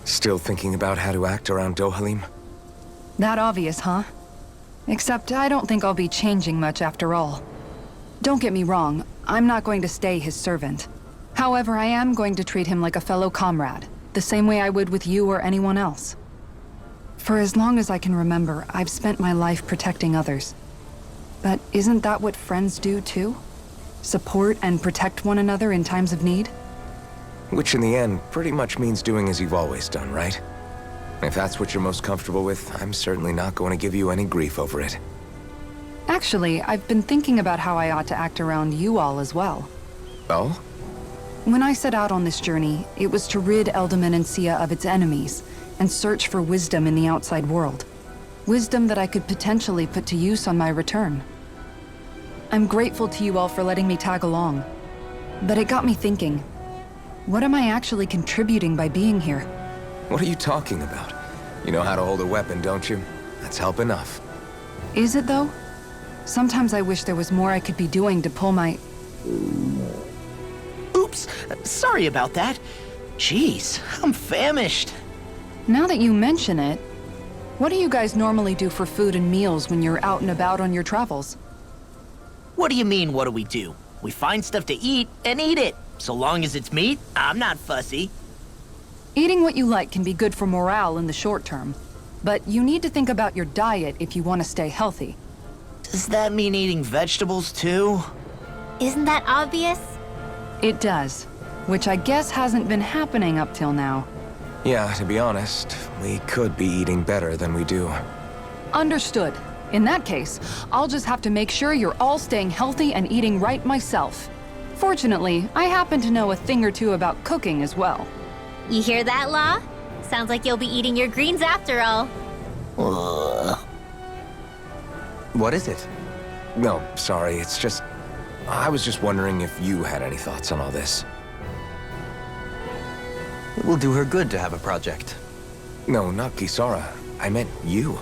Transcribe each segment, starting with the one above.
Still thinking about how to act around Dohalim? That obvious, huh? Except I don't think I'll be changing much after all. Don't get me wrong, I'm not going to stay his servant. However, I am going to treat him like a fellow comrade, the same way I would with you or anyone else. For as long as I can remember, I've spent my life protecting others. But isn't that what friends do too? Support and protect one another in times of need? Which in the end pretty much means doing as you've always done, right? If that's what you're most comfortable with, I'm certainly not going to give you any grief over it. Actually, I've been thinking about how I ought to act around you all as well. Oh? When I set out on this journey, it was to rid Eldomenencia of its enemies and search for wisdom in the outside world. Wisdom that I could potentially put to use on my return. I'm grateful to you all for letting me tag along. But it got me thinking, what am I actually contributing by being here? What are you talking about? You know how to hold a weapon, don't you? That's help enough. Is it though? Sometimes I wish there was more I could be doing to pull my... Oops, sorry about that. Jeez, I'm famished. Now that you mention it, what do you guys normally do for food and meals when you're out and about on your travels? What do you mean, what do we do? We find stuff to eat and eat it. So long as it's meat, I'm not fussy. Eating what you like can be good for morale in the short term, but you need to think about your diet if you want to stay healthy. Does that mean eating vegetables too? Isn't that obvious? It does, which I guess hasn't been happening up till now. Yeah, to be honest, we could be eating better than we do. Understood. In that case, I'll just have to make sure you're all staying healthy and eating right myself. Fortunately, I happen to know a thing or two about cooking as well. You hear that, Law? Sounds like you'll be eating your greens after all. What is it? No, sorry, it's just... I was just wondering if you had any thoughts on all this. It will do her good to have a project. No, not Kisara. I meant you.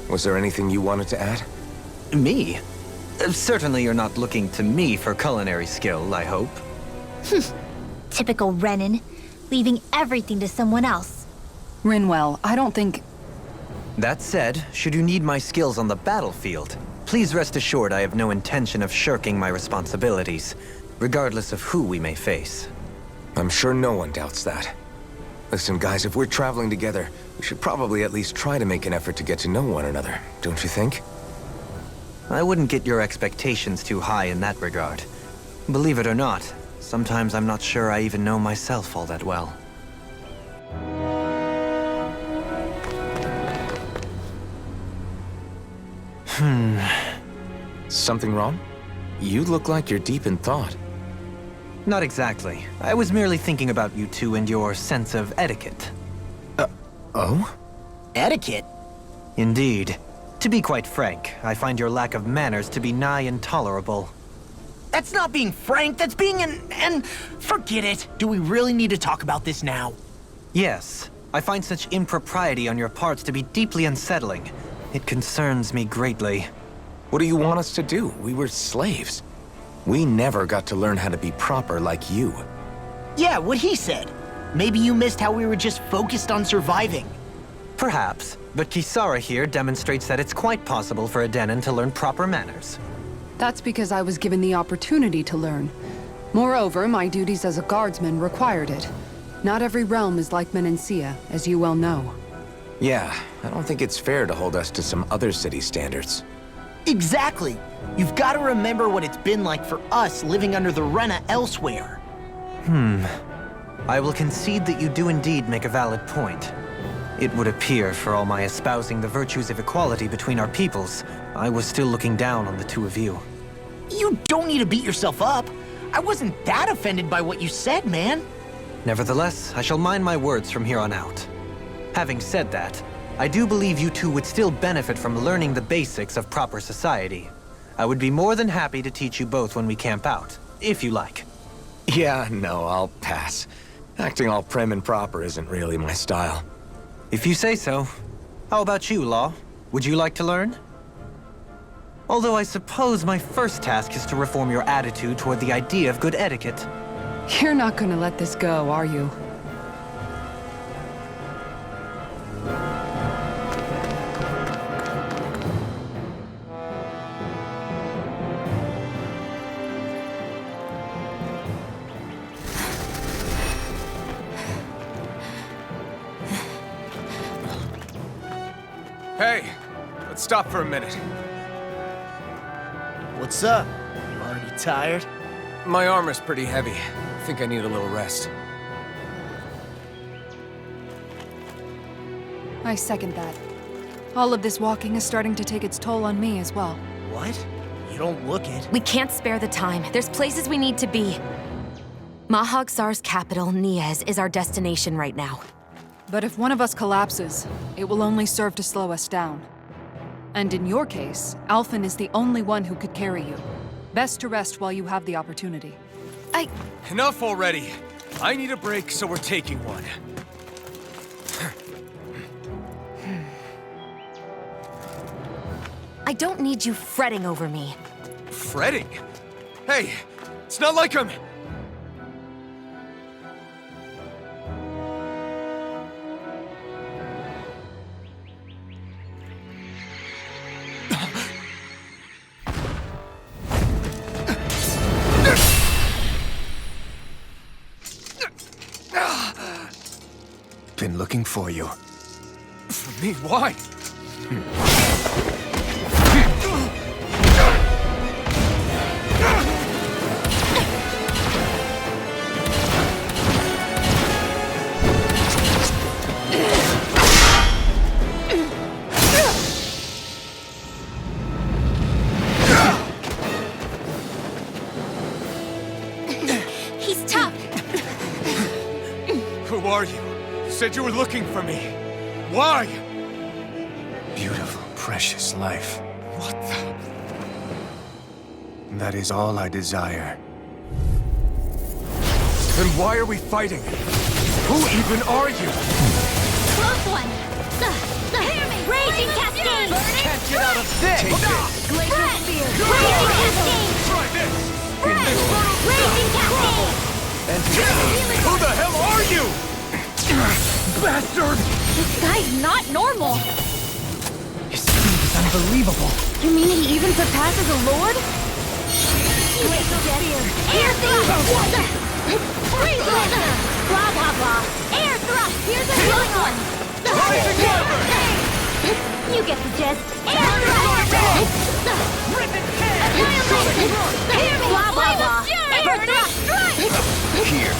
Was there anything you wanted to add? Me? Certainly you're not looking to me for culinary skill, I hope. Typical Renan, leaving everything to someone else. Rinwell, I don't think... That said, should you need my skills on the battlefield, please rest assured I have no intention of shirking my responsibilities, regardless of who we may face. I'm sure no one doubts that. Listen, guys, if we're traveling together, we should probably at least try to make an effort to get to know one another, don't you think? I wouldn't get your expectations too high in that regard. Believe it or not, sometimes I'm not sure I even know myself all that well. Something wrong? You look like you're deep in thought. Not exactly. I was merely thinking about you two and your sense of etiquette. Oh? Etiquette? Indeed. To be quite frank, I find your lack of manners to be nigh intolerable. That's not being frank, that's being and forget it. Do we really need to talk about this now? Yes. I find such impropriety on your parts to be deeply unsettling. It concerns me greatly. What do you want us to do? We were slaves. We never got to learn how to be proper like you. Yeah, what he said. Maybe you missed how we were just focused on surviving. Perhaps, but Kisara here demonstrates that it's quite possible for a Denon to learn proper manners. That's because I was given the opportunity to learn. Moreover, my duties as a guardsman required it. Not every realm is like Menencia, as you well know. Yeah, I don't think it's fair to hold us to some other city standards. Exactly. You've got to remember what it's been like for us living under the Rena elsewhere. I will concede that you do indeed make a valid point. It would appear, for all my espousing the virtues of equality between our peoples, I was still looking down on the two of you. You don't need to beat yourself up. I wasn't that offended by what you said, man. Nevertheless, I shall mind my words from here on out. Having said that, I do believe you two would still benefit from learning the basics of proper society. I would be more than happy to teach you both when we camp out, if you like. Yeah, no, I'll pass. Acting all prim and proper isn't really my style. If you say so. How about you, Law? Would you like to learn? Although I suppose my first task is to reform your attitude toward the idea of good etiquette. You're not gonna let this go, are you? Hey, let's stop for a minute. What's up? You already tired? My armor's pretty heavy. I think I need a little rest. I second that. All of this walking is starting to take its toll on me as well. What? You don't look it. We can't spare the time. There's places we need to be. Mahag Saar's capital, Niez, is our destination right now. But if one of us collapses, it will only serve to slow us down. And in your case, Alphen is the only one who could carry you. Best to rest while you have the opportunity. Enough already! I need a break, so we're taking one. I don't need you fretting over me. Fretting? Hey, it's not like I'm... Been looking for you. For me? Why? He's tough. Who are you? You said you were looking for me. Why? Beautiful, precious life. What the... That is all I desire. Then why are we fighting? Who even are you? Close one. Hear me. Raging cascade. Can't get out of this! Laser spear. Raging cascade. Try this! Raging cascade. Who the hell are you? Bastard! This guy's not normal. His speed is unbelievable. You mean he even surpasses a lord? Laser spear. Air thrust. Freeze laser. Blah blah blah. Air thrust. Here's a healing one. You get the gist. Air thrust. Annihilation. Hear me. Blah blah blah. Air thrust. Here.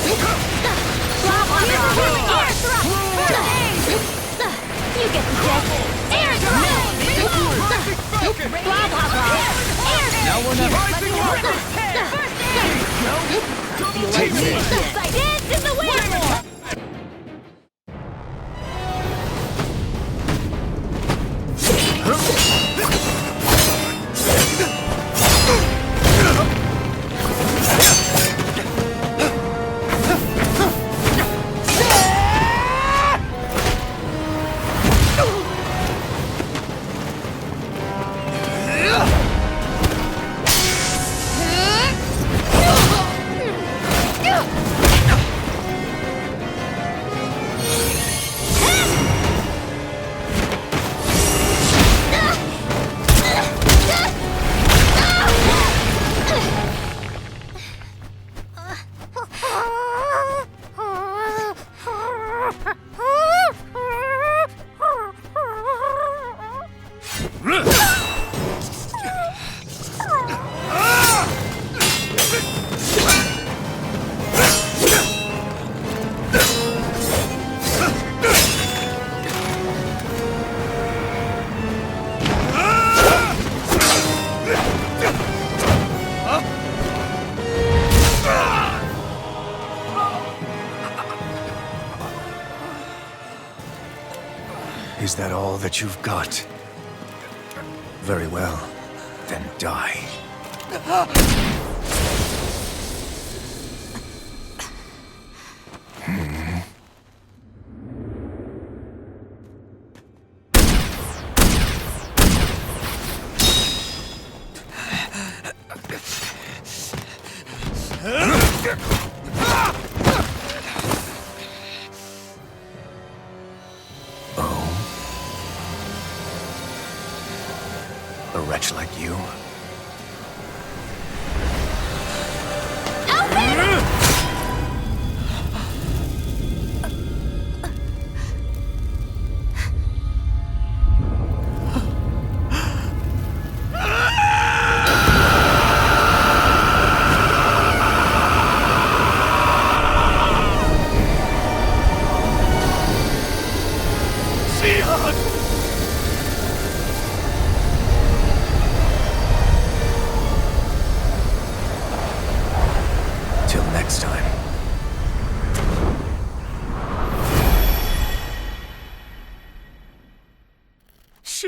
Blah blah blah. Air thrust. You get the gist. Air thrust. Blah blah blah. Air thrust. Now we're never... Take me. Dance in the wind. Is that all that you've got? Very well. Then die. A wretch like you?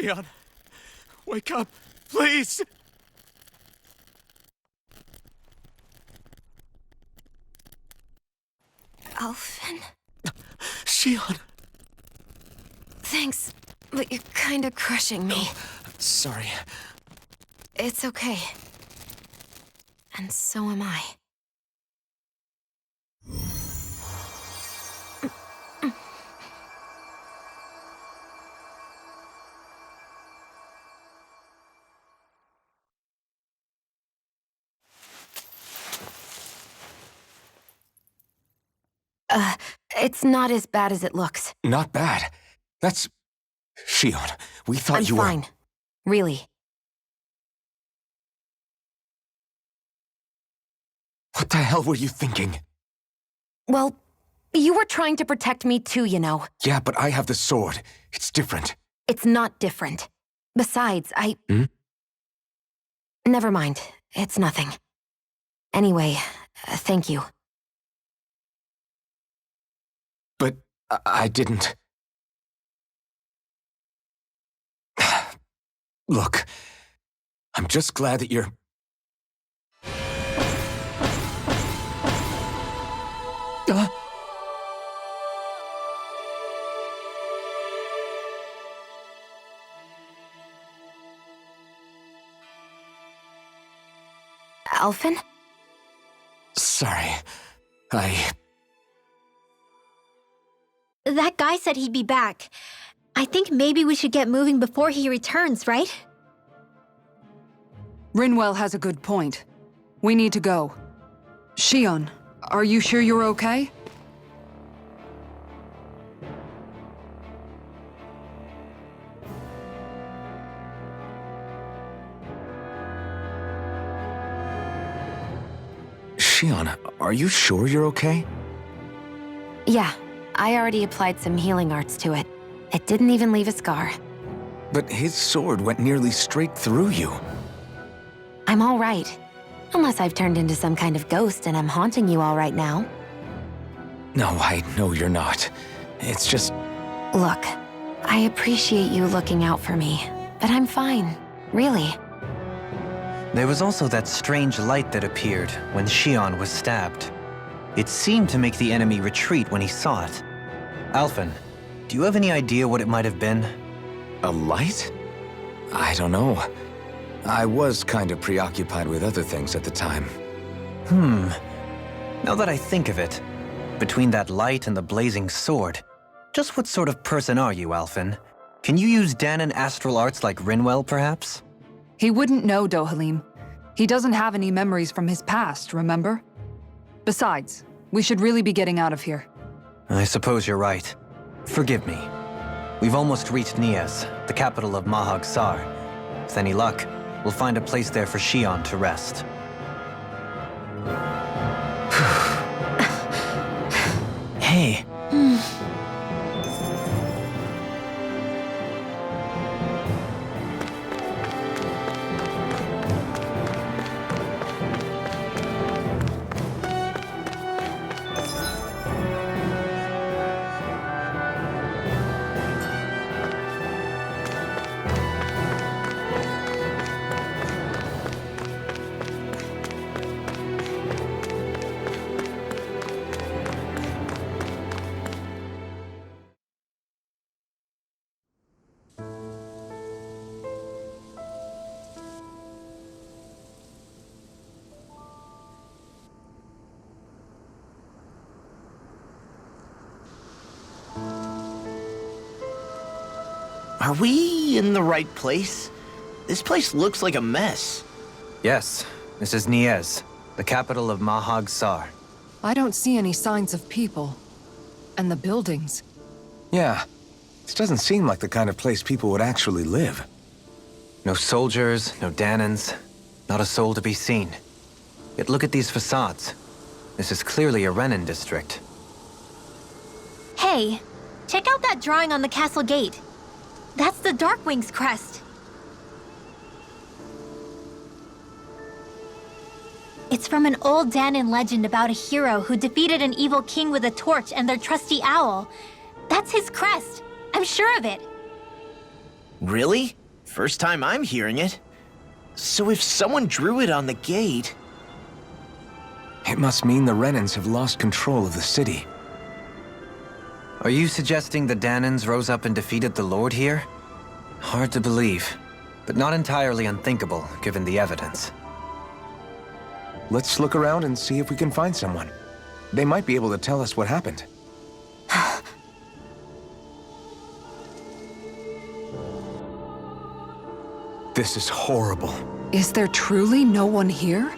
Shion, wake up, please! Alphen? Shion! Thanks, but you're kinda crushing me. Sorry. It's okay. And so am I. It's not as bad as it looks. Not bad. That's... Shion, we thought I'm you were... fine. Really. What the hell were you thinking? Well, you were trying to protect me too, you know. Yeah, but I have the sword. It's different. It's not different. Besides, Hmm? Never mind. It's nothing. Anyway, thank you. But I didn't... Look, I'm just glad that you're... Alphen? Sorry. That guy said he'd be back. I think maybe we should get moving before he returns, right? Rinwell has a good point. We need to go. Shion, are you sure you're okay? Shion, are you sure you're okay? Yeah, I already applied some healing arts to it. It didn't even leave a scar. But his sword went nearly straight through you. I'm all right. Unless I've turned into some kind of ghost and I'm haunting you all right now. No, I know you're not. It's just... Look, I appreciate you looking out for me, but I'm fine, really. There was also that strange light that appeared when Shion was stabbed. It seemed to make the enemy retreat when he saw it. Alphen, do you have any idea what it might have been? A light? I don't know. I was kind of preoccupied with other things at the time. Now that I think of it, between that light and the blazing sword, just what sort of person are you, Alphen? Can you use Danon astral arts like Rinwell, perhaps? He wouldn't know, Dohalim. He doesn't have any memories from his past, remember? Besides, we should really be getting out of here. I suppose you're right. Forgive me. We've almost reached Niez, the capital of Mahag Saar. With any luck, we'll find a place there for Shion to rest. Hey. Are we in the right place? This place looks like a mess. Yes, this is Niez, the capital of Mahag Saar. I don't see any signs of people. And the buildings. Yeah, this doesn't seem like the kind of place people would actually live. No soldiers, no Danons, not a soul to be seen. Yet look at these facades. This is clearly a Renin district. Hey, check out that drawing on the castle gate. That's the Darkwing's crest. It's from an old Danon legend about a hero who defeated an evil king with a torch and their trusty owl. That's his crest. I'm sure of it. Really? First time I'm hearing it. So if someone drew it on the gate... It must mean the Renans have lost control of the city. Are you suggesting the Danans rose up and defeated the Lord here? Hard to believe, but not entirely unthinkable, given the evidence. Let's look around and see if we can find someone. They might be able to tell us what happened. This is horrible. Is there truly no one here?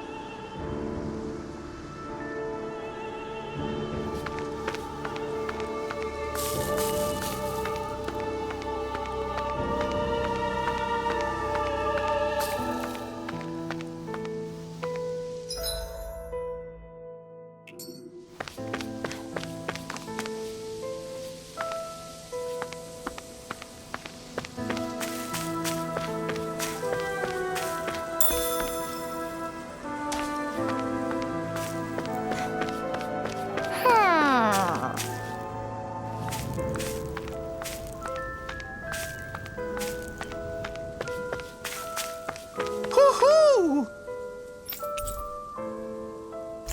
Hoo-hoo!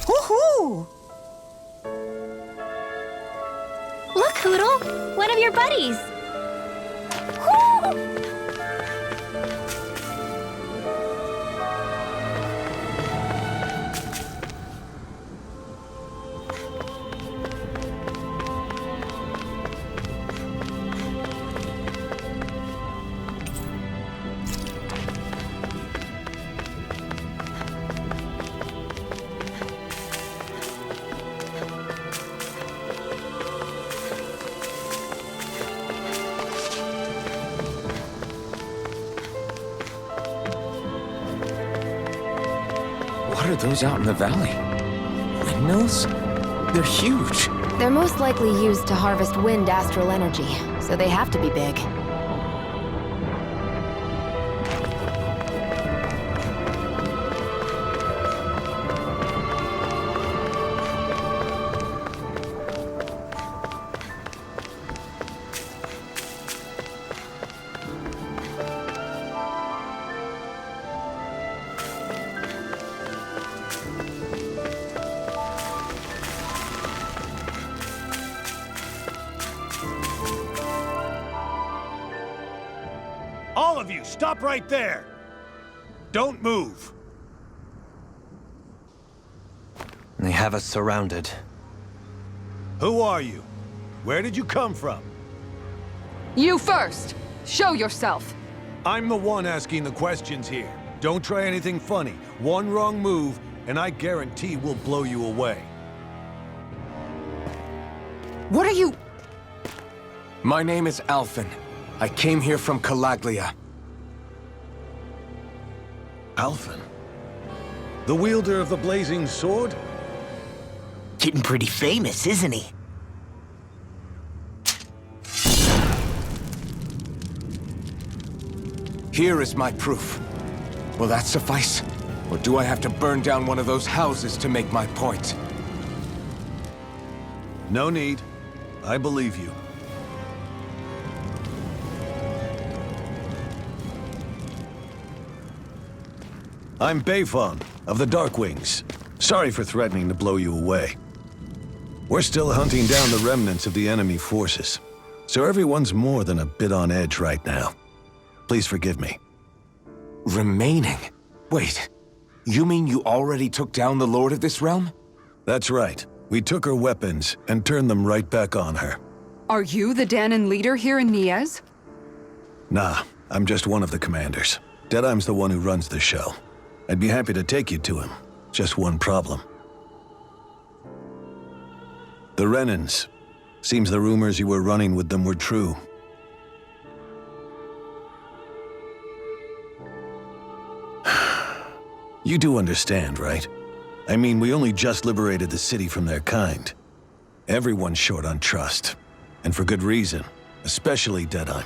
Hoo-hoo! Look, Hoodle! One of your buddies! Woo! What are those out in the valley? Windmills? They're huge. They're most likely used to harvest wind astral energy, so they have to be big. All of you, stop right there! Don't move! They have us surrounded. Who are you? Where did you come from? You first! Show yourself! I'm the one asking the questions here. Don't try anything funny. One wrong move, and I guarantee we'll blow you away. What are you... My name is Alphen. I came here from Calaglia. Alphen? The wielder of the blazing sword? Getting pretty famous, isn't he? Here is my proof. Will that suffice? Or do I have to burn down one of those houses to make my point? No need. I believe you. I'm Beifong, of the Darkwings. Sorry for threatening to blow you away. We're still hunting down the remnants of the enemy forces, so everyone's more than a bit on edge right now. Please forgive me. Remaining? Wait, you mean you already took down the Lord of this realm? That's right. We took her weapons and turned them right back on her. Are you the Danan leader here in Niez? Nah, I'm just one of the commanders. Deadeye's the one who runs the show. I'd be happy to take you to him. Just one problem. The Renans. Seems the rumors you were running with them were true. You do understand, right? I mean, we only just liberated the city from their kind. Everyone's short on trust. And for good reason. Especially Deadeye.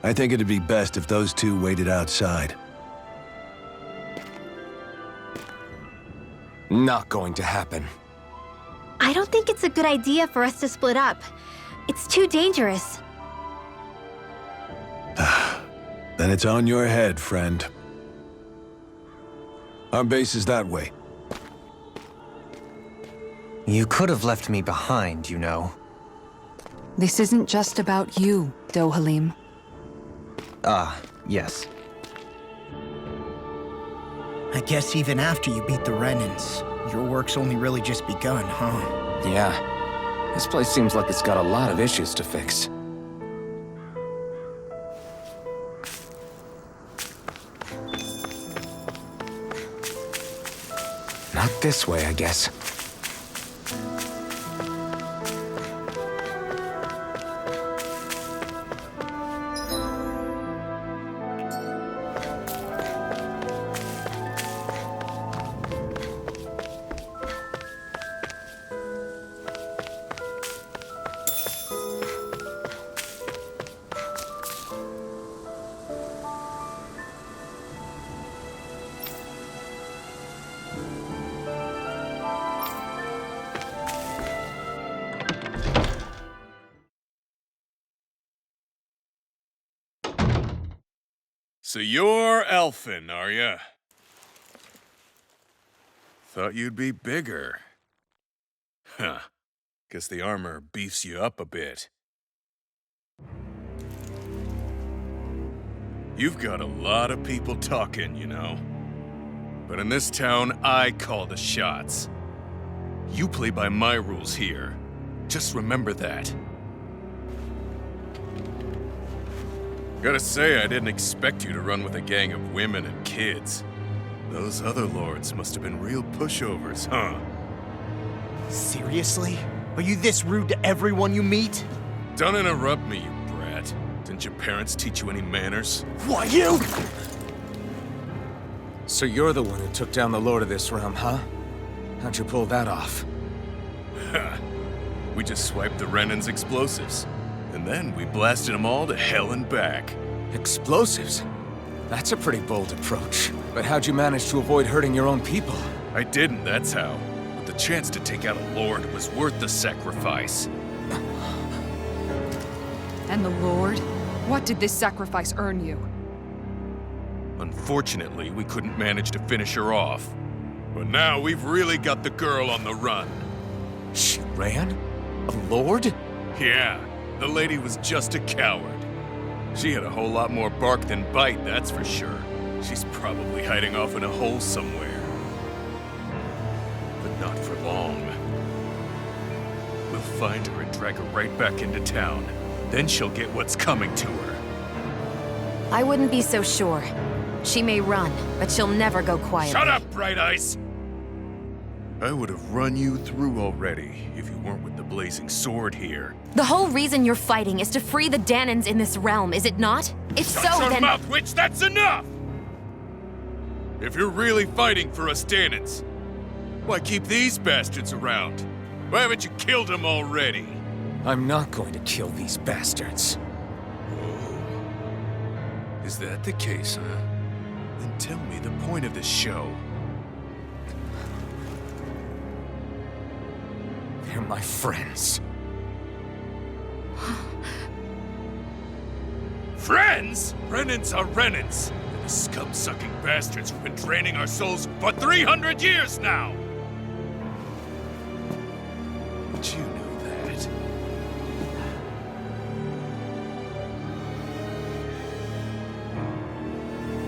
I think it'd be best if those two waited outside. Not going to happen. I don't think it's a good idea for us to split up. It's too dangerous. Then it's on your head, friend. Our base is that way. You could have left me behind, you know. This isn't just about you, Dohalim. Ah, yes. I guess even after you beat the Renans, your work's only really just begun, huh? Yeah. This place seems like it's got a lot of issues to fix. Not this way, I guess. So you're elfin, are ya? Thought you'd be bigger. Huh. Guess the armor beefs you up a bit. You've got a lot of people talking, you know. But in this town, I call the shots. You play by my rules here. Just remember that. Gotta say, I didn't expect you to run with a gang of women and kids. Those other lords must have been real pushovers, huh? Seriously? Are you this rude to everyone you meet? Don't interrupt me, you brat. Didn't your parents teach you any manners? Why, you? So you're the one who took down the Lord of this realm, huh? How'd you pull that off? Ha! We just swiped the Renan's explosives. And then we blasted them all to hell and back. Explosives? That's a pretty bold approach. But how'd you manage to avoid hurting your own people? I didn't, that's how. But the chance to take out a lord was worth the sacrifice. And the Lord? What did this sacrifice earn you? Unfortunately, we couldn't manage to finish her off. But now we've really got the girl on the run. She ran? A lord? Yeah, the lady was just a coward. She had a whole lot more bark than bite, that's for sure. She's probably hiding off in a hole somewhere. But not for long. We'll find her and drag her right back into town. Then she'll get what's coming to her. I wouldn't be so sure. She may run, but she'll never go quietly. Shut up, Bright Eyes! I would have run you through already if you weren't with the blazing sword here. The whole reason you're fighting is to free the Danans in this realm, is it not? If so, Shut your then— mouth, witch! That's enough! If you're really fighting for us Danans, why keep these bastards around? Why haven't you killed them already? I'm not going to kill these bastards. Oh. Is that the case, huh? Then tell me the point of this show. They're my friends. Friends? Renans are Renans. They're the scum-sucking bastards who've been draining our souls for 300 years now! But you know that.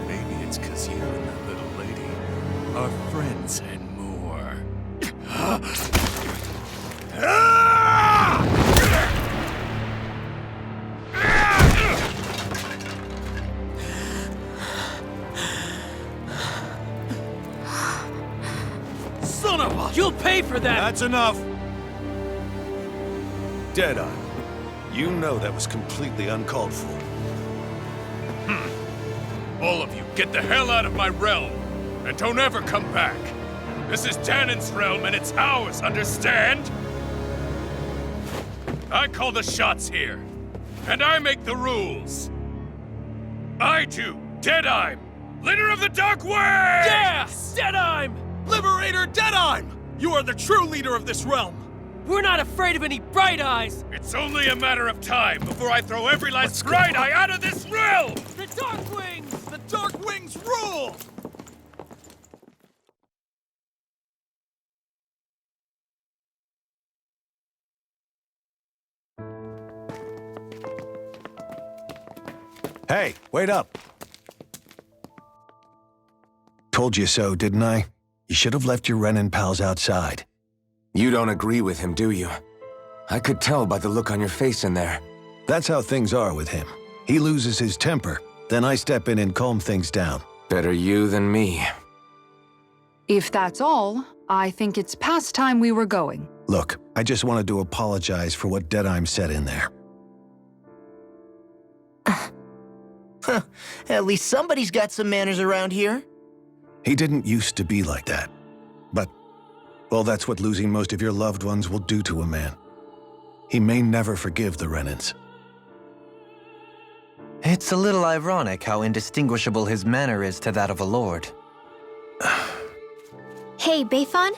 Maybe it's 'cause you and that little lady are friends and more. Son of a... You'll pay for that! That's enough! Deadeye, you know that was completely uncalled for. All of you, get the hell out of my realm! And don't ever come back! This is Danan's realm and it's ours, understand? I call the shots here. And I make the rules. I do, Deadeye, leader of the Dark Way! Yeah! Deadeye! Liberator Deadeye! You are the true leader of this realm! We're not afraid of any bright eyes! It's only a matter of time before I throw every last bright eye out of this realm! The Dark Wings! The Dark Wings rule! Hey, wait up! Told you so, didn't I? You should have left your Renin pals outside. You don't agree with him, do you? I could tell by the look on your face in there. That's how things are with him. He loses his temper, then I step in and calm things down. Better you than me. If that's all, I think it's past time we were going. Look, I just wanted to apologize for what Deadheim said in there. At least somebody's got some manners around here. He didn't used to be like that. But, well, that's what losing most of your loved ones will do to a man. He may never forgive the Renins. It's a little ironic how indistinguishable his manner is to that of a lord. Hey, Bayfon?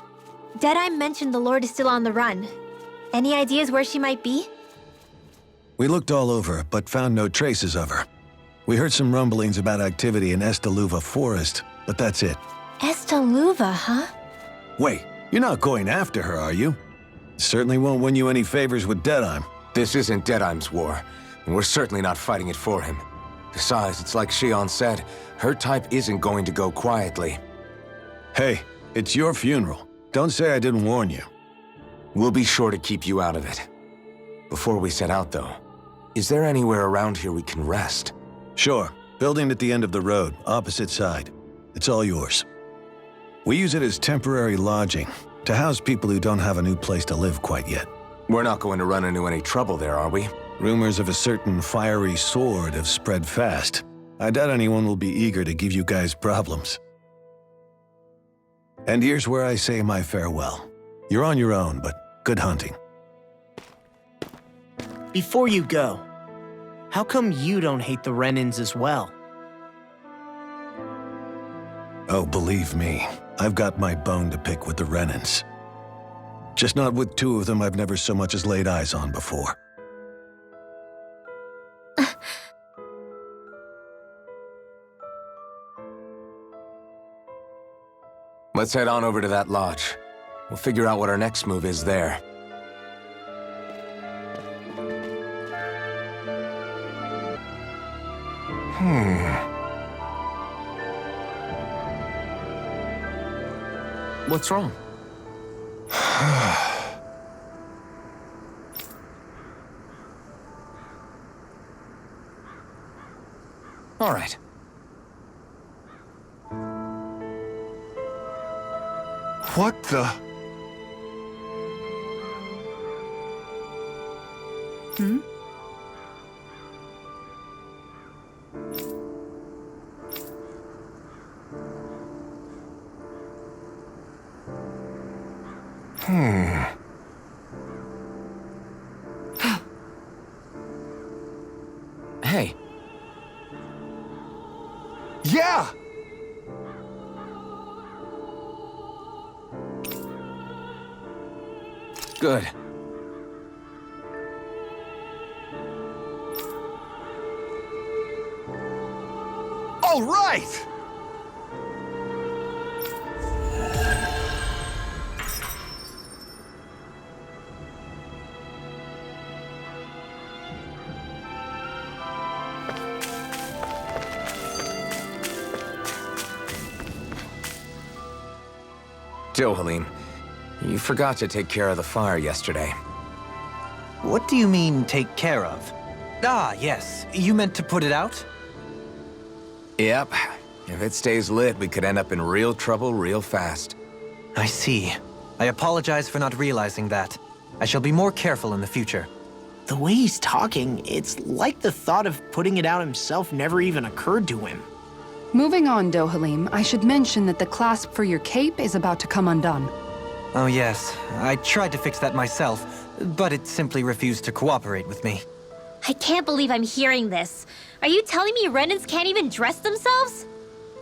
Deadeye mentioned the Lord is still on the run. Any ideas where she might be? We looked all over, but found no traces of her. We heard some rumblings about activity in Estaluva Forest, but that's it. Estaluva, huh? Wait, you're not going after her, are you? Certainly won't win you any favors with Deadheim. This isn't Deadheim's war, and we're certainly not fighting it for him. Besides, it's like Shion said, her type isn't going to go quietly. Hey, it's your funeral. Don't say I didn't warn you. We'll be sure to keep you out of it. Before we set out, though, is there anywhere around here we can rest? Sure. Building at the end of the road, opposite side. It's all yours. We use it as temporary lodging, to house people who don't have a new place to live quite yet. We're not going to run into any trouble there, are we? Rumors of a certain fiery sword have spread fast. I doubt anyone will be eager to give you guys problems. And here's where I say my farewell. You're on your own, but good hunting. Before you go, how come you don't hate the Renins as well? Oh, believe me, I've got my bone to pick with the Renins. Just not with two of them I've never so much as laid eyes on before. Let's head on over to that lodge. We'll figure out what our next move is there. What's wrong? All right. What the? Hmm? Hey. Yeah! Good. All right! Dohalim, you forgot to take care of the fire yesterday. What do you mean, take care of? Ah, yes. You meant to put it out? Yep. If it stays lit, we could end up in real trouble real fast. I see. I apologize for not realizing that. I shall be more careful in the future. The way he's talking, it's like the thought of putting it out himself never even occurred to him. Moving on, Dohalim, I should mention that the clasp for your cape is about to come undone. Oh yes, I tried to fix that myself, but it simply refused to cooperate with me. I can't believe I'm hearing this. Are you telling me Renins can't even dress themselves?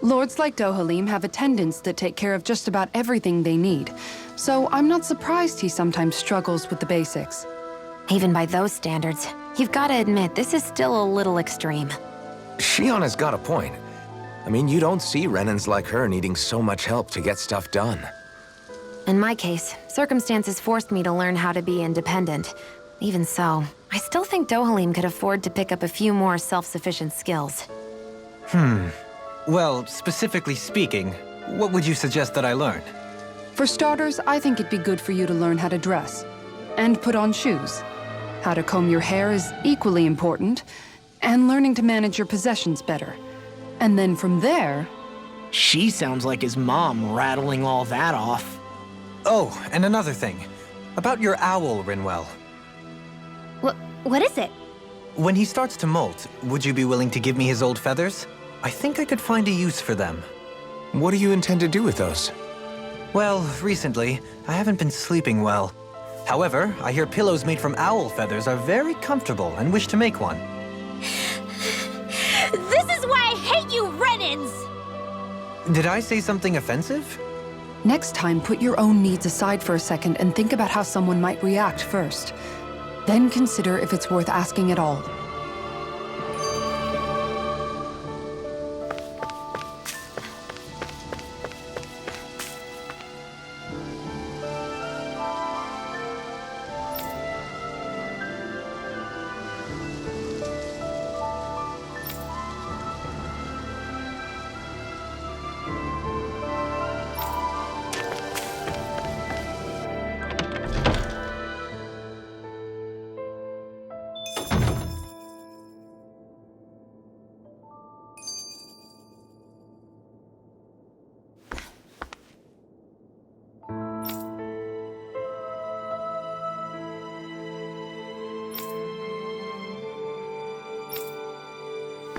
Lords like Dohalim have attendants that take care of just about everything they need, so I'm not surprised he sometimes struggles with the basics. Even by those standards, you've got to admit this is still a little extreme. Shionna's got a point. I mean, you don't see Renans like her needing so much help to get stuff done. In my case, circumstances forced me to learn how to be independent. Even so, I still think Dohalim could afford to pick up a few more self-sufficient skills. Well, specifically speaking, what would you suggest that I learn? For starters, I think it'd be good for you to learn how to dress. And put on shoes. How to comb your hair is equally important. And learning to manage your possessions better. And then from there... She sounds like his mom rattling all that off. Oh, and another thing. About your owl, Rinwell. What is it? When he starts to molt, would you be willing to give me his old feathers? I think I could find a use for them. What do you intend to do with those? Well, recently, I haven't been sleeping well. However, I hear pillows made from owl feathers are very comfortable and wish to make one. This is why I hate you, Renans! Did I say something offensive? Next time, put your own needs aside for a second and think about how someone might react first. Then consider if it's worth asking at all.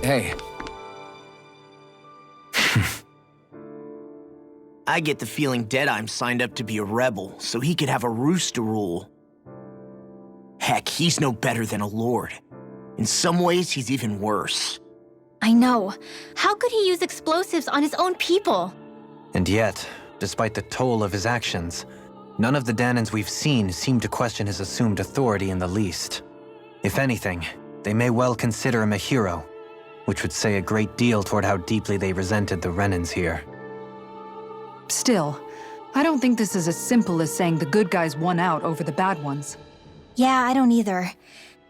Hey. I get the feeling Deadeye'm signed up to be a rebel so he could have a roost to rule. Heck, he's no better than a lord. In some ways, he's even worse. I know. How could he use explosives on his own people? And yet, despite the toll of his actions, none of the Danans we've seen seem to question his assumed authority in the least. If anything, they may well consider him a hero, which would say a great deal toward how deeply they resented the Renans here. Still, I don't think this is as simple as saying the good guys won out over the bad ones. Yeah, I don't either.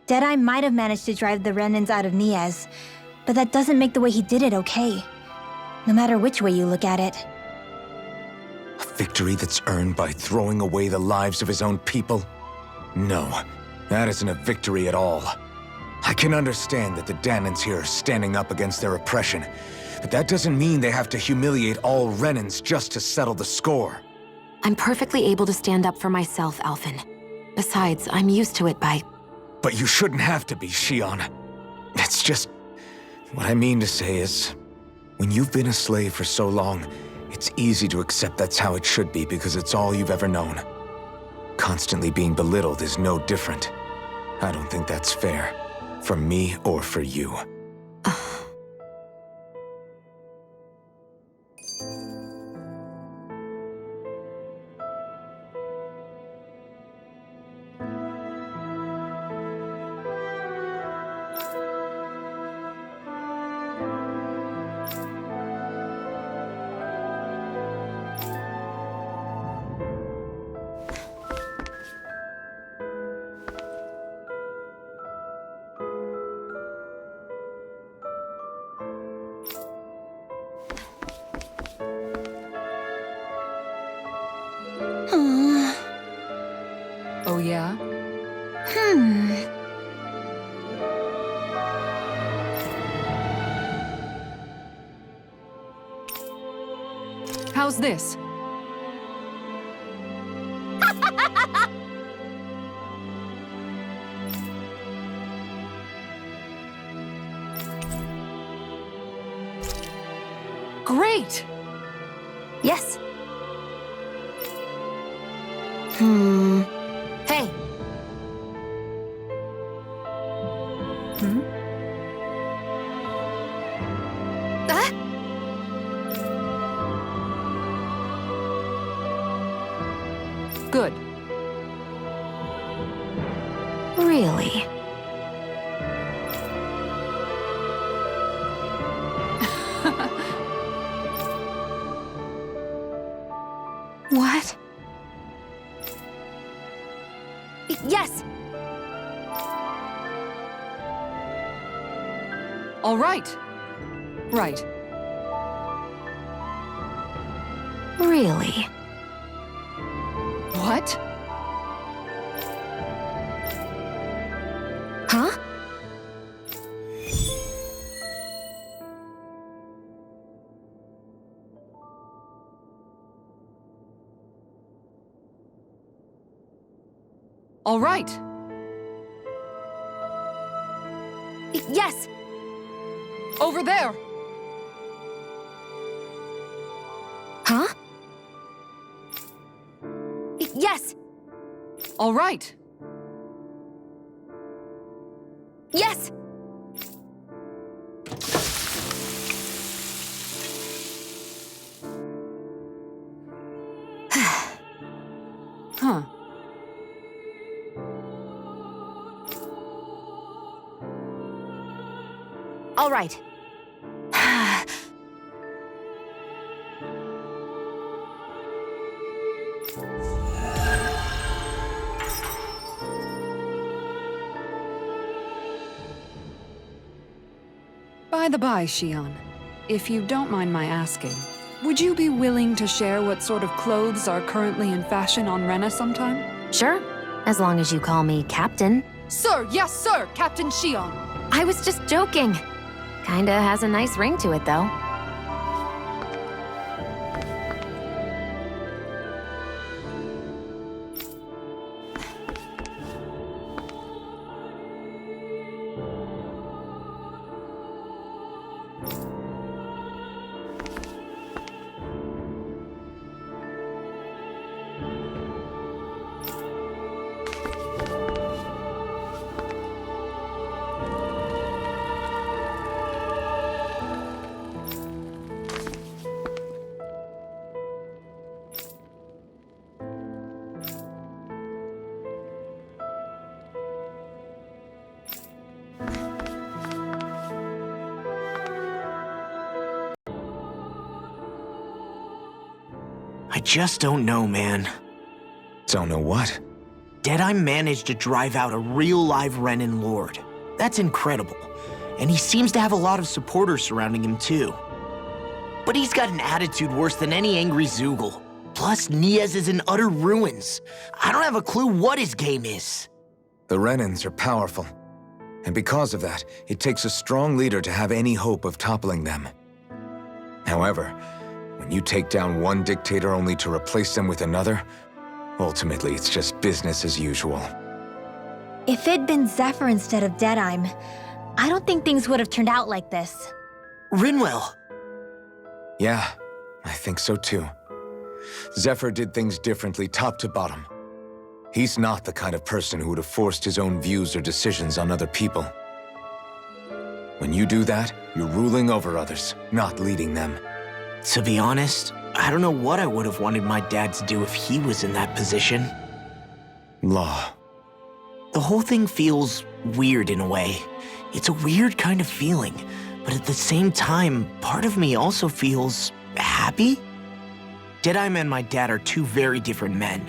Deadeye might have managed to drive the Renans out of Niez, but that doesn't make the way he did it okay. No matter which way you look at it. A victory that's earned by throwing away the lives of his own people? No, that isn't a victory at all. I can understand that the Danans here are standing up against their oppression, but that doesn't mean they have to humiliate all Renans just to settle the score. I'm perfectly able to stand up for myself, Alphen. Besides, I'm used to it by... But you shouldn't have to be, Shion. It's just... What I mean to say is, when you've been a slave for so long, it's easy to accept that's how it should be because it's all you've ever known. Constantly being belittled is no different. I don't think that's fair. For me or for you. Oh yeah? How's this? Great! Yes. Hey. All right. Right. Really? What? Huh? All right. Yes! Over there! Huh? Yes! All right. Yes! Huh. All right. By the by, Shion, if you don't mind my asking, would you be willing to share what sort of clothes are currently in fashion on Rena sometime? Sure, as long as you call me Captain. Sir, yes, sir, Captain Shion. I was just joking. Kinda has a nice ring to it, though. I just don't know, man. Don't know what? Deadeye managed to drive out a real live Renin Lord. That's incredible. And he seems to have a lot of supporters surrounding him too. But he's got an attitude worse than any angry Zoogle. Plus, Niez is in utter ruins. I don't have a clue what his game is. The Renins are powerful. And because of that, it takes a strong leader to have any hope of toppling them. However, when you take down one dictator only to replace them with another, ultimately it's just business as usual. If it'd been Zephyr instead of Deadeye, I don't think things would have turned out like this. Rinwell! Yeah, I think so too. Zephyr did things differently top to bottom. He's not the kind of person who would have forced his own views or decisions on other people. When you do that, you're ruling over others, not leading them. To be honest, I don't know what I would have wanted my dad to do if he was in that position. Law. The whole thing feels weird in a way. It's a weird kind of feeling, but at the same time, part of me also feels happy. Deadeye and my dad are two very different men.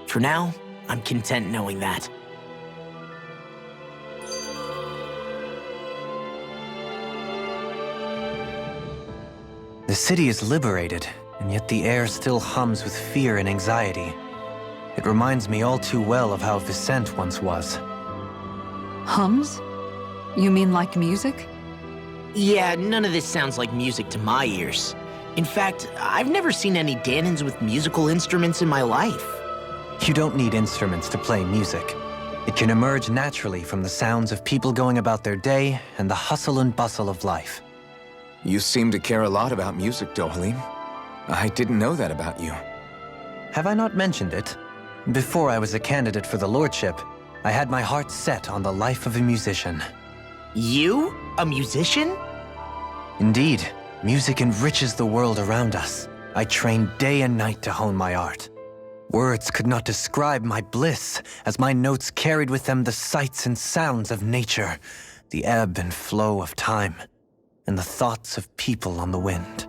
For now, I'm content knowing that. The city is liberated, and yet the air still hums with fear and anxiety. It reminds me all too well of how Vicente once was. Hums? You mean like music? Yeah, none of this sounds like music to my ears. In fact, I've never seen any Danins with musical instruments in my life. You don't need instruments to play music. It can emerge naturally from the sounds of people going about their day and the hustle and bustle of life. You seem to care a lot about music, Dohalim. I didn't know that about you. Have I not mentioned it? Before I was a candidate for the lordship, I had my heart set on the life of a musician. You? A musician? Indeed, music enriches the world around us. I trained day and night to hone my art. Words could not describe my bliss, as my notes carried with them the sights and sounds of nature, the ebb and flow of time, and the thoughts of people on the wind.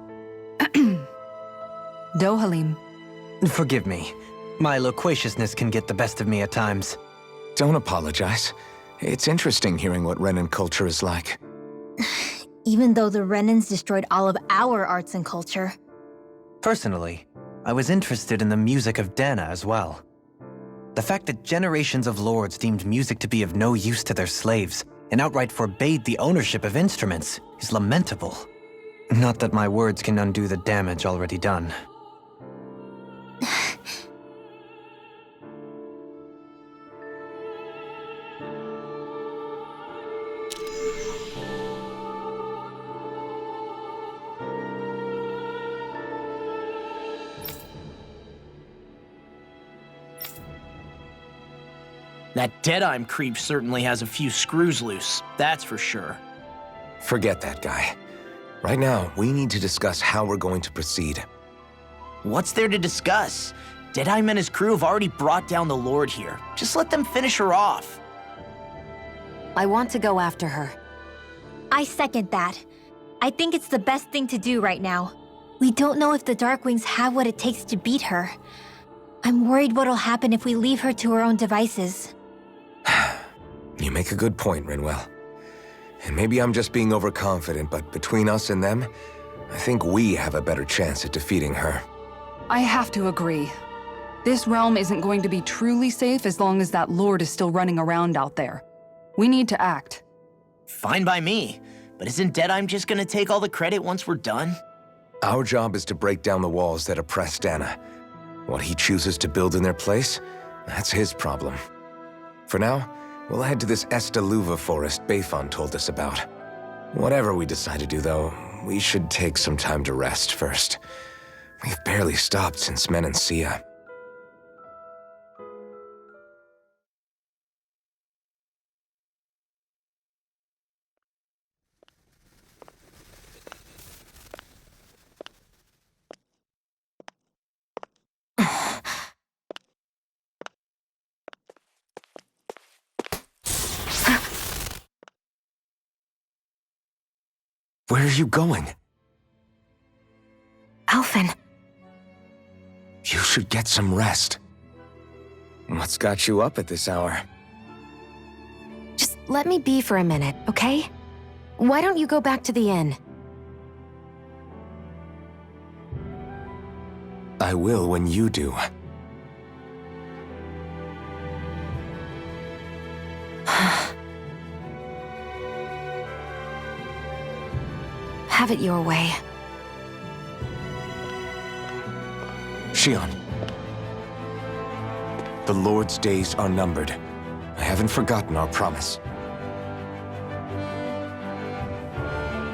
Dohalim. Forgive me. My loquaciousness can get the best of me at times. Don't apologize. It's interesting hearing what Renin culture is like. even though the Renans destroyed all of our arts and culture. Personally, I was interested in the music of Dana as well. The fact that generations of lords deemed music to be of no use to their slaves and outright forbade the ownership of instruments is lamentable. Not that my words can undo the damage already done. That Deadeye creep certainly has a few screws loose, that's for sure. Forget that guy. Right now, we need to discuss how we're going to proceed. What's there to discuss? Deadeye and his crew have already brought down the Lord here. Just let them finish her off. I want to go after her. I second that. I think it's the best thing to do right now. We don't know if the Darkwings have what it takes to beat her. I'm worried what'll happen if we leave her to her own devices. You make a good point, Rinwell. And maybe I'm just being overconfident, but between us and them, I think we have a better chance at defeating her. I have to agree. This realm isn't going to be truly safe as long as that Lord is still running around out there. We need to act. Fine by me, but isn't Deadeye just gonna take all the credit once we're done? Our job is to break down the walls that oppress Dana. What he chooses to build in their place, that's his problem. For now, we'll head to this Estaluva forest Bayfon told us about. Whatever we decide to do, though, we should take some time to rest first. We've barely stopped since Menancia. Where are you going? Alphen. You should get some rest. What's got you up at this hour? Just let me be for a minute, okay? Why don't you go back to the inn? I will when you do. Have it your way. Shion. The Lord's days are numbered. I haven't forgotten our promise.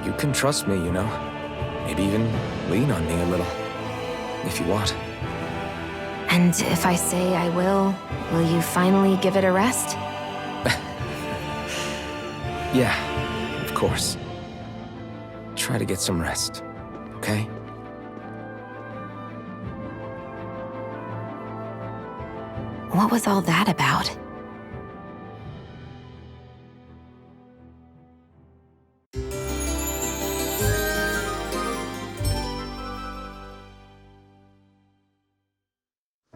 You can trust me, you know. Maybe even lean on me a little. If you want. And if I say I will you finally give it a rest? Yeah, of course. Try to get some rest, okay? What was all that about?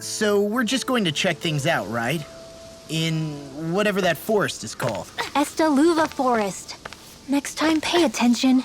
So we're just going to check things out, right? In whatever that forest is called. Estaluva Forest. Next time, pay attention.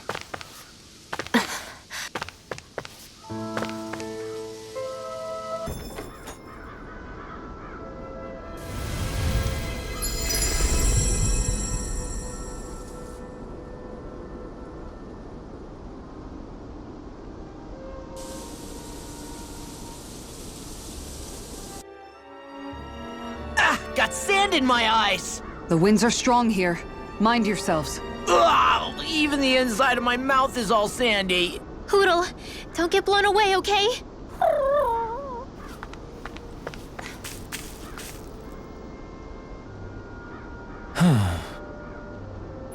Got sand in my eyes! The winds are strong here. Mind yourselves. Ugh, even the inside of my mouth is all sandy. Hootle, don't get blown away, okay?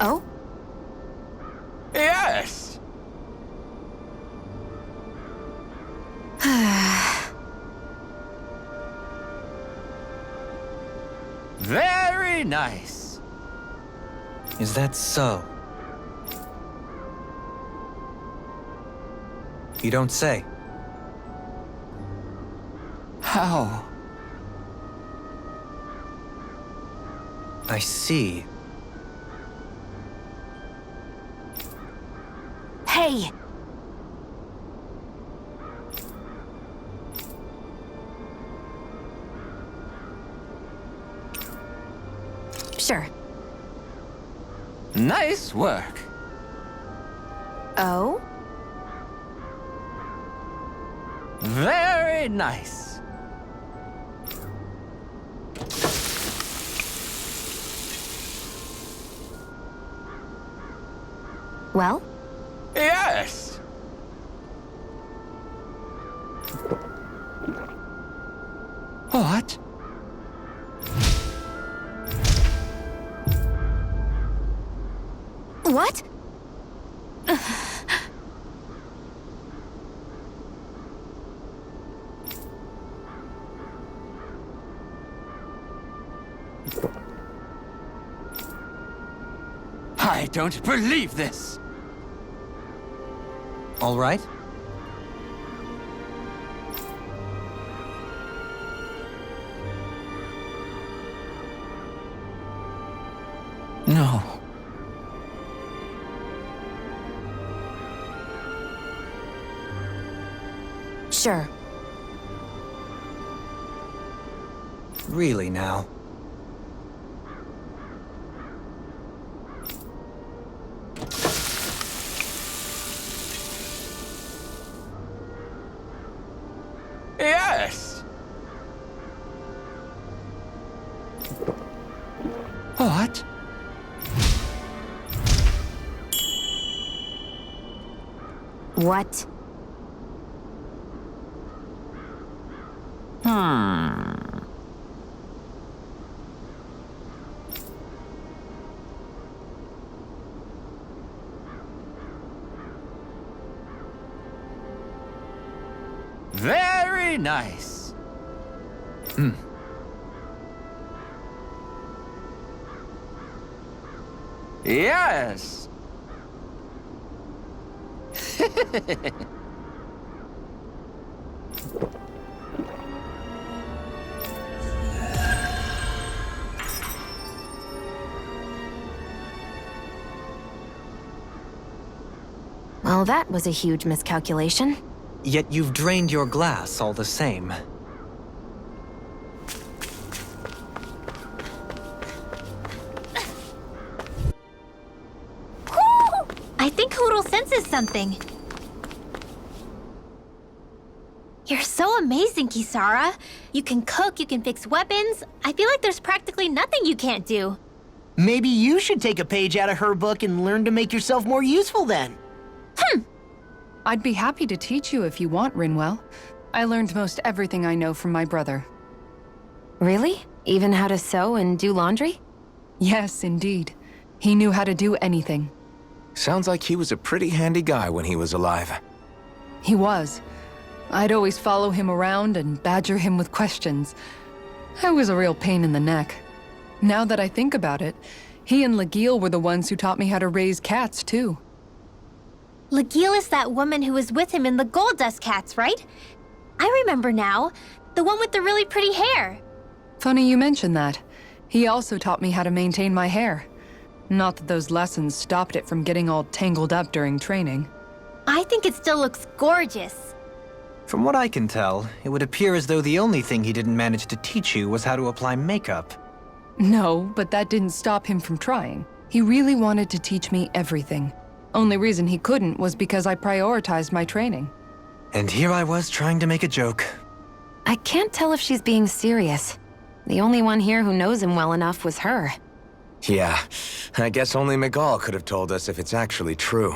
Oh? Yes! Very nice. Is that so? You don't say. How? I see. Hey! Sure. Nice work. Oh? Very nice. Well? Yes! What? What? I don't believe this! All right? No. Sure. Really now? Yes! What? What? Very nice. Yes. Well, that was a huge miscalculation. Yet you've drained your glass all the same. I think Hoodle senses something. You're so amazing, Kisara. You can cook, you can fix weapons. I feel like there's practically nothing you can't do. Maybe you should take a page out of her book and learn to make yourself more useful then. I'd be happy to teach you if you want, Rinwell. I learned most everything I know from my brother. Really? Even how to sew and do laundry? Yes, indeed. He knew how to do anything. Sounds like he was a pretty handy guy when he was alive. He was. I'd always follow him around and badger him with questions. I was a real pain in the neck. Now that I think about it, he and Legil were the ones who taught me how to raise cats, too. Legil is that woman who was with him in the Gold Dust Cats, right? I remember now. The one with the really pretty hair. Funny you mention that. He also taught me how to maintain my hair. Not that those lessons stopped it from getting all tangled up during training. I think it still looks gorgeous. From what I can tell, it would appear as though the only thing he didn't manage to teach you was how to apply makeup. No, but that didn't stop him from trying. He really wanted to teach me everything. Only reason he couldn't was because I prioritized my training. And here I was trying to make a joke. I can't tell if she's being serious. The only one here who knows him well enough was her. Yeah, I guess only Miguel could have told us if it's actually true.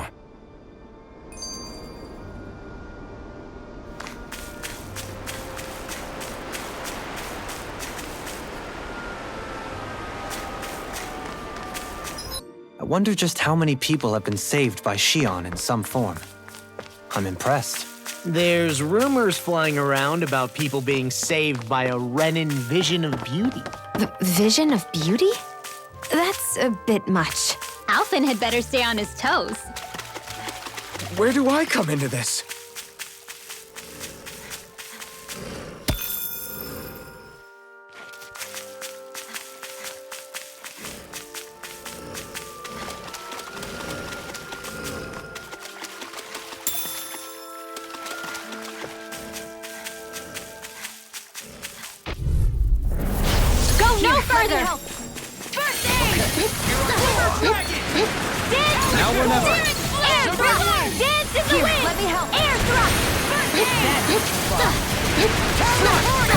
I wonder just how many people have been saved by Shion in some form. I'm impressed. There's rumors flying around about people being saved by a Renin vision of beauty. Vision of beauty? That's a bit much. Alphen had better stay on his toes. Where do I come into this? Now or never. Air thrust! Dance in the wind! Let me help! Air thrust!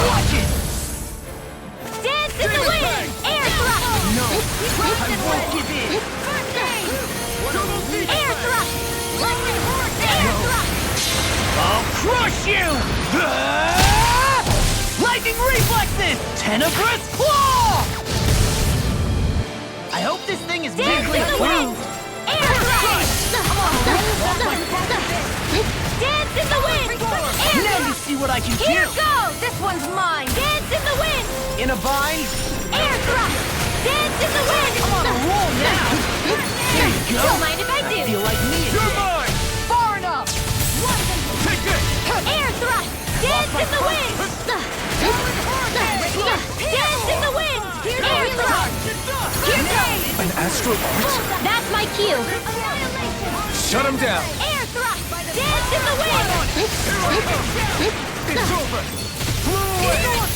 Watch it! Dance in the wind! Air thrust! No. I won't give in! Air thrust! Air thrust! I'll crush you! Lightning reflexes! Tenebrous claw! I hope this thing is Dance in the wind! Air thrust! Dance in the wind! Air Now you thrust! see what I can Here do! goes! This one's mine! Dance in the wind! In a bind? Air thrust! Dance in the wind! I'm on a roll now! There you go! Don't mind if I do! Feel like me again. You're mine! Far enough! Take this! Air thrust! Dance in the wind! Dance in the wind! Air thrust! Here goes! An astral art? That's my cue! Shut him down! Air thrust! Dance in the wind! It's over! Take that!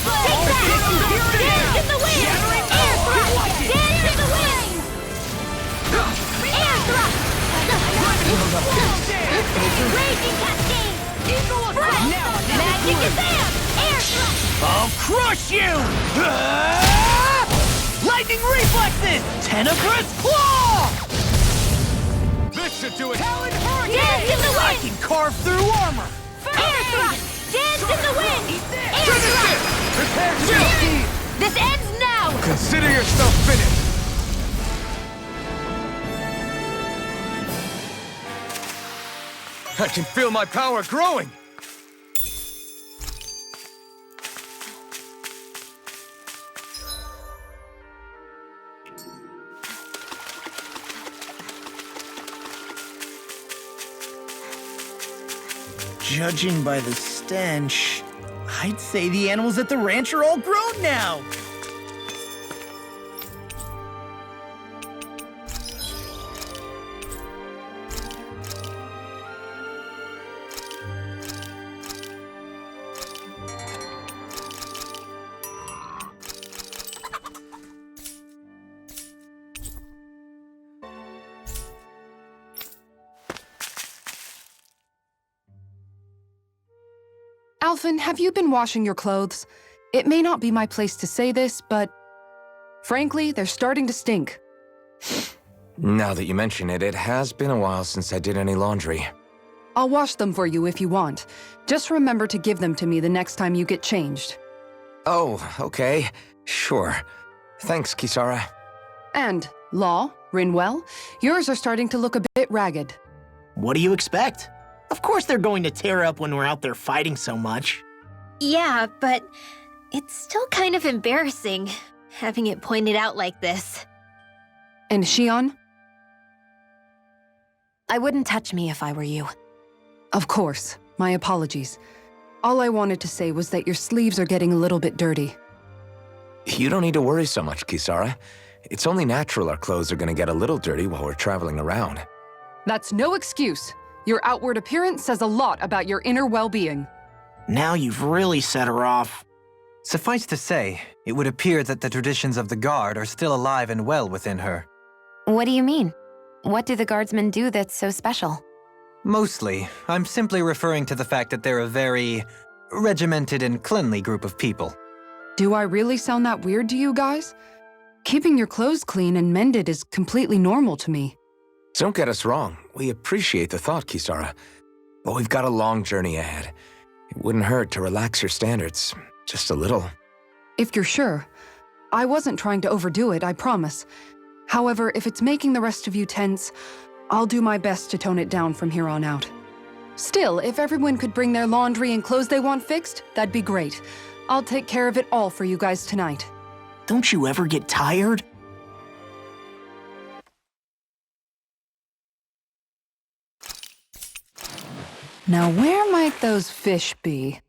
Dance in the wind! Air thrust! Dance in the wind! Air thrust! Raging cascade! Magic Kazam! Air thrust! I'll crush you! Lightning reflexes! Tenebrous claw! This should do it! Dance in the I wind! can carve through armor! Air thrust! Dance in the wind! Air Finish thrust! it! Prepare to kill! This ends now! Consider yourself finished! I can feel my power growing! Judging by the stench, I'd say the animals at the ranch are all grown now. Alphen, have you been washing your clothes? It may not be my place to say this, but frankly, they're starting to stink. Now that you mention it, it has been a while since I did any laundry. I'll wash them for you if you want. Just remember to give them to me the next time you get changed. Oh, okay. Sure. Thanks, Kisara. And, Law, Rinwell, yours are starting to look a bit ragged. What do you expect? Of course they're going to tear up when we're out there fighting so much. Yeah, but it's still kind of embarrassing, having it pointed out like this. And Shion? I wouldn't touch me if I were you. Of course. My apologies. All I wanted to say was that your sleeves are getting a little bit dirty. You don't need to worry so much, Kisara. It's only natural our clothes are gonna get a little dirty while we're traveling around. That's no excuse. Your outward appearance says a lot about your inner well-being. Now you've really set her off. Suffice to say, it would appear that the traditions of the Guard are still alive and well within her. What do you mean? What do the Guardsmen do that's so special? Mostly, I'm simply referring to the fact that they're a very regimented and cleanly group of people. Do I really sound that weird to you guys? Keeping your clothes clean and mended is completely normal to me. Don't get us wrong. We appreciate the thought, Kisara. But we've got a long journey ahead. It wouldn't hurt to relax your standards. Just a little. If you're sure. I wasn't trying to overdo it, I promise. However, if it's making the rest of you tense, I'll do my best to tone it down from here on out. Still, if everyone could bring their laundry and clothes they want fixed, that'd be great. I'll take care of it all for you guys tonight. Don't you ever get tired? Now where might those fish be?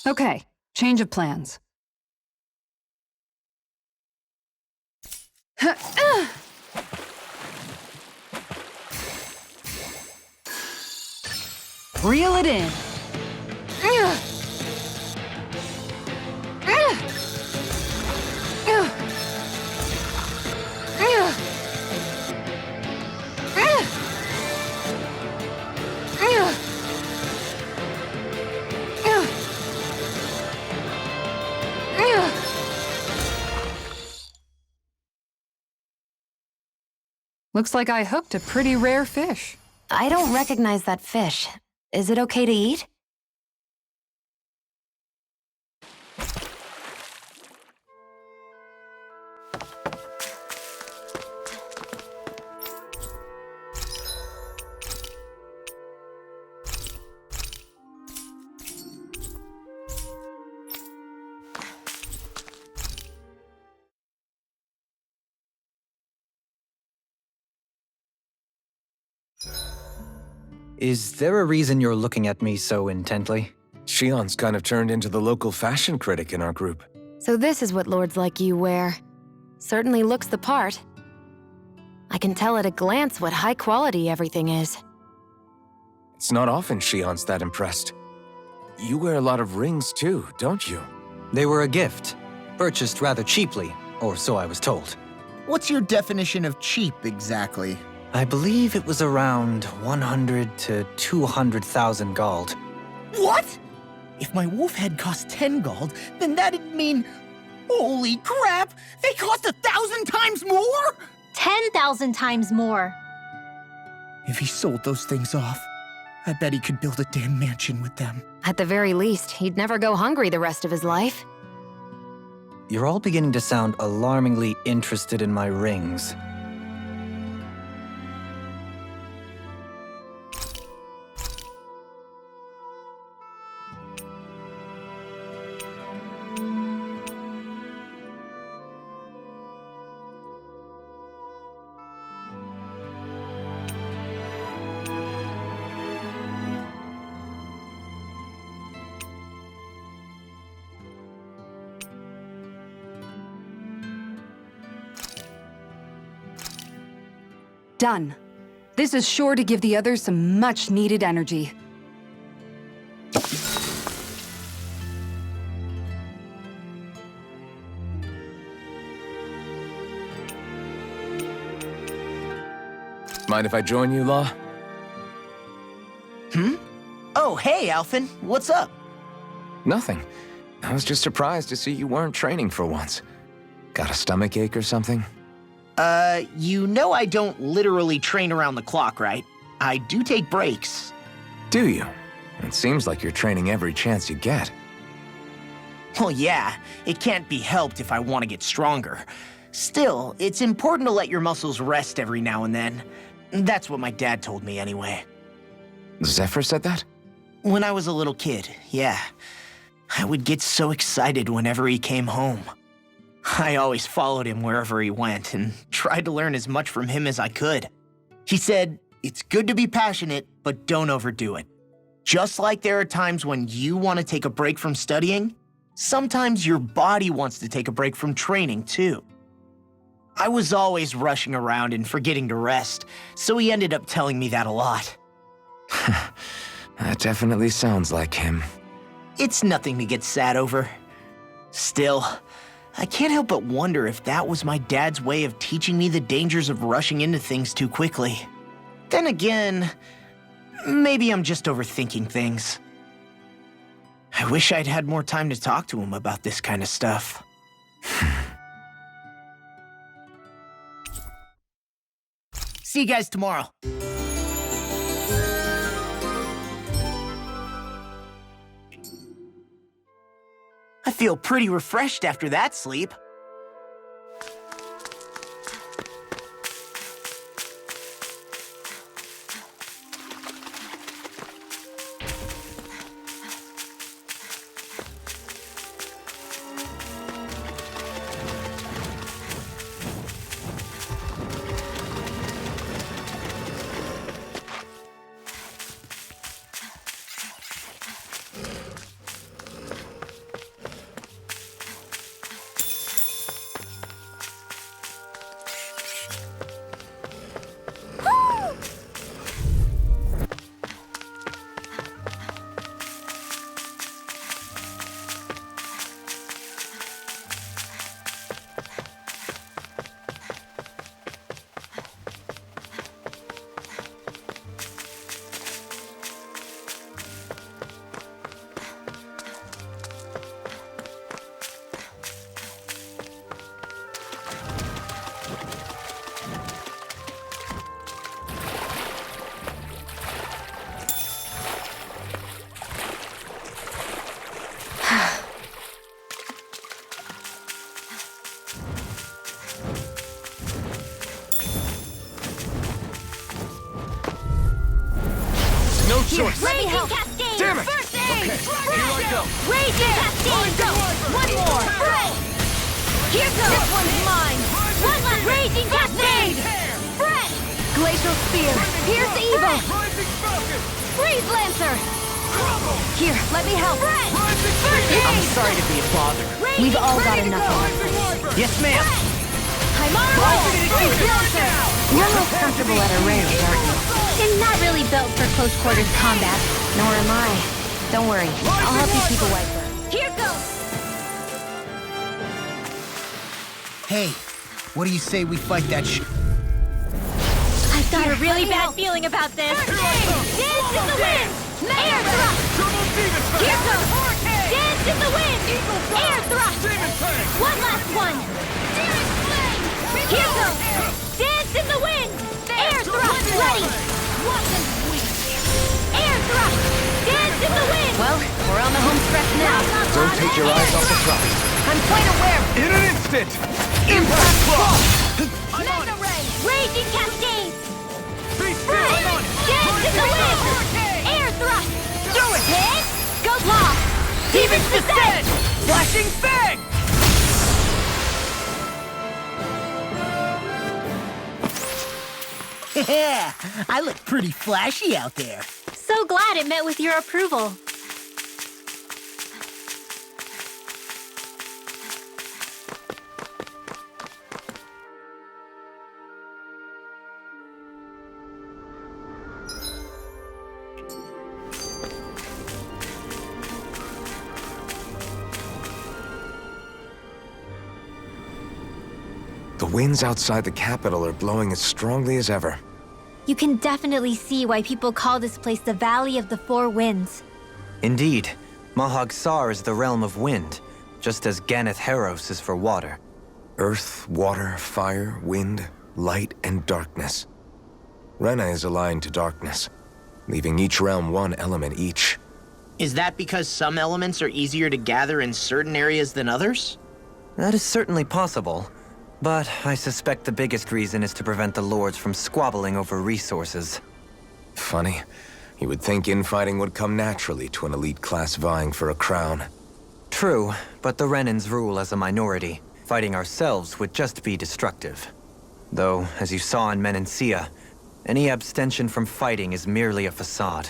Okay, change of plans. Reel it in. Looks like I hooked a pretty rare fish. I don't recognize that fish. Is it okay to eat? Is there a reason you're looking at me so intently? Shion's kind of turned into the local fashion critic in our group. So this is what lords like you wear. Certainly looks the part. I can tell at a glance what high quality everything is. It's not often Shion's that impressed. You wear a lot of rings too, don't you? They were a gift, purchased rather cheaply, or so I was told. What's your definition of cheap, exactly? I believe it was around 100 to 200,000 gold. What? If my wolf head cost 10 gold, then that'd mean... Holy crap! They cost 1,000 times more?! 10,000 times more. If he sold those things off, I bet he could build a damn mansion with them. At the very least, he'd never go hungry the rest of his life. You're all beginning to sound alarmingly interested in my rings. Done. This is sure to give the others some much-needed energy. Mind if I join you, Law? Oh, hey, Alphen. What's up? Nothing. I was just surprised to see you weren't training for once. Got a stomachache or something? You know I don't literally train around the clock, right? I do take breaks. Do you? It seems like you're training every chance you get. Well, yeah, it can't be helped if I want to get stronger. Still, it's important to let your muscles rest every now and then. That's what my dad told me anyway. Zephyr said that? When I was a little kid, yeah. I would get so excited whenever he came home. I always followed him wherever he went and tried to learn as much from him as I could. He said, it's good to be passionate, but don't overdo it. Just like there are times when you want to take a break from studying, sometimes your body wants to take a break from training too. I was always rushing around and forgetting to rest, so he ended up telling me that a lot. That definitely sounds like him. It's nothing to get sad over. Still, I can't help but wonder if that was my dad's way of teaching me the dangers of rushing into things too quickly. Then again, maybe I'm just overthinking things. I wish I'd had more time to talk to him about this kind of stuff. See you guys tomorrow. I feel pretty refreshed after that sleep. No Here, choice. let me help. Cascade. Damn it! First aid. Okay, here I go. Raging Cascade. Go. One more. Fresh. Here goes. This one's mine. One last. Raging Cascade. Fresh. Glacial Spear. Pierce Evo. Freeze Lancer. Here, let me help. Fresh. First aid. I'm sorry to be a bother. We've all got enough of it. Yes, ma'am. I'm on a roll. Freeze Lancer. You're most comfortable at a range, aren't you? I'm not really built for close quarters combat. Nor am I. Don't worry. I'll help you keep a wiper. Here goes. Hey, what do you say we fight that I've got a really bad feeling about this. Dance in the wind! Air thrust! Here goes! Dance in the wind! Air thrust! One last one! Here goes! Dance in the wind! Air thrust! Ready! Air thrust! Dance in the wind! Well, we're on the home stretch now. Don't take your eyes off the prize. I'm quite aware. In an instant! Impact Cross! Mega Ray! Raging Cascade! Dance in the wind! Air thrust! Do it! Hit! Go block! Demon's Descent! Flashing Fang! Yeah, I look pretty flashy out there. So glad it met with your approval. The winds outside the capital are blowing as strongly as ever. You can definitely see why people call this place the Valley of the Four Winds. Indeed. Mahag Saar is the realm of wind, just as Ganeth Heros is for water. Earth, water, fire, wind, light, and darkness. Rena is aligned to darkness, leaving each realm one element each. Is that because some elements are easier to gather in certain areas than others? That is certainly possible. But I suspect the biggest reason is to prevent the lords from squabbling over resources. Funny. You would think infighting would come naturally to an elite class vying for a crown. True, but the Renans rule as a minority. Fighting ourselves would just be destructive. Though, as you saw in Menancia, any abstention from fighting is merely a facade.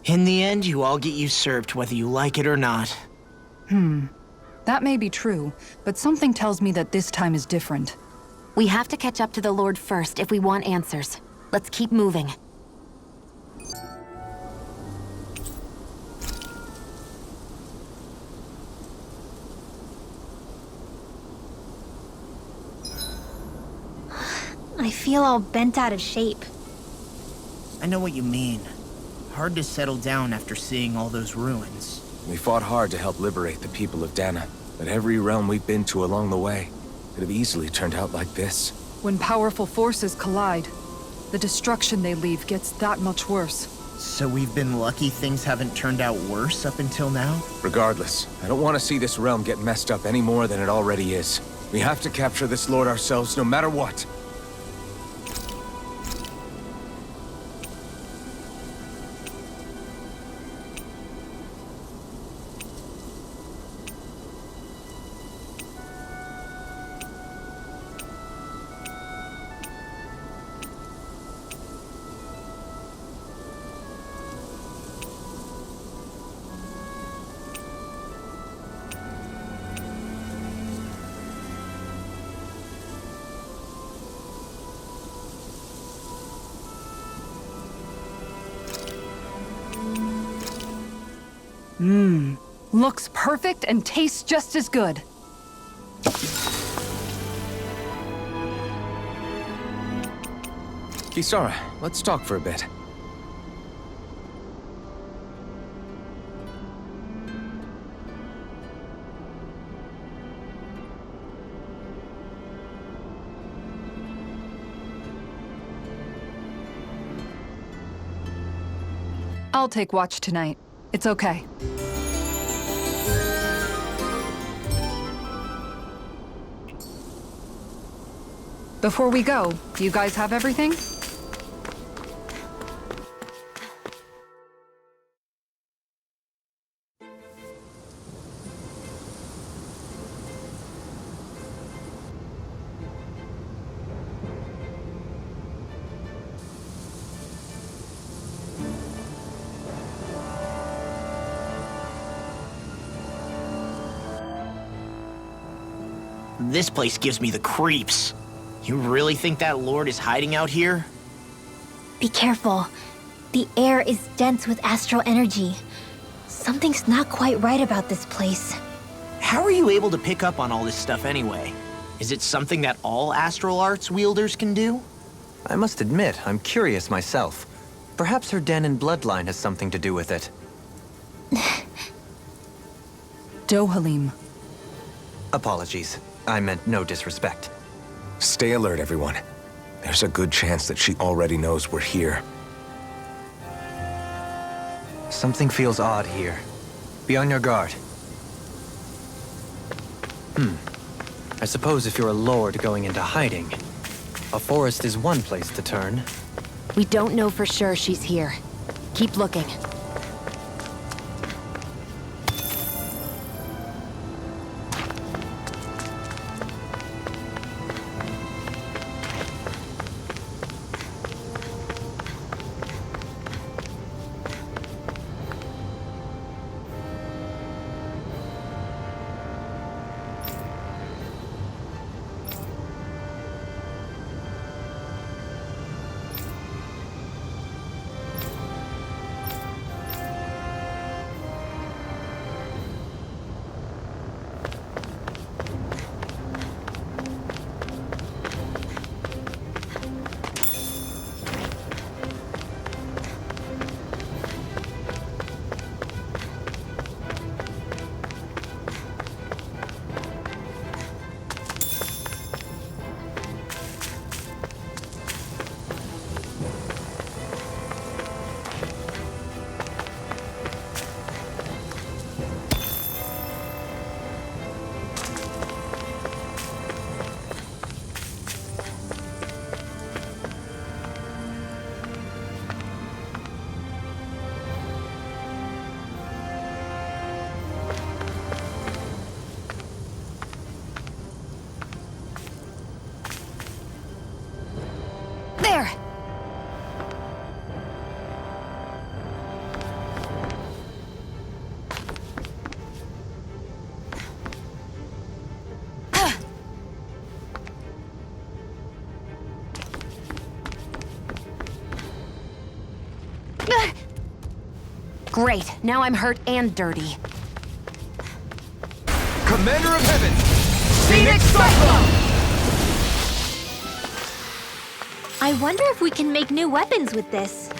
In the end, you all get usurped whether you like it or not. That may be true, but something tells me that this time is different. We have to catch up to the Lord first if we want answers. Let's keep moving. I feel all bent out of shape. I know what you mean. Hard to settle down after seeing all those ruins. We fought hard to help liberate the people of Dana, but every realm we've been to along the way could have easily turned out like this. When powerful forces collide, the destruction they leave gets that much worse. So we've been lucky things haven't turned out worse up until now? Regardless, I don't want to see this realm get messed up any more than it already is. We have to capture this lord ourselves no matter what. Looks perfect and tastes just as good. Kisara, let's talk for a bit. I'll take watch tonight. It's okay. Before we go, do you guys have everything? This place gives me the creeps. You really think that Lord is hiding out here? Be careful. The air is dense with astral energy. Something's not quite right about this place. How are you able to pick up on all this stuff anyway? Is it something that all astral arts wielders can do? I must admit, I'm curious myself. Perhaps her den and bloodline has something to do with it. Dohalim. Apologies. I meant no disrespect. Stay alert, everyone. There's a good chance that she already knows we're here. Something feels odd here. Be on your guard. I suppose if you're a lord going into hiding, a forest is one place to turn. We don't know for sure she's here. Keep looking. There! Great, now I'm hurt and dirty. Commander of Heaven! Phoenix Cyclone! I wonder if we can make new weapons with this.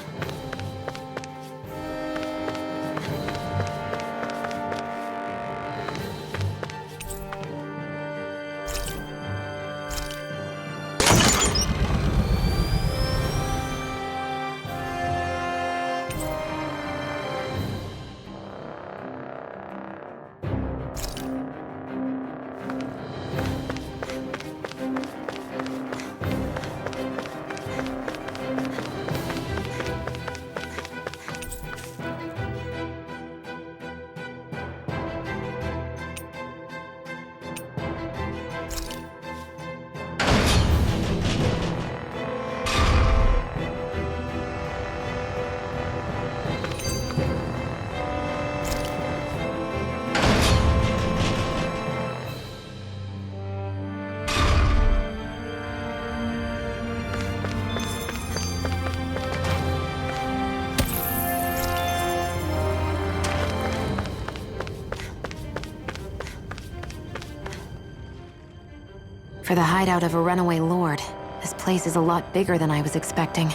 For the hideout of a runaway lord, this place is a lot bigger than I was expecting.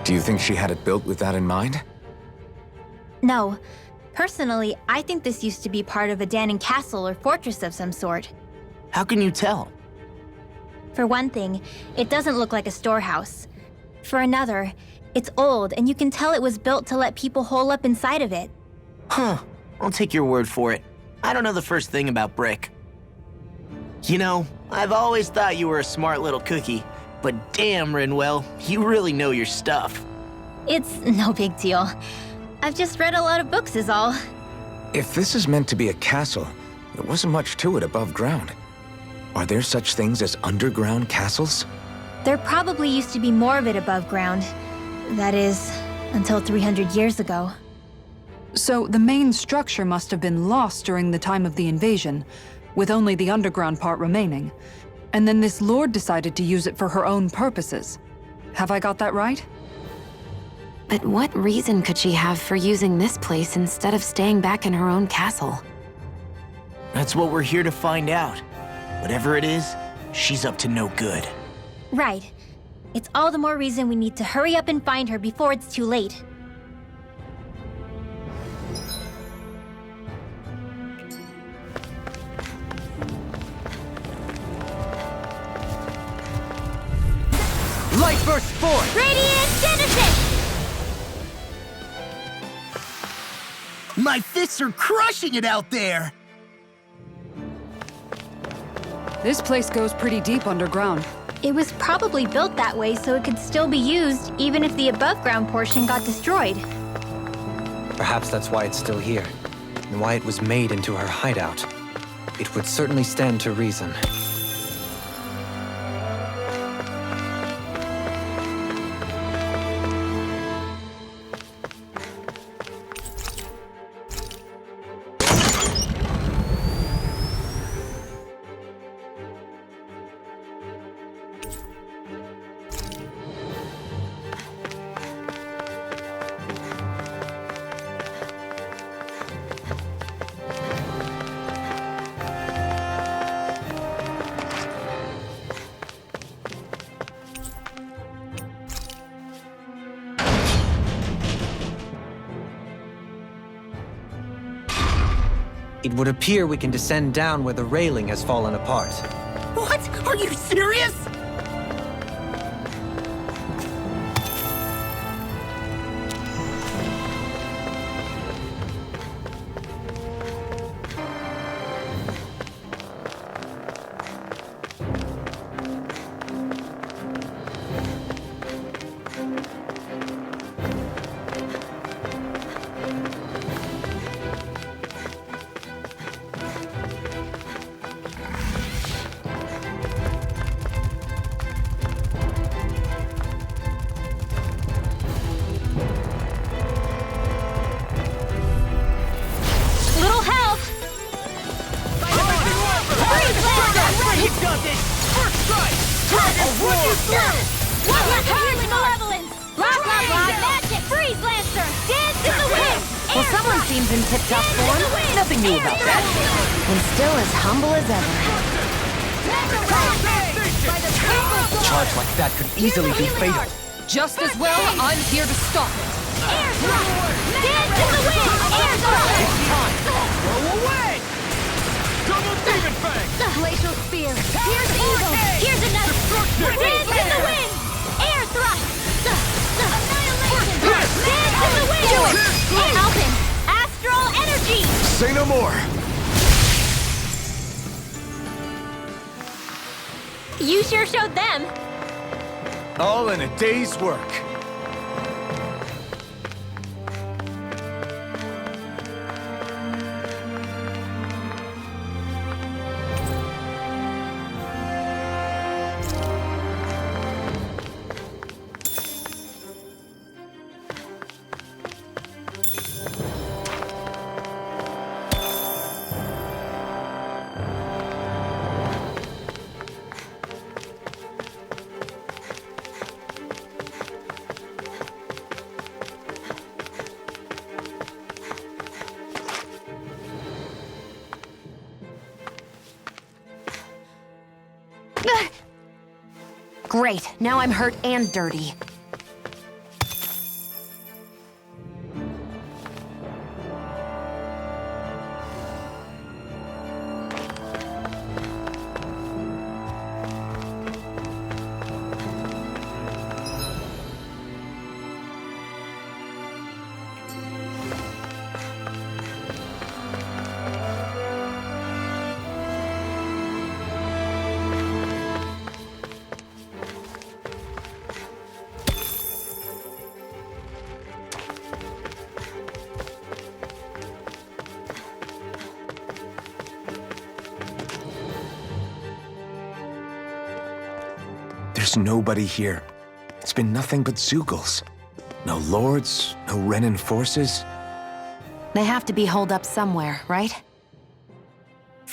Do you think she had it built with that in mind? No. Personally, I think this used to be part of a Danon castle or fortress of some sort. How can you tell? For one thing, it doesn't look like a storehouse. For another, it's old and you can tell it was built to let people hole up inside of it. Huh. I'll take your word for it. I don't know the first thing about brick. You know, I've always thought you were a smart little cookie, but damn, Rinwell, you really know your stuff. It's no big deal. I've just read a lot of books is all. If this is meant to be a castle, there wasn't much to it above ground. Are there such things as underground castles? There probably used to be more of it above ground. That is, until 300 years ago. So the main structure must have been lost during the time of the invasion. with only the underground part remaining. And then this lord decided to use it for her own purposes. Have I got that right? But what reason could she have for using this place instead of staying back in her own castle? That's what we're here to find out. Whatever it is, she's up to no good. Right. It's all the more reason we need to hurry up and find her before it's too late. Light burst forth! Radiant Genesis! My fists are crushing it out there! This place goes pretty deep underground. It was probably built that way so it could still be used, even if the above-ground portion got destroyed. Perhaps that's why it's still here, and why it was made into her hideout. It would certainly stand to reason. It would appear we can descend down where the railing has fallen apart. What? Are you serious? Easily be fatal. Just as well, I'm here to stop it. Air thrust! Dance in the wind! Air thrust! It's time. Go away! Double demon fang! Glacial spear! Here's evil! Here's another! Dance in the wind! Air thrust! Annihilation! Dance in the wind! Do it! Alpin! Astral energy! Say no more! You sure showed them! All in a day's work. Great, now I'm hurt and dirty. There's nobody here. It's been nothing but Zeugles. No lords, no Renan forces. They have to be holed up somewhere, right?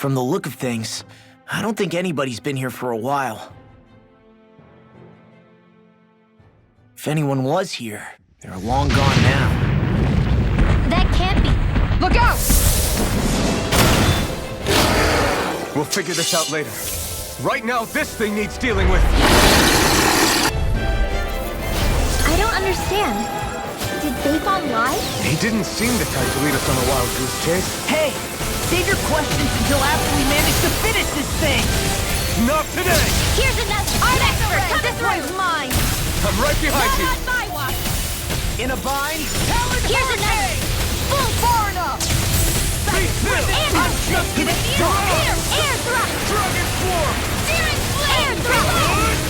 From the look of things, I don't think anybody's been here for a while. If anyone was here, they're long gone now. That can't be. Look out! We'll figure this out later. Right now, this thing needs dealing with. I don't understand. Did Bayfon lie? He didn't seem the type to lead us on a wild goose chase. Hey! Save your questions until after we manage to finish this thing! Not today! Here's another. I'm expert. This one's mine. I'm right behind you. In a bind? Here's another. Full far enough. Be still! I'm just gonna here. Air thrust. Dragon swarm! Steering flame. Air thrust.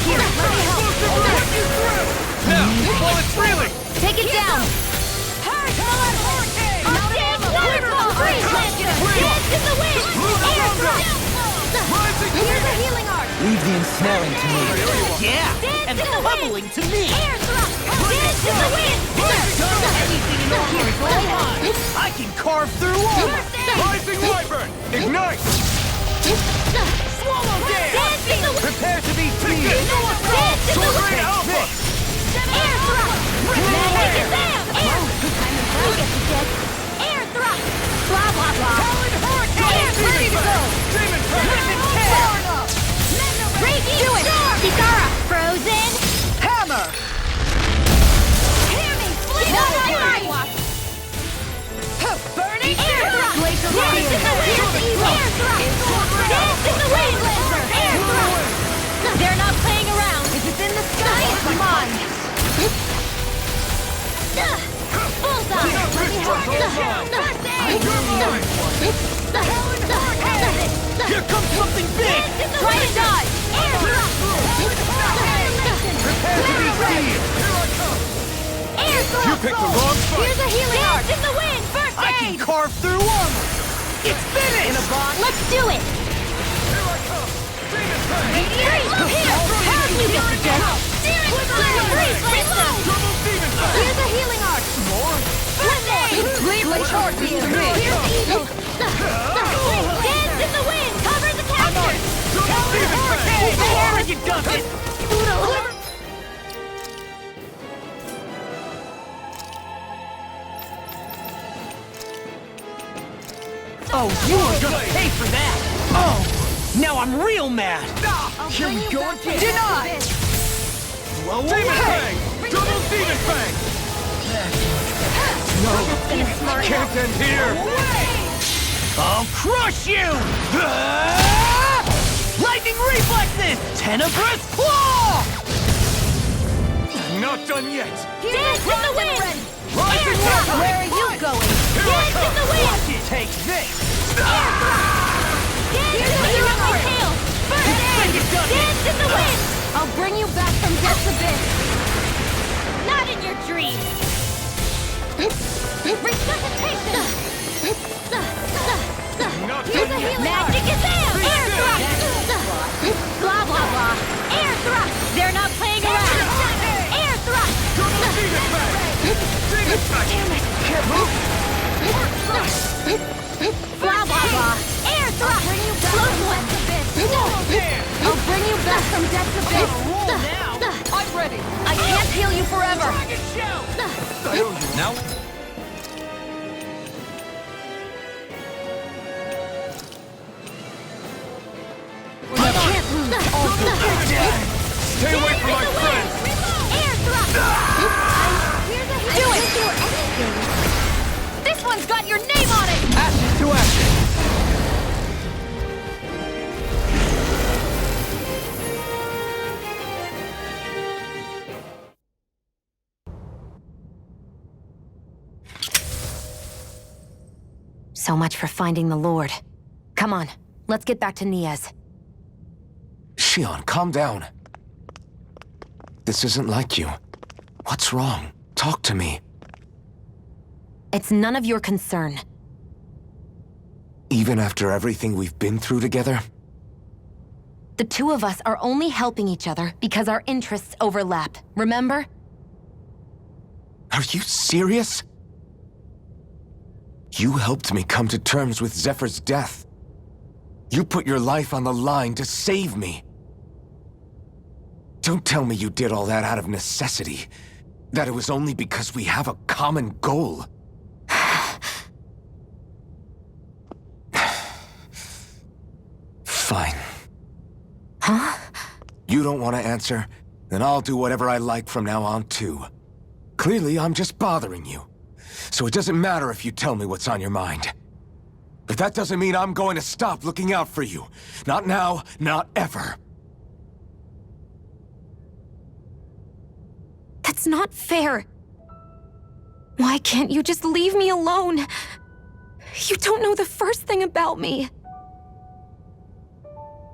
Here, let me help. Now, while it's reeling! Take it down. Hurricane. Wonderful. Freeze Lancer. Dance in the wind. Air thrust. Here's a healing art. Leave the ensnaring to me. Yeah! Dance And in the the pummeling to me! Air thrust. Dance in the wind. Anything in order is all mine! I can carve through armor! Rising Wyvern! Ignite! Swallow dance! Dance in the wind. Prepare to be freed! Dance in the wind. Alpha! Air thrust. Take it down. Air. You get the jet. Air thrust. Blah blah blah. Air ready to go. Demon Raging storm. Kisara. Frozen. Hammer! Hear me. Flame. Burning Air thrust. Dance in the wind. Air thrust. Dance in the wind. Air thrust. They're not playing around. If it's in the sky, it's mine. Bullseye. Here comes something big! Try to die. Air thrust. Prepare to be freed! Air thrust. You picked the wrong fight! Here's a healing art. In the wind. First I can aid. carve through armor! It's finished! In a bind? Let's do it. Freeze. Here. You get the jet. Freeze. Here's a healing art. First aid. Leave the charges to me! Here's evil. Dance in the wind. Cover the capture. You got it! Oh, you are gonna pay for that! Oh, now I'm real mad! Here we go again! Denied! Demon Fang! Double Demon Fang! No, can't end here! I'll crush you! Lightning reflexes! Tenebrous claw! Not done yet! Dance in the wind. Rising Wyvern! Where are you going? Here I Dance in the wind. Take this! Dance in the tail. First aid. Dance in the wind. I'll bring you back from death's abyss. Not in your dreams. Resuscitation. Not Here's a done yet! healing magic is there. Air thrust. Blah blah blah. Air thrust. They're not playing around. Air thrust. Double Demon Fang! Demon Fang! Damn it. Can't move! Blah blah blah. Air thrust. I'll bring you back from death's abyss. I'm ready! I can't heal you forever. Now, I can't lose. Stay away from my friends! Air thrust. Do it. This one's got your name on it. ashes to ashes. So much for finding the Lord. Come on, let's get back to Niez. Shion, calm down. This isn't like you. What's wrong? Talk to me. It's none of your concern. Even after everything we've been through together? The two of us are only helping each other because our interests overlap, remember? Are you serious? You helped me come to terms with Zephyr's death. You put your life on the line to save me. Don't tell me you did all that out of necessity. That it was only because we have a common goal. Fine. Huh? You don't want to answer? Then I'll do whatever I like from now on, too. Clearly, I'm just bothering you. So it doesn't matter if you tell me what's on your mind. But that doesn't mean I'm going to stop looking out for you. Not now, not ever. That's not fair. Why can't you just leave me alone? You don't know the first thing about me.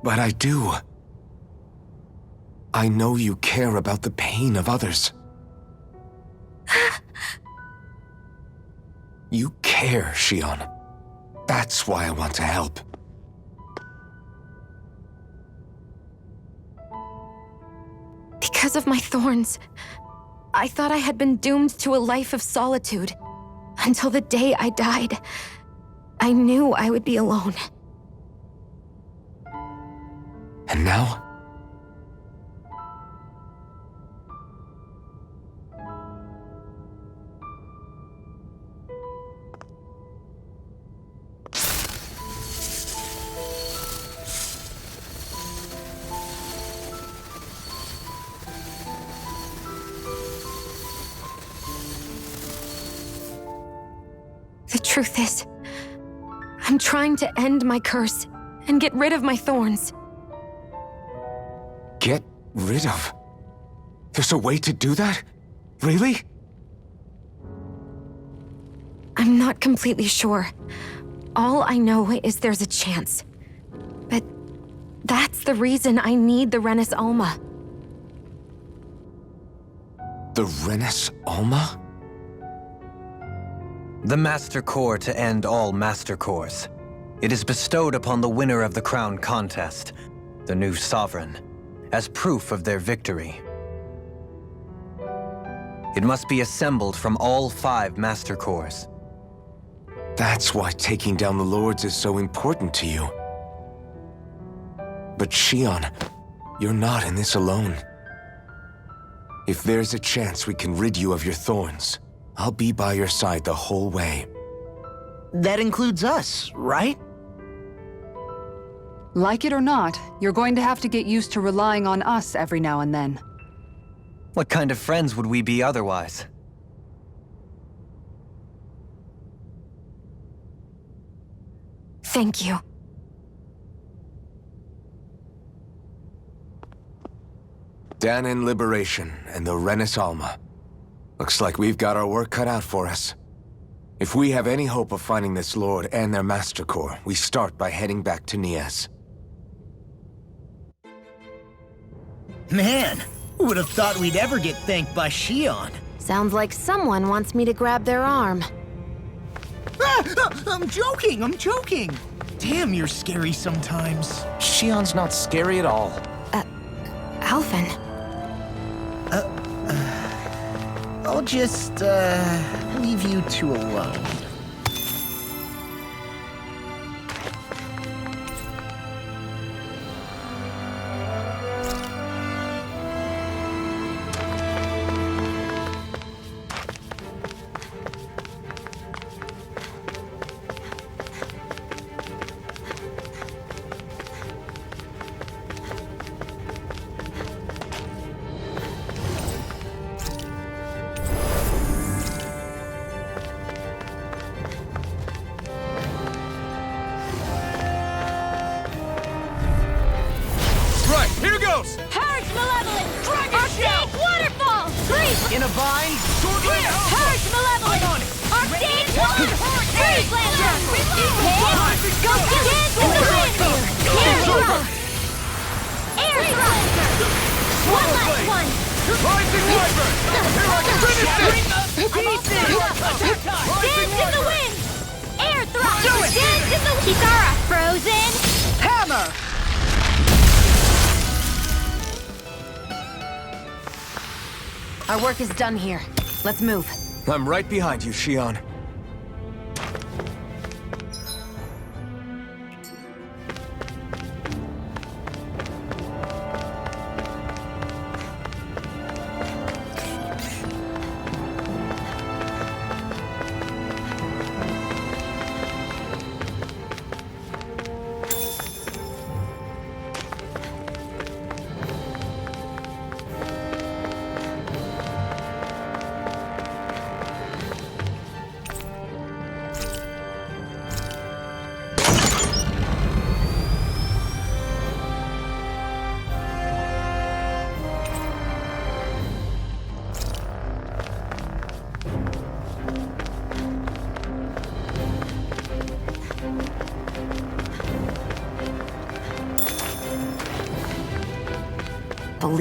But I do. I know you care about the pain of others. You care, Shion. That's why I want to help. Because of my thorns, I thought I had been doomed to a life of solitude. Until the day I died, I knew I would be alone. And now? The truth is, I'm trying to end my curse and get rid of my thorns. Get rid of? There's a way to do that? Really? I'm not completely sure. All I know is there's a chance. But that's the reason I need the Renis Alma. The Renis Alma? The Master Core to end all Master Cores. It is bestowed upon the winner of the Crown Contest, the new Sovereign, as proof of their victory. It must be assembled from all 5 Master Cores. That's why taking down the Lords is so important to you. But Shion, you're not in this alone. If there's a chance we can rid you of your thorns, I'll be by your side the whole way. That includes us, right? Like it or not, you're going to have to get used to relying on us every now and then. What kind of friends would we be otherwise? Thank you. Danon Liberation and the Renis Alma. Looks like we've got our work cut out for us. If we have any hope of finding this Lord and their Master Core, we start by heading back to Niez. Man, who would have thought we'd ever get thanked by Shion? Sounds like someone wants me to grab their arm. I'm joking! Damn, you're scary sometimes. Shion's not scary at all. Alphen. I'll just, leave you two alone. Here goes! Purge Malevolent! Arcade Waterfall! Freeze! In a vine? Purge Malevolent! Arcade Water! Freeze Lancer! Go dance in the wind! Air Throw! Air Thruster! One last one! Rising Wyvern! Here I can finish this! Dance in the wind! Air Thrust! Dance in the wind! Kisara! Frozen! Hammer! Our work is done here. Let's move. I'm right behind you, Shion.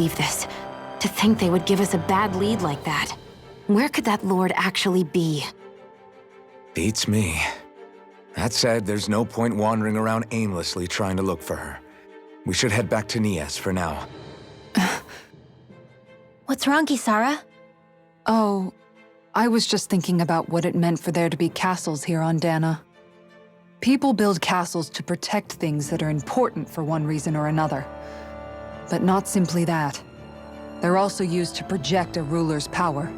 believe this. To think they would give us a bad lead like that. Where could that lord actually be? Beats me. That said, there's no point wandering around aimlessly trying to look for her. We should head back to Niez for now. What's wrong, Kisara? Oh, I was just thinking about what it meant for there to be castles here on Dana. People build castles to protect things that are important for one reason or another. But not simply that. They're also used to project a ruler's power.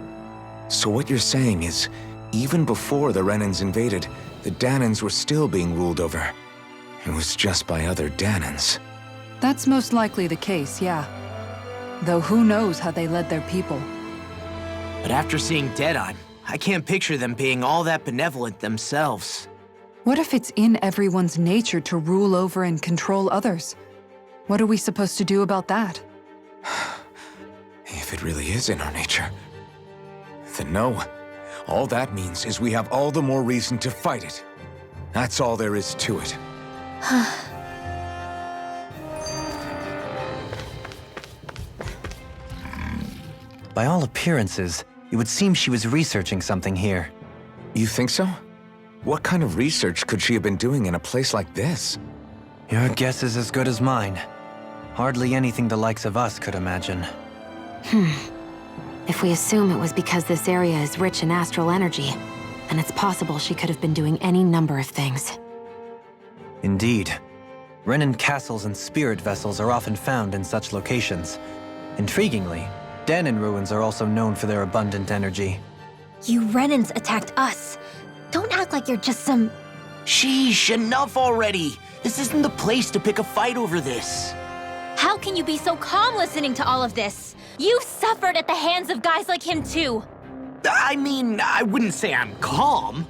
So what you're saying is, even before the Renans invaded, the Danans were still being ruled over. It was just by other Danans. That's most likely the case, yeah. Though who knows how they led their people. But after seeing Deadeye, I can't picture them being all that benevolent themselves. What if it's in everyone's nature to rule over and control others? What are we supposed to do about that? If it really is in our nature, then no. All that means is we have all the more reason to fight it. That's all there is to it. By all appearances, it would seem she was researching something here. You think so? What kind of research could she have been doing in a place like this? Your guess is as good as mine. Hardly anything the likes of us could imagine. If we assume it was because this area is rich in astral energy, then it's possible she could have been doing any number of things. Indeed. Renan castles and spirit vessels are often found in such locations. Intriguingly, Danan ruins are also known for their abundant energy. You Renans attacked us. Don't act like you're just some... Sheesh, enough already! This isn't the place to pick a fight over this. How can you be so calm listening to all of this? You suffered at the hands of guys like him too. I mean, I wouldn't say I'm calm.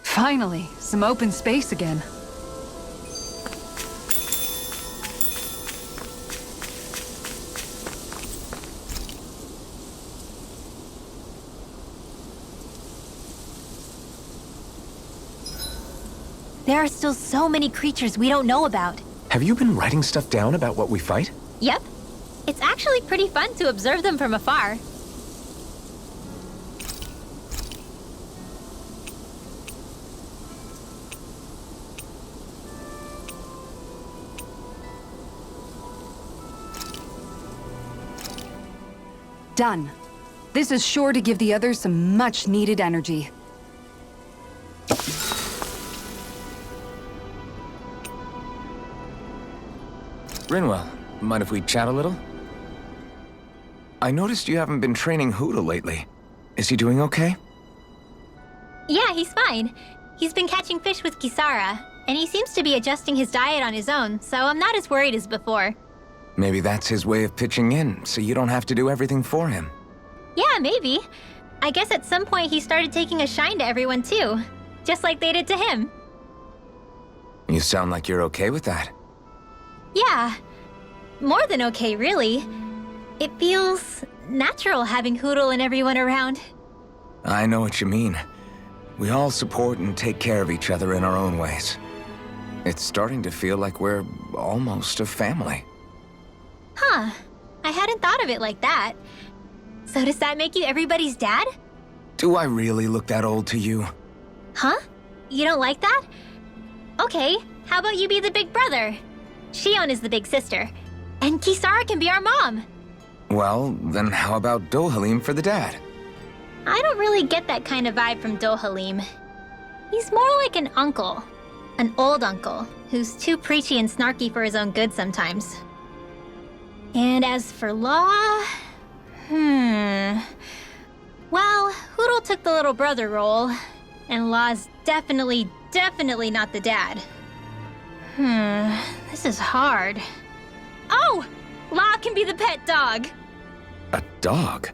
Finally, some open space again. There are still so many creatures we don't know about. Have you been writing stuff down about what we fight? Yep. It's actually pretty fun to observe them from afar. Done. This is sure to give the others some much-needed energy. Rinwell, mind if we chat a little? I noticed you haven't been training Hoodle lately. Is he doing okay? Yeah, he's fine. He's been catching fish with Kisara, and he seems to be adjusting his diet on his own, so I'm not as worried as before. Maybe that's his way of pitching in, so you don't have to do everything for him. Yeah, maybe. I guess at some point he started taking a shine to everyone too, just like they did to him. You sound like you're okay with that. Yeah. More than okay, really. It feels natural having Hoodle and everyone around. I know what you mean. We all support and take care of each other in our own ways. It's starting to feel like we're almost a family. Huh. I hadn't thought of it like that. So does that make you everybody's dad? Do I really look that old to you? Huh? You don't like that? Okay, how about you be the big brother? Shion is the big sister. And Kisara can be our mom. Well, then how about Dohalim for the dad? I don't really get that kind of vibe from Dohalim. He's more like an uncle. An old uncle, who's too preachy and snarky for his own good sometimes. And as for Law... Well, Hoodle took the little brother role, and Law's definitely not the dad. This is hard. Oh! Law can be the pet dog. A dog?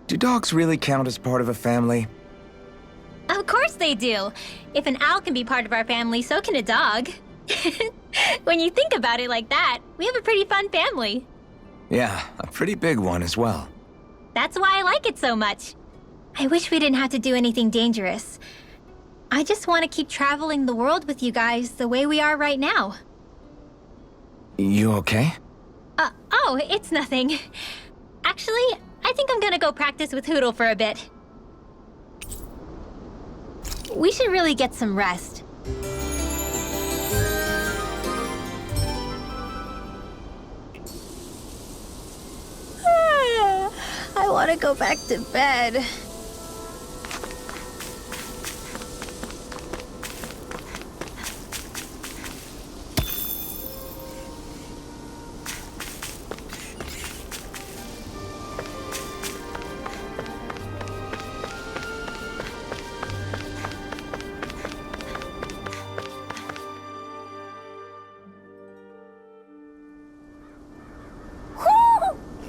Do dogs really count as part of a family? Of course they do. If an owl can be part of our family, so can a dog. When you think about it like that, we have a pretty fun family. Yeah, a pretty big one as well. That's why I like it so much. I wish we didn't have to do anything dangerous. I just want to keep traveling the world with you guys the way we are right now. You okay? Oh, it's nothing. Actually, I think I'm gonna go practice with Hootle for a bit. We should really get some rest. I want to go back to bed.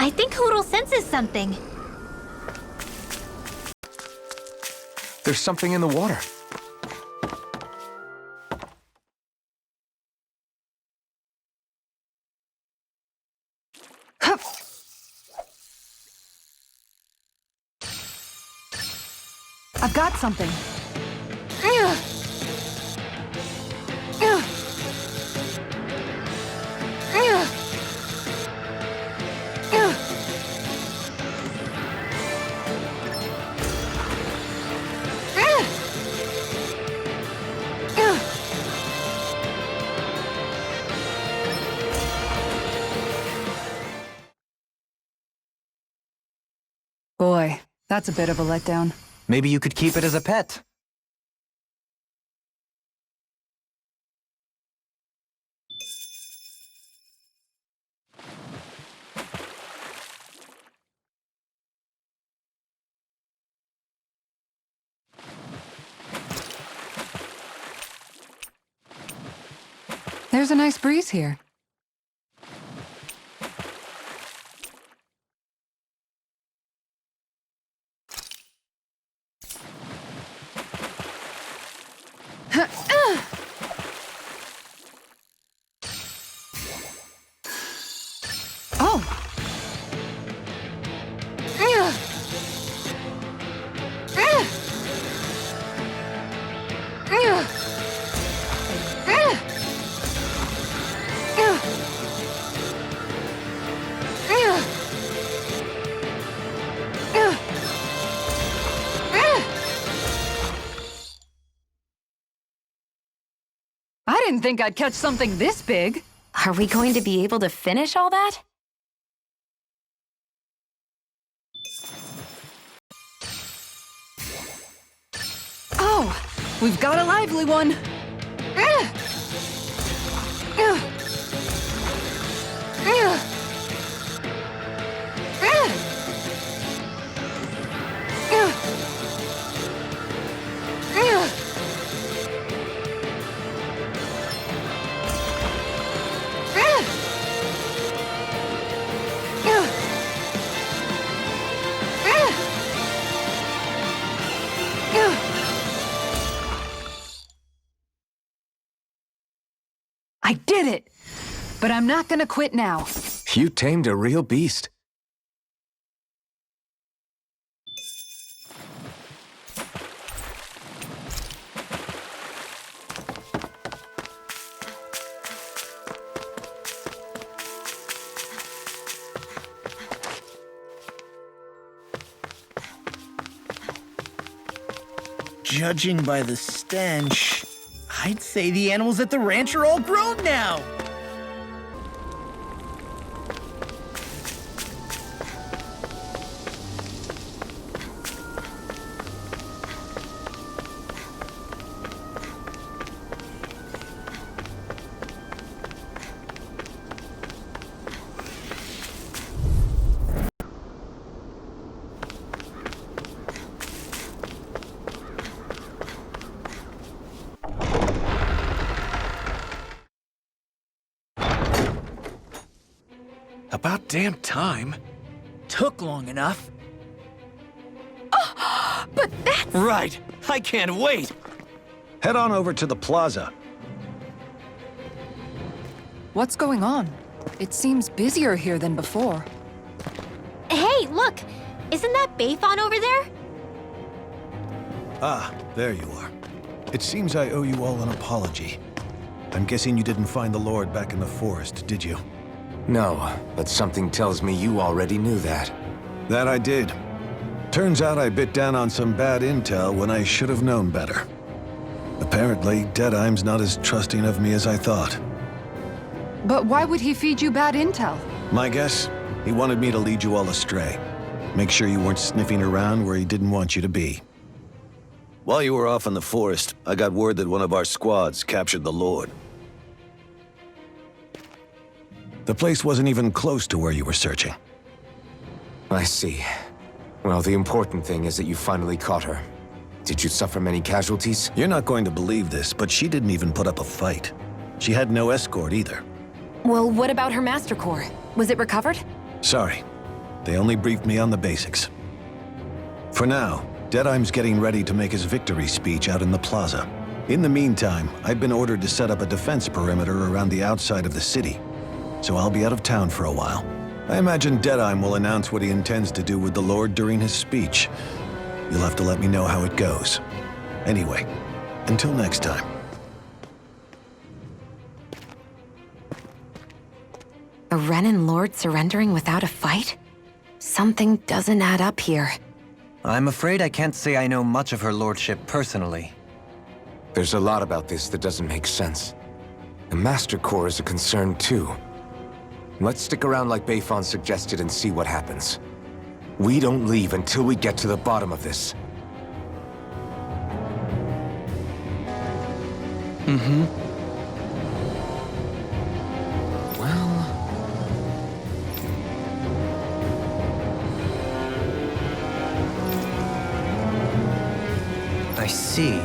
I think Hootle senses something. There's something in the water. I've got something. Boy, that's a bit of a letdown. Maybe you could keep it as a pet. There's a nice breeze here. Oh! I didn't think I'd catch something this big. Are we going to be able to finish all that? Oh, we've got a lively one. I did it! But I'm not gonna quit now. You tamed a real beast. Judging by the stench, I'd say the animals at the ranch are all grown now. About damn time. Took long enough. But that's... Right! I can't wait! Head on over to the plaza. What's going on? It seems busier here than before. Hey, look! Isn't that Bayfon over there? Ah, there you are. It seems I owe you all an apology. I'm guessing you didn't find the Lord back in the forest, did you? No, but something tells me you already knew that. That I did. Turns out I bit down on some bad intel when I should have known better. Apparently, Deadeye's not as trusting of me as I thought. But why would he feed you bad intel? My guess? He wanted me to lead you all astray. Make sure you weren't sniffing around where he didn't want you to be. While you were off in the forest, I got word that one of our squads captured the Lord. The place wasn't even close to where you were searching. I see. Well, the important thing is that you finally caught her. Did you suffer many casualties? You're not going to believe this, but she didn't even put up a fight. She had no escort either. Well, what about her Master Core? Was it recovered? Sorry. They only briefed me on the basics. For now, Deadeye's getting ready to make his victory speech out in the plaza. In the meantime, I've been ordered to set up a defense perimeter around the outside of the city, so I'll be out of town for a while. I imagine Deadeye will announce what he intends to do with the Lord during his speech. You'll have to let me know how it goes. Anyway, until next time. A Renin Lord surrendering without a fight? Something doesn't add up here. I'm afraid I can't say I know much of her lordship personally. There's a lot about this that doesn't make sense. The Master Core is a concern too. Let's stick around like Bayfon suggested and see what happens. We don't leave until we get to the bottom of this. Mm-hmm. Well... I see.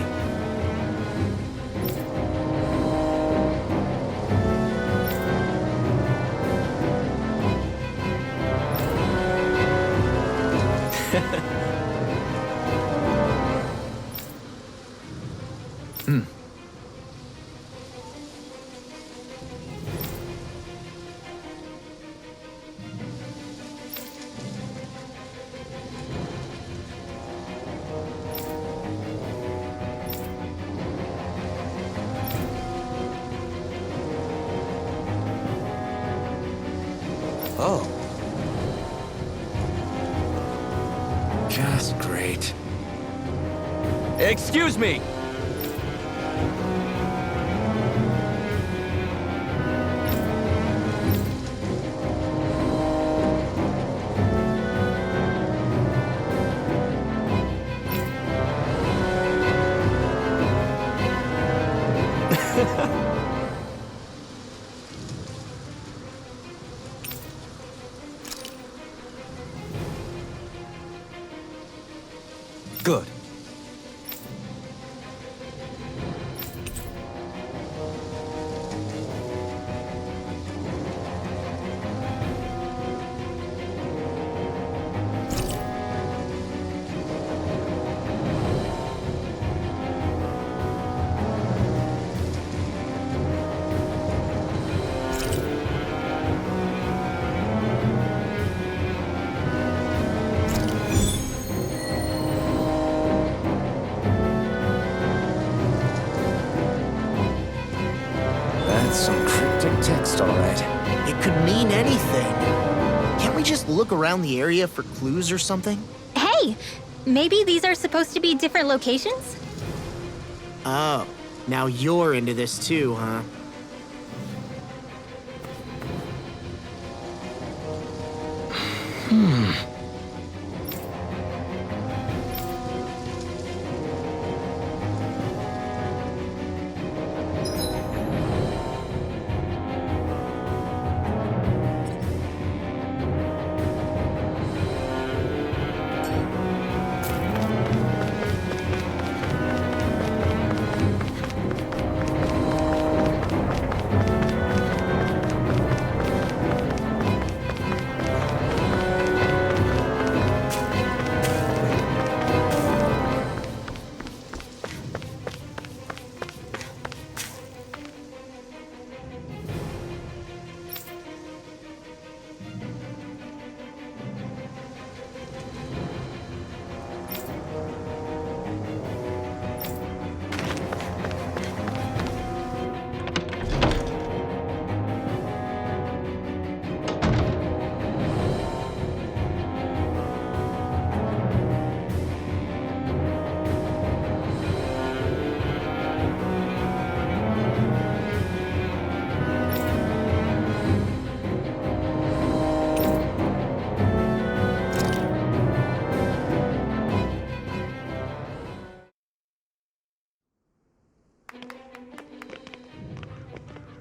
Oh. Just great. Excuse me! Good. Some cryptic text, all right. It could mean anything. Can't we just look around the area for clues or something? Hey, maybe these are supposed to be different locations? Oh, now you're into this too, huh?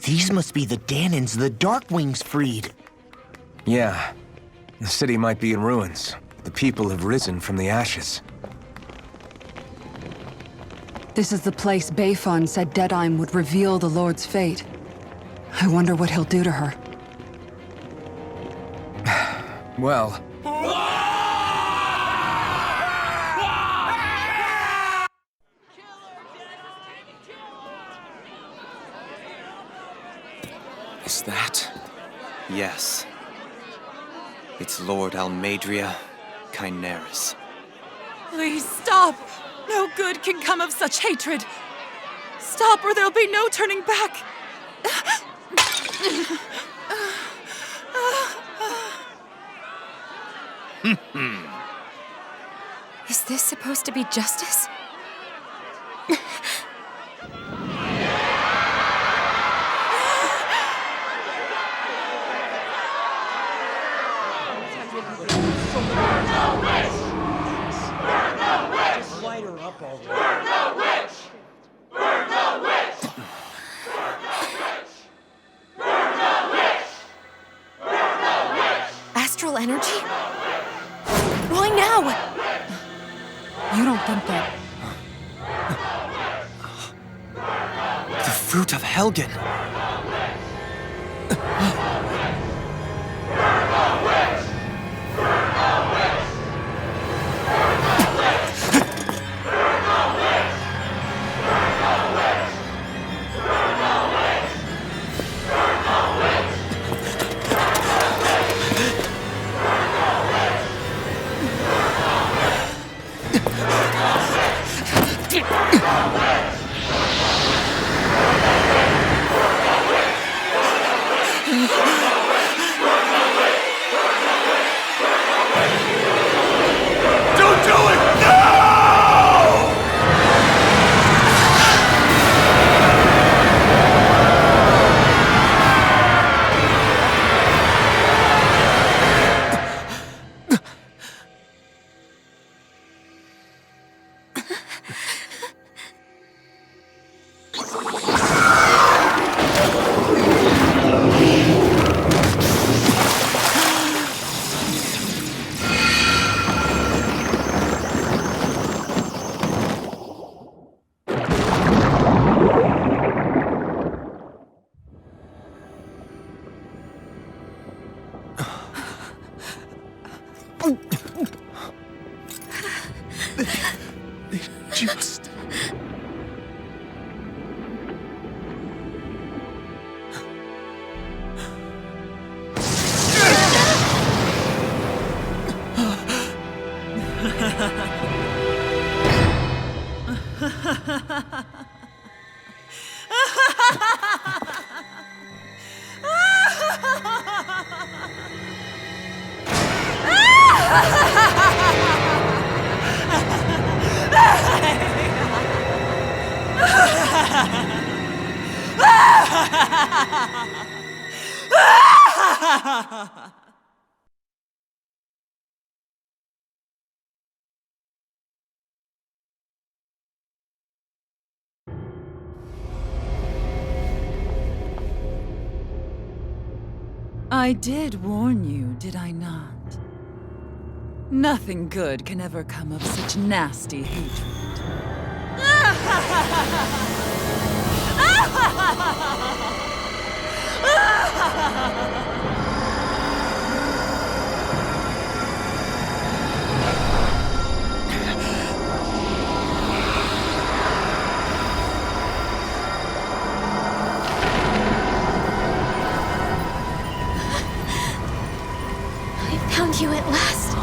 These must be the Danons the Darkwings freed. Yeah. The city might be in ruins. The people have risen from the ashes. This is the place Bayfon said Deadime would reveal the Lord's fate. I wonder what he'll do to her. Well... Is that? Yes. It's Lord Almeidrea Kynaris. Please stop! No good can come of such hatred. Stop or there'll be no turning back. Is this supposed to be justice? Astral energy? Why now? You don't think that... The fruit of Helgen! Just... I did warn you, did I not? Nothing good can ever come of such nasty hatred. Found you at last.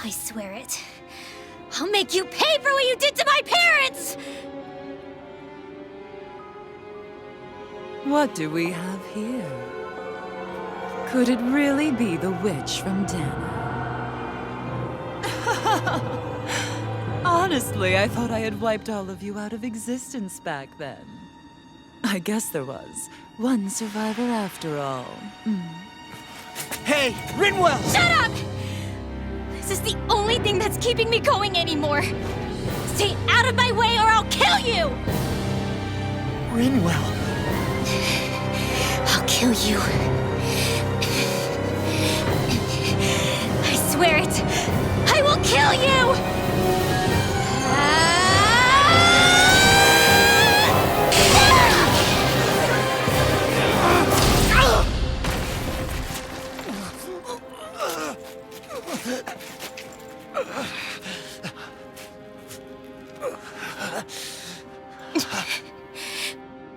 I swear it. I'll make you pay for what you did to my parents! What do we have here? Could it really be the witch from Dana? Honestly, I thought I had wiped all of you out of existence back then. I guess there was one survivor after all. Hey, Rinwell! Shut up! This is the only thing that's keeping me going anymore. Stay out of my way or I'll kill you! Rinwell. I'll kill you. I swear it. I will kill you!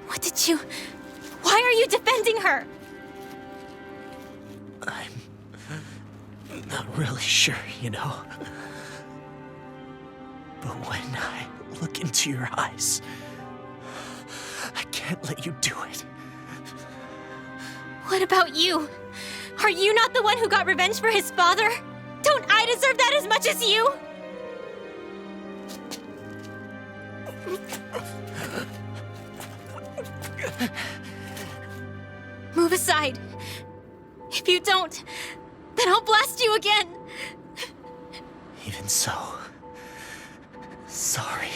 What did you... Why are you defending her? I'm not really sure, you know. But when I look into your eyes, I can't let you do it. What about you? Are you not the one who got revenge for his father? Don't I deserve that as much as you? Move aside. If you don't, then I'll blast you again. Even so, sorry.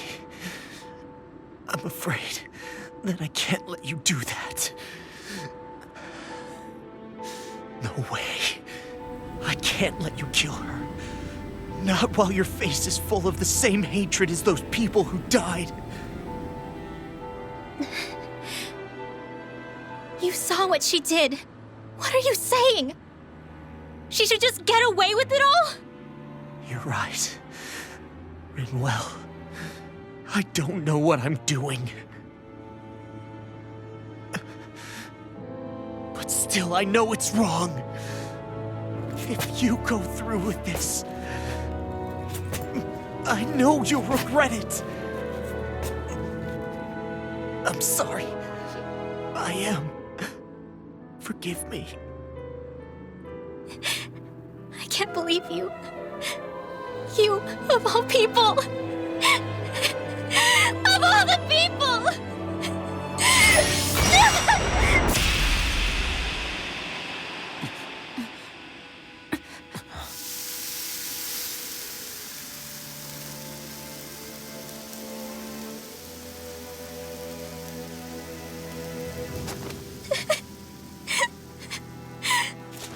I'm afraid that I can't let you do that. No way. I can't let you kill her. Not while your face is full of the same hatred as those people who died. You saw what she did. What are you saying? She should just get away with it all? You're right. Rinwell. I don't know what I'm doing. But still, I know it's wrong. If you go through with this, I know you'll regret it. I'm sorry. I am. Forgive me. I can't believe you. You, of all people. Of all the people!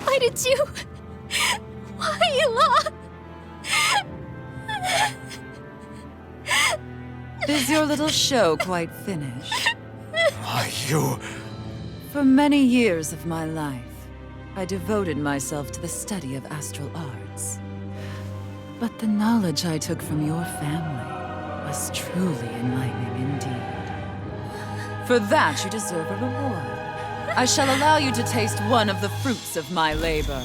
Why did you... Why, Ela? Is your little show quite finished? Why, you... For many years of my life, I devoted myself to the study of astral arts. But the knowledge I took from your family was truly enlightening indeed. For that, you deserve a reward. I shall allow you to taste one of the fruits of my labor.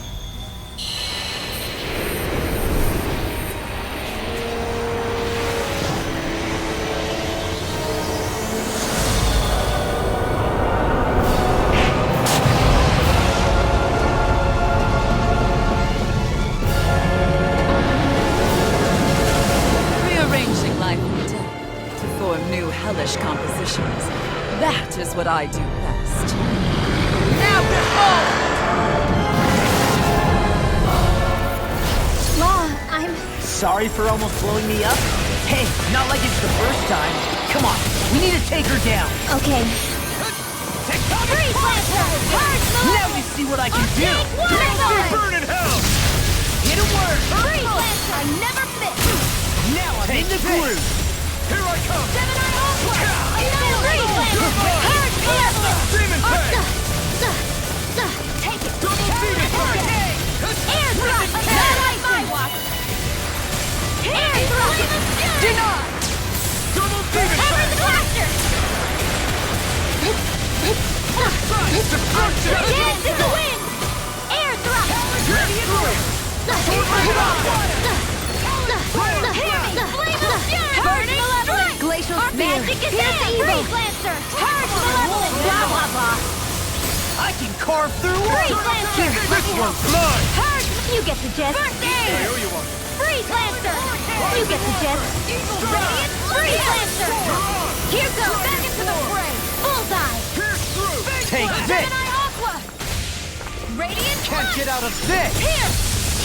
Rearranging life and death to form new hellish compositions. That is what I do best. Now behold! Law, I'm... Sorry for almost blowing me up? Hey, not like it's the first time. Come on, we need to take her down. Okay. Freeze Lancer! Hard move! Now you see what I can do! Burn in hell! Get a word! Freeze Lancer! I never miss! Now I'm in the groove! Here I come! Gemini Aqua! Freeze Lancer! Hard move! Demon Tag! Take it! Double Demon Tag! Air thrust! Not like my watch! Air thrust! Deny! Double Demon Hammer Tag! the blaster! Dance in the wind! Air thrust! Ready and ready! Flame of fury! Burning strike! Glacial Our spear. magic is Pierce there! evil. Freeze Lancer! Purge malevolence! Blah blah blah! I can carve through Freeze wood! Lancer! This one's mine! Purge! You get the gist! First I aid! owe you one. Freeze Lancer! You get the gist! Freeze Lancer! Here goes! Back into the fray! Bullseye! Pierce through! Take this! Gemini Aqua! Radiant Can't Punch! get out of this! Here!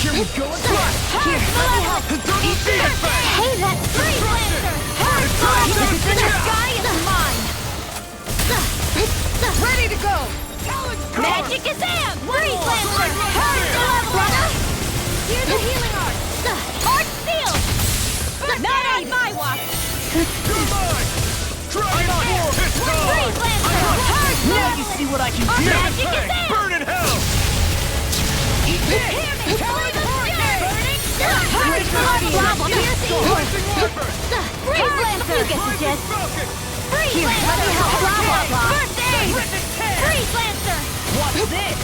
Here we go again! Here, let me help! Hey, that's Freeze Lancer! The sky is mine! Ready to go! Magic Kazam! Freeze Lancer! Here's the healing art! Art Seal! Not on my watch! Freeze Lancer! Now you see what I can do! Magic Kazam! Burn in hell! Eat this! Freeze Lancer! You get the gist! Freeze Lancer! Let me help! Blah, blah, blah! First aid! Freeze Lancer! What's this?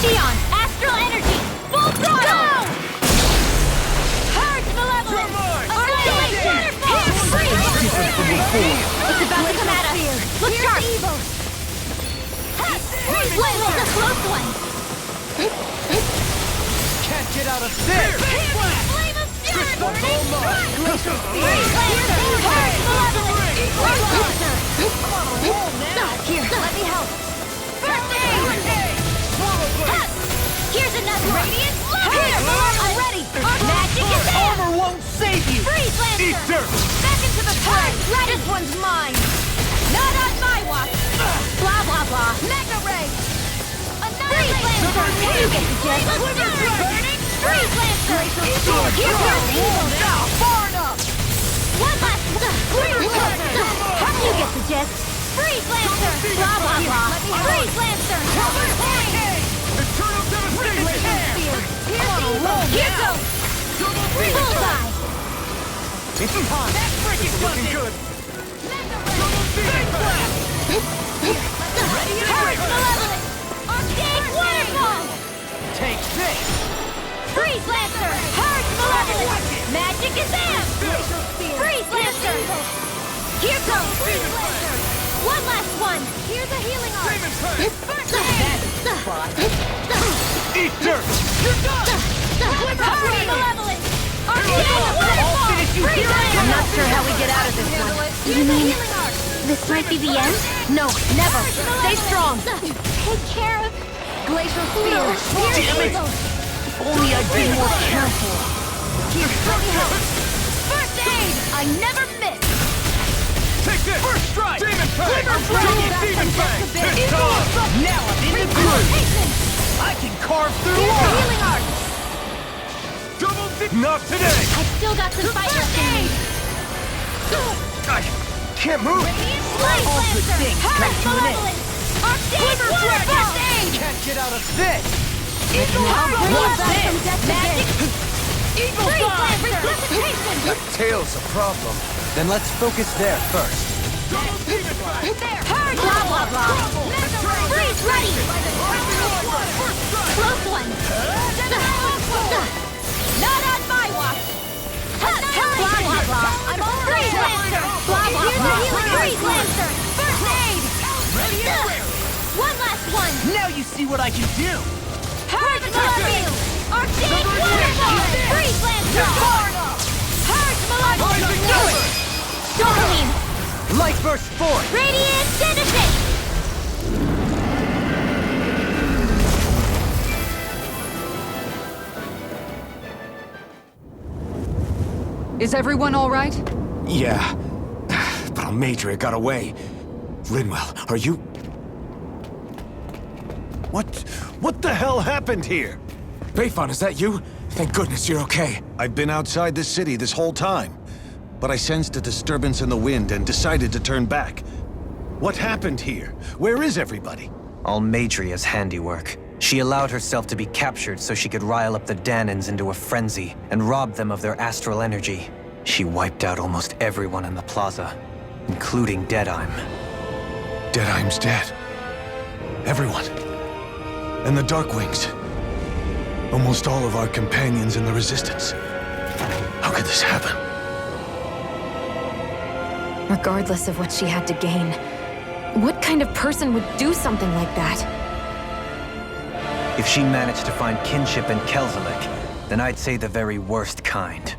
Xion! Astral Energy! Full throttle! Purge Malevolence! Annihilate Waterfall! Freeze Lancer! It's about to come at us! Look sharp! Freeze Lancer! The close one! Can't get out of this! Flame of Fury! Burning Strike! Freeze Lancer! Purge Malevolence! Freeze Lancer! I'm on a roll now! Here, let me help! First aid! Here's another one! Radiant Here! I'm ready! Magic is there! Armor won't save you! Freeze Lancer! Back into the purge! This one's mine! Not on my watch! Blah, blah, blah! Mega Ray! Freeze Lancer! You get the gist! Burning! Freeze Lancer! Here's your evil now! Far enough! One last one! Freeze Lancer! You get the gist! Freeze Lancer! Blah, blah, blah! Freeze Lancer! Eternal devastation! Here's evil! Here goes! Bullseye! It's time! That freaking looking good! Ready to break! Malevolent! Arcade Waterfall! Take this! Freeze Lancer! Purge Malevolent! Magic Kazam! Freeze Lancer! Here goes! Freeze Lancer! One last one! Here's a healing art! First aid! Eat dirt! You're done! Purge Malevolent! Arcade Waterfall! Freeze Lancer! I'm not sure how we get out of this one. You mean this might be the end? No, never! Stay strong! Take care of... Glacial Spear! Damn it! If only I'd been more careful! Here, let me help! First aid! I never miss! Take this! First strike! Demon Fang! Demon Fang! It's on! Now I'm in the groove! I can carve through Here's the walls! healing art! Double Not today! I've still got some fighters in me! I can't move! All good things come to an end! Arcade Waterfall! Can't get out of this! What's this? Magic! Eagle Freeze Resuscitation! The tail's a problem. Then let's focus there first. Purge! Blah, blah, blah! Freeze ready! Close one! Not on my watch! Blah, blah, blah! I'm on Freeze Lancer! Blah, blah, blah! Freeze Lancer! First aid! One last one! Now you see what I can do! Purge Malevolent! Arcade Waterfall! Freeze Lancer! Purge Malevolent! Storming! Light burst forth! Radiant Genesis! Is everyone all right? Yeah. But Almeidrea got away. Linwell, are you... What the hell happened here? Bayfon, is that you? Thank goodness you're okay. I've been outside the city this whole time, but I sensed a disturbance in the wind and decided to turn back. What happened here? Where is everybody? Almeidrea's handiwork. She allowed herself to be captured so she could rile up the Danans into a frenzy and rob them of their astral energy. She wiped out almost everyone in the plaza, including Deadheim. Deadheim's dead. Everyone. And the Darkwings. Almost all of our companions in the Resistance. How could this happen? Regardless of what she had to gain, what kind of person would do something like that? If she managed to find kinship in Kelzelik, then I'd say the very worst kind.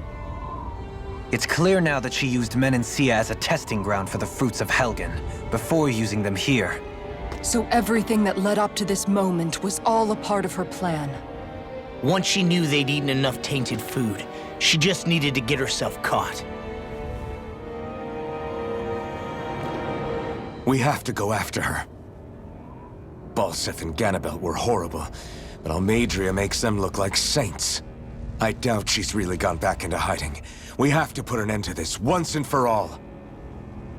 It's clear now that she used Menancia as a testing ground for the fruits of Helgen, before using them here. So everything that led up to this moment was all a part of her plan. Once she knew they'd eaten enough tainted food, she just needed to get herself caught. We have to go after her. Balsef and Ganabelt were horrible, but Almeidrea makes them look like saints. I doubt she's really gone back into hiding. We have to put an end to this, once and for all.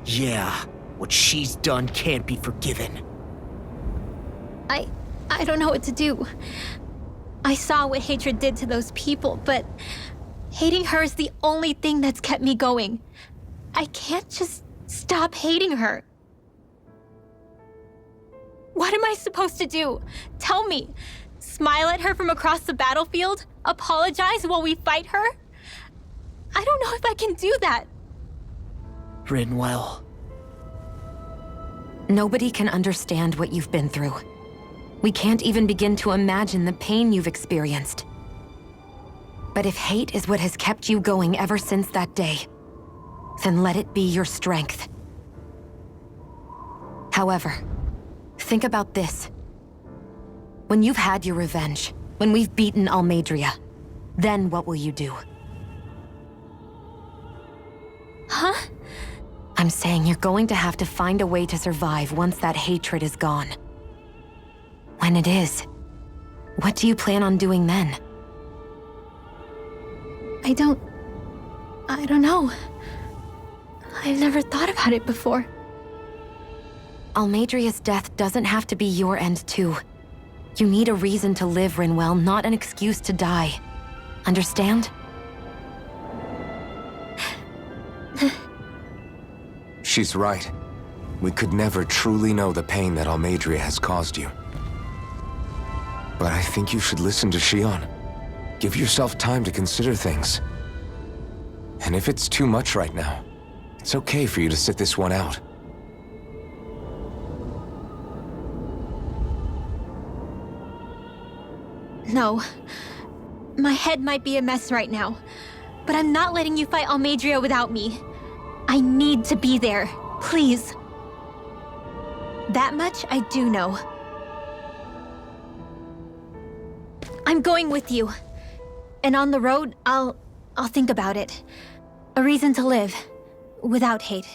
Yeah, what she's done can't be forgiven. I don't know what to do. I saw what hatred did to those people, but hating her is the only thing that's kept me going. I can't just stop hating her. What am I supposed to do? Tell me. Smile at her from across the battlefield? Apologize while we fight her? I don't know if I can do that. Rinwell. Nobody can understand what you've been through. We can't even begin to imagine the pain you've experienced. But if hate is what has kept you going ever since that day, then let it be your strength. However, think about this. When you've had your revenge, when we've beaten Almeidrea, then what will you do? Huh? I'm saying you're going to have to find a way to survive once that hatred is gone. When it is, what do you plan on doing then? I don't know. I've never thought about it before. Almeidrea's death doesn't have to be your end too. You need a reason to live, Rinwell, not an excuse to die. Understand? She's right. We could never truly know the pain that Almeidrea has caused you. But I think you should listen to Shion. Give yourself time to consider things. And if it's too much right now, it's okay for you to sit this one out. No. My head might be a mess right now, but I'm not letting you fight Almeidrea without me. I need to be there, please. That much I do know. I'm going with you. And on the road, I'll think about it. A reason to live, without hate.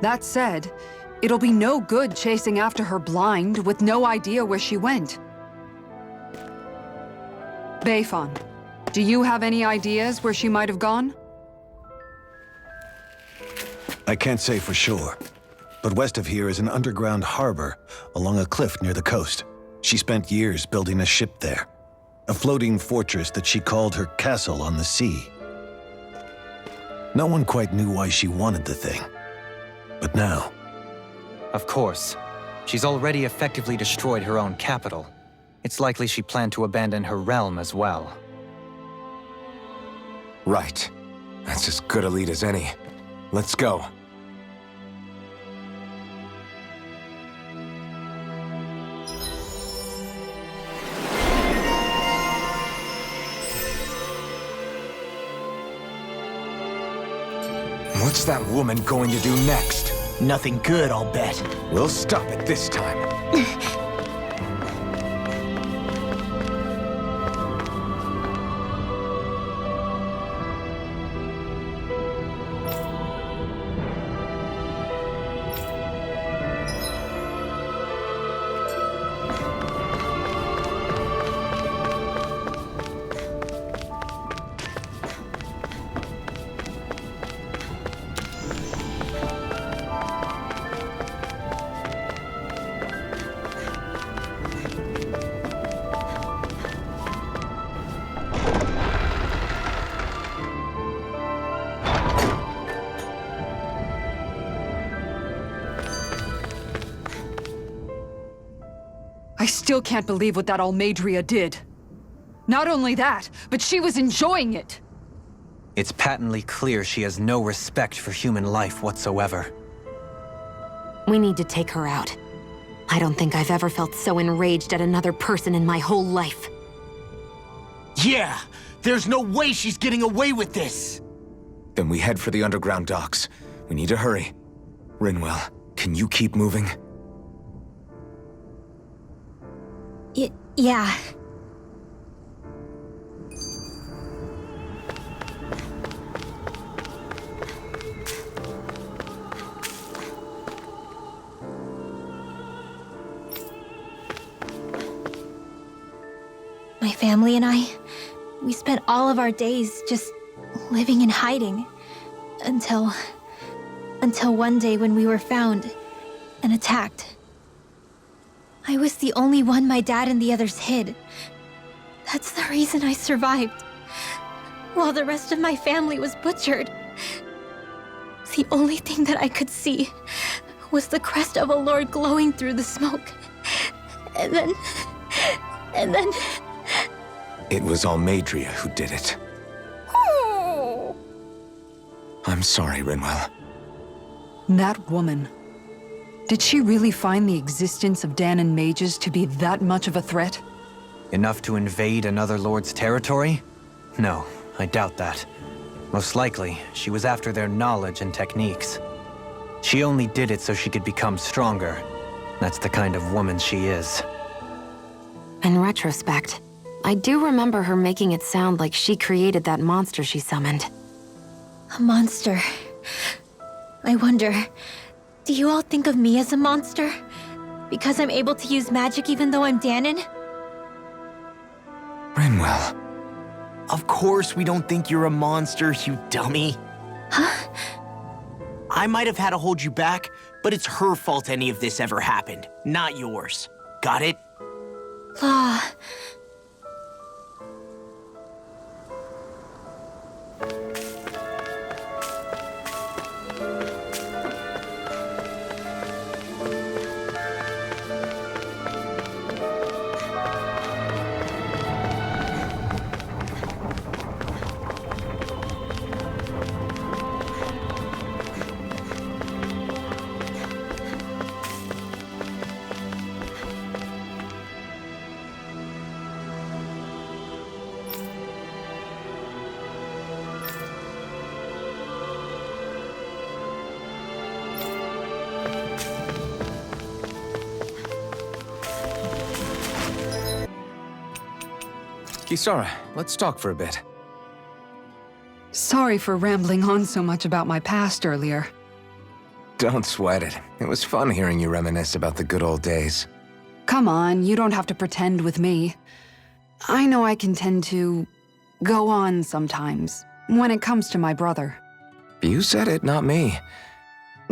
That said, it'll be no good chasing after her blind with no idea where she went. Beifan, do you have any ideas where she might have gone? I can't say for sure, but west of here is an underground harbor along a cliff near the coast. She spent years building a ship there, a floating fortress that she called her castle on the sea. No one quite knew why she wanted the thing, but now... Of course. She's already effectively destroyed her own capital. It's likely she planned to abandon her realm as well. Right. That's as good a lead as any. Let's go. What's that woman going to do next? Nothing good, I'll bet. We'll stop it this time. I still can't believe what that Almeidrea did. Not only that, but she was enjoying it. It's patently clear she has no respect for human life whatsoever. We need to take her out. I don't think I've ever felt so enraged at another person in my whole life. Yeah! There's no way she's getting away with this! Then we head for the underground docks. We need to hurry. Rinwell, can you keep moving? Yeah. My family and I, we spent all of our days just living in hiding. Until one day when we were found and attacked. I was the only one my dad and the others hid. That's the reason I survived. While the rest of my family was butchered. The only thing that I could see was the crest of a lord glowing through the smoke. And then... It was Almeidrea who did it. I'm sorry, Rinwell. That woman. Did she really find the existence of Danon mages to be that much of a threat? Enough to invade another lord's territory? No, I doubt that. Most likely, she was after their knowledge and techniques. She only did it so she could become stronger. That's the kind of woman she is. In retrospect, I do remember her making it sound like she created that monster she summoned. A monster. I wonder, do you all think of me as a monster? Because I'm able to use magic even though I'm Danon? Rinwell. Of course we don't think you're a monster, you dummy. Huh? I might have had to hold you back, but it's her fault any of this ever happened, not yours. Got it? Law. Kisara, let's talk for a bit. Sorry for rambling on so much about my past earlier. Don't sweat it. It was fun hearing you reminisce about the good old days. Come on, you don't have to pretend with me. I know I can tend to go on sometimes, when it comes to my brother. You said it, not me.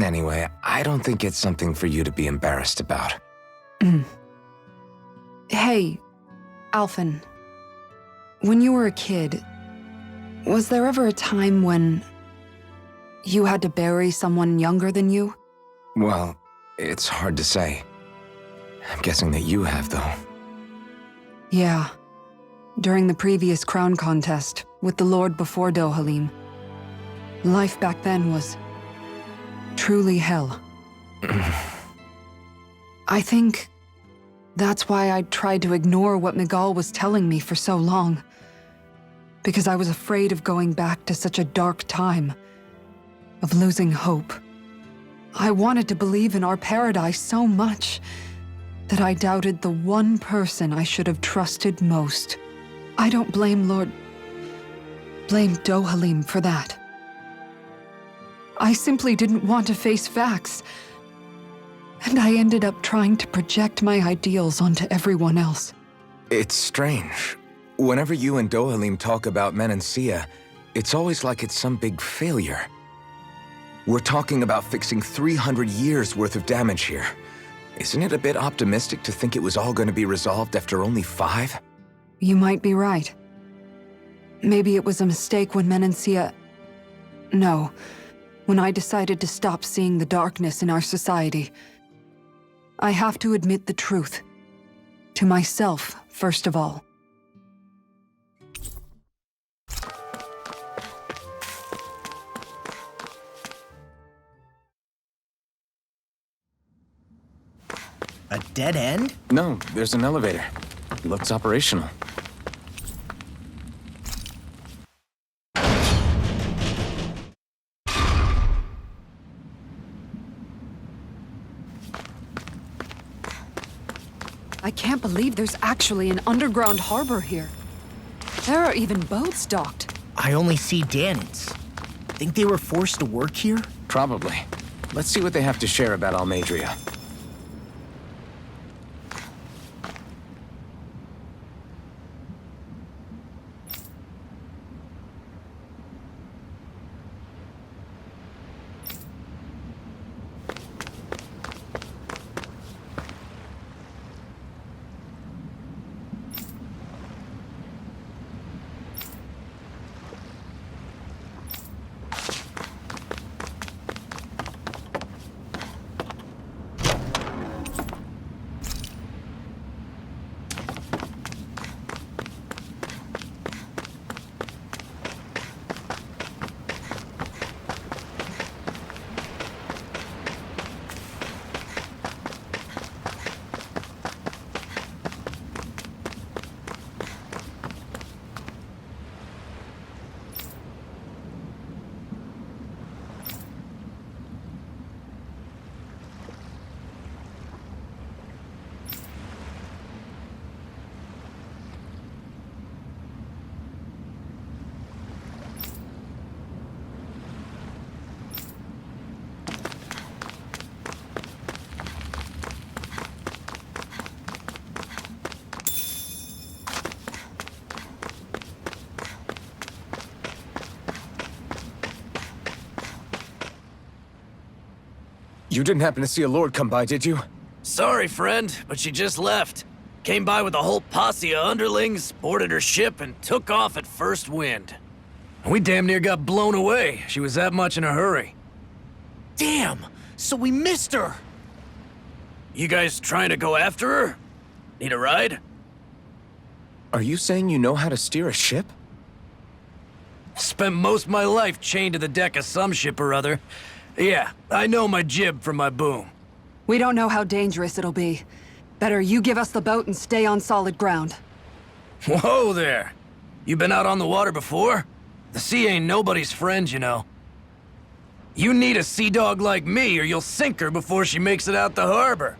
Anyway, I don't think it's something for you to be embarrassed about. Hey, Alphen. When you were a kid, was there ever a time when you had to bury someone younger than you? Well, it's hard to say. I'm guessing that you have, though. Yeah. During the previous crown contest, with the Lord before Dohalim. Life back then was truly hell. I think that's why I tried to ignore what Miguel was telling me for so long. Because I was afraid of going back to such a dark time, of losing hope. I wanted to believe in our paradise so much that I doubted the one person I should have trusted most. I don't blame Dohalim for that. I simply didn't want to face facts. And I ended up trying to project my ideals onto everyone else. It's strange. Whenever you and Dohalim talk about Menancia, it's always like it's some big failure. We're talking about fixing 300 years worth of damage here. Isn't it a bit optimistic to think it was all going to be resolved after only 5? You might be right. Maybe it was a mistake when Menancia... No, when I decided to stop seeing the darkness in our society. I have to admit the truth. To myself, first of all. A dead end? No, there's an elevator. Looks operational. I I can't believe there's actually an underground harbor here. There are even boats docked. I only see Danans. Think they were forced to work here? Probably. Let's see what they have to share about Almeidrea. You didn't happen to see a lord come by, did you? Sorry, friend, but she just left. Came by with a whole posse of underlings, boarded her ship, and took off at first wind. We damn near got blown away. She was that much in a hurry. Damn! So we missed her! You guys trying to go after her? Need a ride? Are you saying you know how to steer a ship? Spent most of my life chained to the deck of some ship or other. Yeah, I know my jib from my boom. We don't know how dangerous it'll be. Better you give us the boat and stay on solid ground. Whoa there! You been out on the water before? The sea ain't nobody's friend, you know. You need a sea dog like me or you'll sink her before she makes it out the harbor.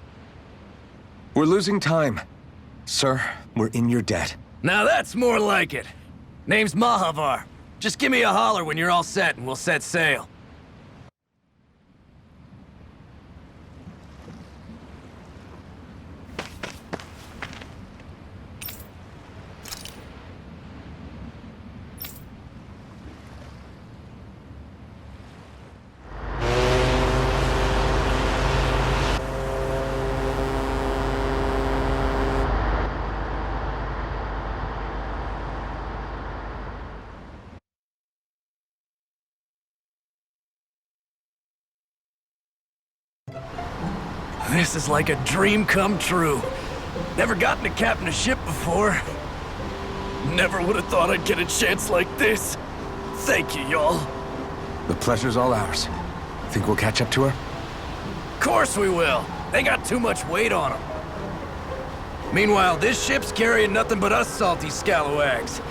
We're losing time. Sir, we're in your debt. Now that's more like it. Name's Mahavar. Just give me a holler when you're all set and we'll set sail. This is like a dream come true. Never gotten to captain a ship before. Never would have thought I'd get a chance like this. Thank you, y'all. The pleasure's all ours. Think we'll catch up to her? Course we will. They got too much weight on them. Meanwhile, this ship's carrying nothing but us salty scalawags.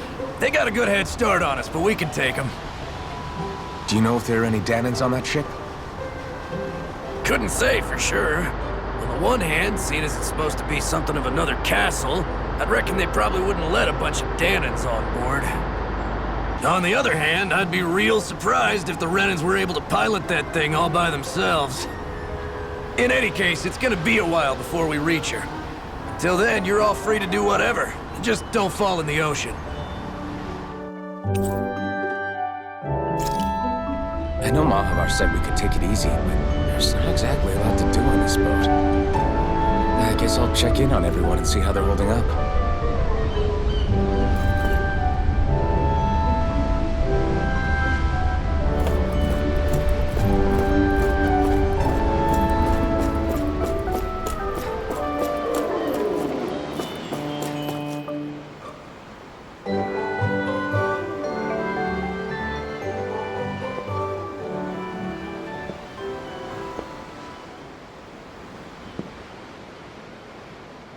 They got a good head start on us, but we can take them. Do you know if there are any Danans on that ship? Couldn't say for sure. On the one hand, seeing as it's supposed to be something of another castle, I'd reckon they probably wouldn't let a bunch of Danans on board. On the other hand, I'd be real surprised if the Renans were able to pilot that thing all by themselves. In any case, it's gonna be a while before we reach her. Until then, you're all free to do whatever. Just don't fall in the ocean. I know Mahavar said we could take it easy, but there's not exactly a lot to do on this boat. I guess I'll check in on everyone and see how they're holding up.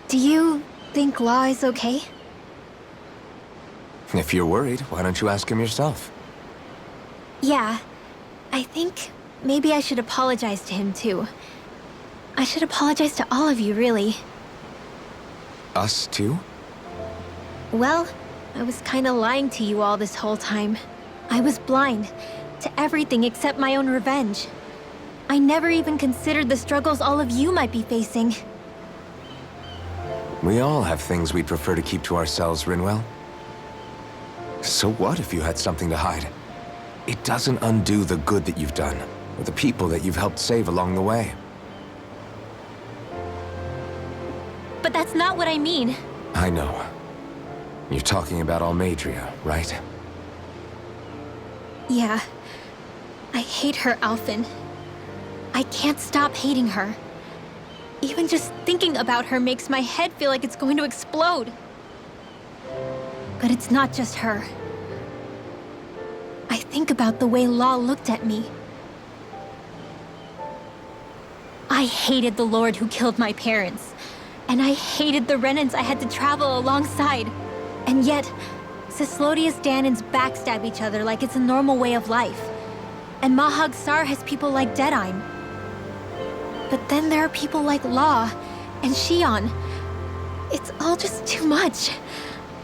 Do you think Law is okay? If you're worried, why don't you ask him yourself? Yeah. I think maybe I should apologize to him too. I should apologize to all of you, really. Us too? Well, I was kinda lying to you all this whole time. I was blind to everything except my own revenge. I never even considered the struggles all of you might be facing. We all have things we'd prefer to keep to ourselves, Rinwell. So what if you had something to hide? It doesn't undo the good that you've done, or the people that you've helped save along the way. But that's not what I mean. I know. You're talking about Almeidrea, right? Yeah. I hate her, Alphen. I can't stop hating her. Even just thinking about her makes my head feel like it's going to explode. But it's not just her. I think about the way Law looked at me. I hated the Lord who killed my parents. And I hated the Renans I had to travel alongside. And yet, Cyslodia's Danans backstab each other like it's a normal way of life. And Mahag Saar has people like Deadime. But then there are people like Law and Shion. It's all just too much.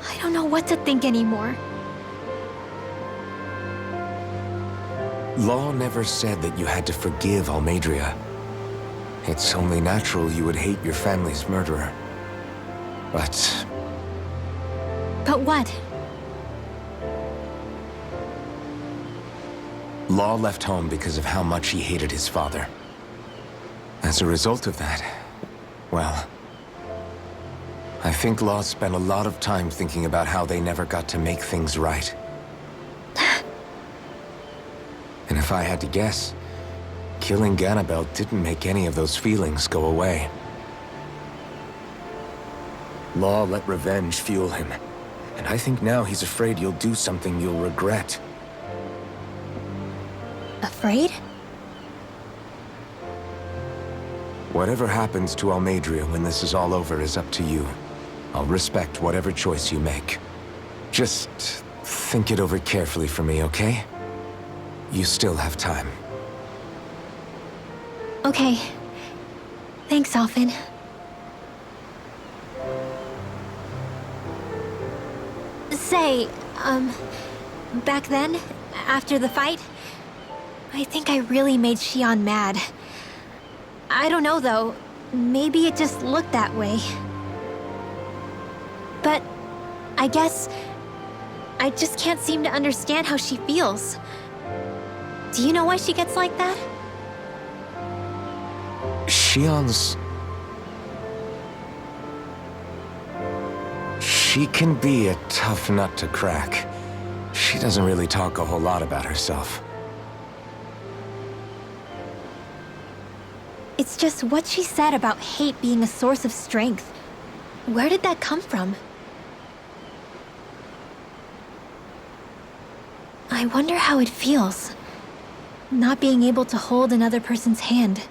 I don't know what to think anymore. Law never said that you had to forgive Almeidrea. It's only natural you would hate your family's murderer. But what? Law left home because of how much he hated his father. As a result of that, well, I think Law spent a lot of time thinking about how they never got to make things right. And if I had to guess, killing Ganabel didn't make any of those feelings go away. Law let revenge fuel him, and I think now he's afraid you'll do something you'll regret. Afraid? Whatever happens to Almeidrea when this is all over is up to you. I'll respect whatever choice you make. Just think it over carefully for me, okay? You still have time. Okay. Thanks, Alphen. Say, back then, after the fight, I think I really made Shion mad. I don't know, though. Maybe it just looked that way. But I guess I just can't seem to understand how she feels. Do you know why she gets like that? Shion's... She can be a tough nut to crack. She doesn't really talk a whole lot about herself. It's just what she said about hate being a source of strength. Where did that come from? I wonder how it feels, not being able to hold another person's hand.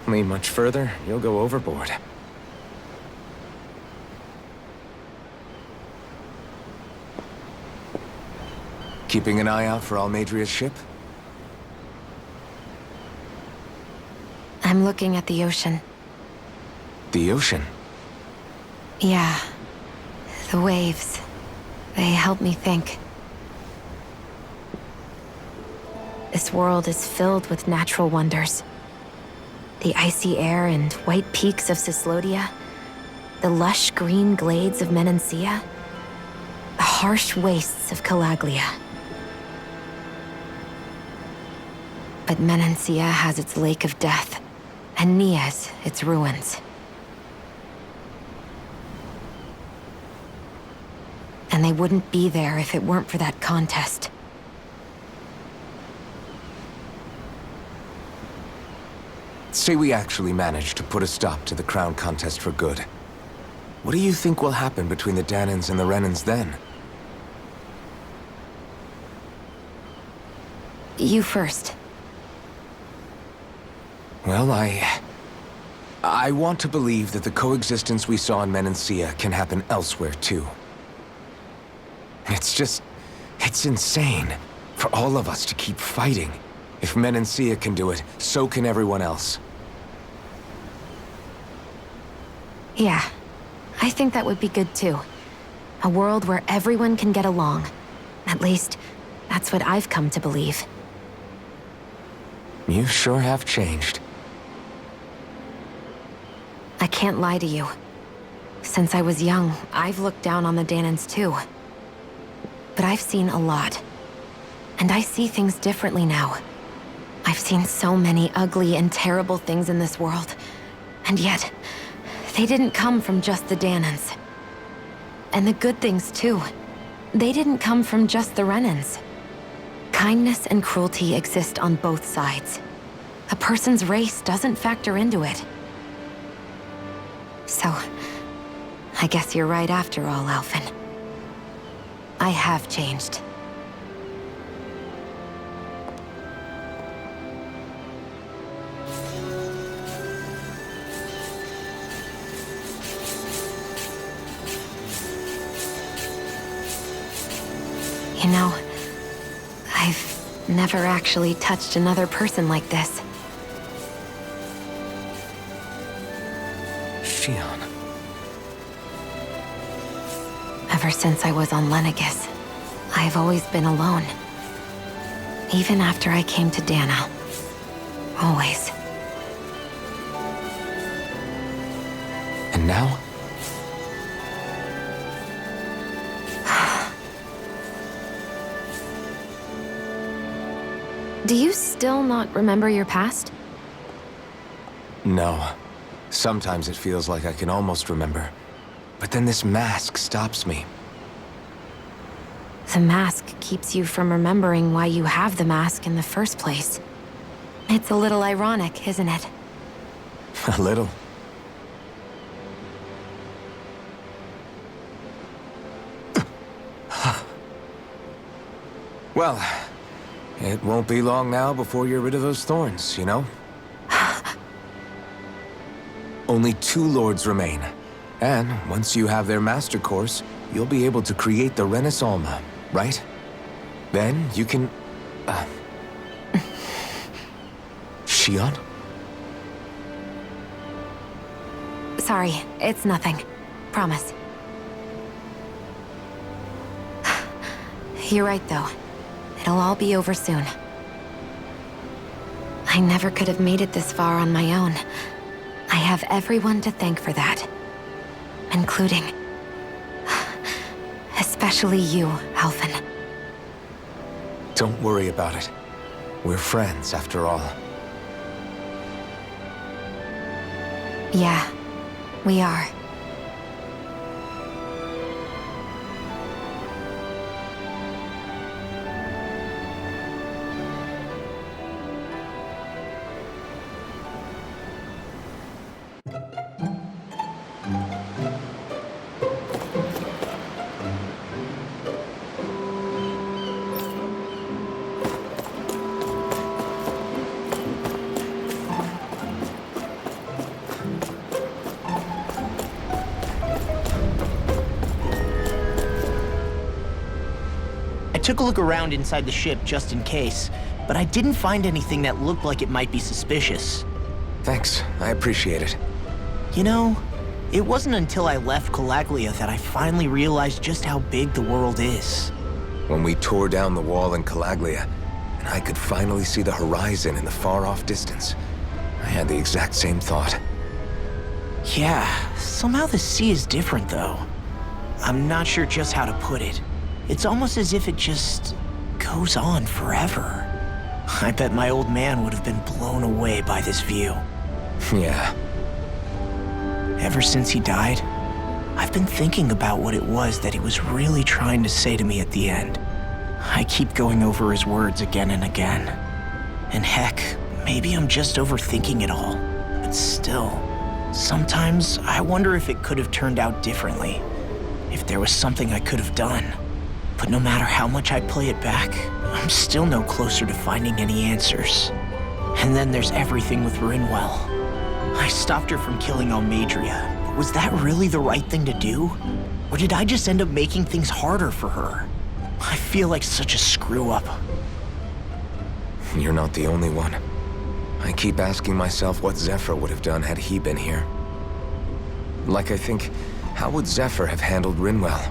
Lean much further, you'll go overboard. Keeping an eye out for Almeidrea's ship? I'm looking at the ocean. The ocean? Yeah. The waves. They help me think. This world is filled with natural wonders. The icy air and white peaks of Cyslodia, the lush green glades of Menancia, the harsh wastes of Calaglia. But Menancia has its lake of death, and Niez its ruins. And they wouldn't be there if it weren't for that contest. Say we actually manage to put a stop to the crown contest for good. What do you think will happen between the Danans and the Renans then? You first. Well, I want to believe that the coexistence we saw in Menancia can happen elsewhere, too. It's insane for all of us to keep fighting. If Menancia can do it, so can everyone else. Yeah, I think that would be good too. A world where everyone can get along. At least, that's what I've come to believe. You sure have changed. I can't lie to you. Since I was young, I've looked down on the Danans too. But I've seen a lot. And I see things differently now. I've seen so many ugly and terrible things in this world. And yet, they didn't come from just the Danans. And the good things too. They didn't come from just the Renans. Kindness and cruelty exist on both sides. A person's race doesn't factor into it. So, I guess you're right after all, Alphen. I have changed. You know, I've never actually touched another person like this. Shion. Ever since I was on Lenegis, I've always been alone. Even after I came to Dana. Always. And now? Do you still not remember your past? No. Sometimes it feels like I can almost remember. But then this mask stops me. The mask keeps you from remembering why you have the mask in the first place. It's a little ironic, isn't it? A little. Well, it won't be long now before you're rid of those thorns, you know? Only 2 lords remain. And once you have their master course, you'll be able to create the Renis Alma, right? Then you can... Shion? Sorry, it's nothing. Promise. You're right, though. It'll all be over soon. I never could have made it this far on my own. I have everyone to thank for that. Including... especially you, Alphen. Don't worry about it. We're friends, after all. Yeah, we are. I took a look around inside the ship just in case, but I didn't find anything that looked like it might be suspicious. Thanks, I appreciate it. You know, it wasn't until I left Calaglia that I finally realized just how big the world is. When we tore down the wall in Calaglia, and I could finally see the horizon in the far-off distance, I had the exact same thought. Yeah, somehow the sea is different though. I'm not sure just how to put it. It's almost as if it just goes on forever. I bet my old man would have been blown away by this view. Yeah. Ever since he died, I've been thinking about what it was that he was really trying to say to me at the end. I keep going over his words again and again. And heck, maybe I'm just overthinking it all. But still, sometimes I wonder if it could have turned out differently. If there was something I could have done. But no matter how much I play it back, I'm still no closer to finding any answers. And then there's everything with Rinwell. I stopped her from killing Almeidrea, but was that really the right thing to do? Or did I just end up making things harder for her? I feel like such a screw-up. You're not the only one. I keep asking myself what Zephyr would have done had he been here. Like I think, how would Zephyr have handled Rinwell?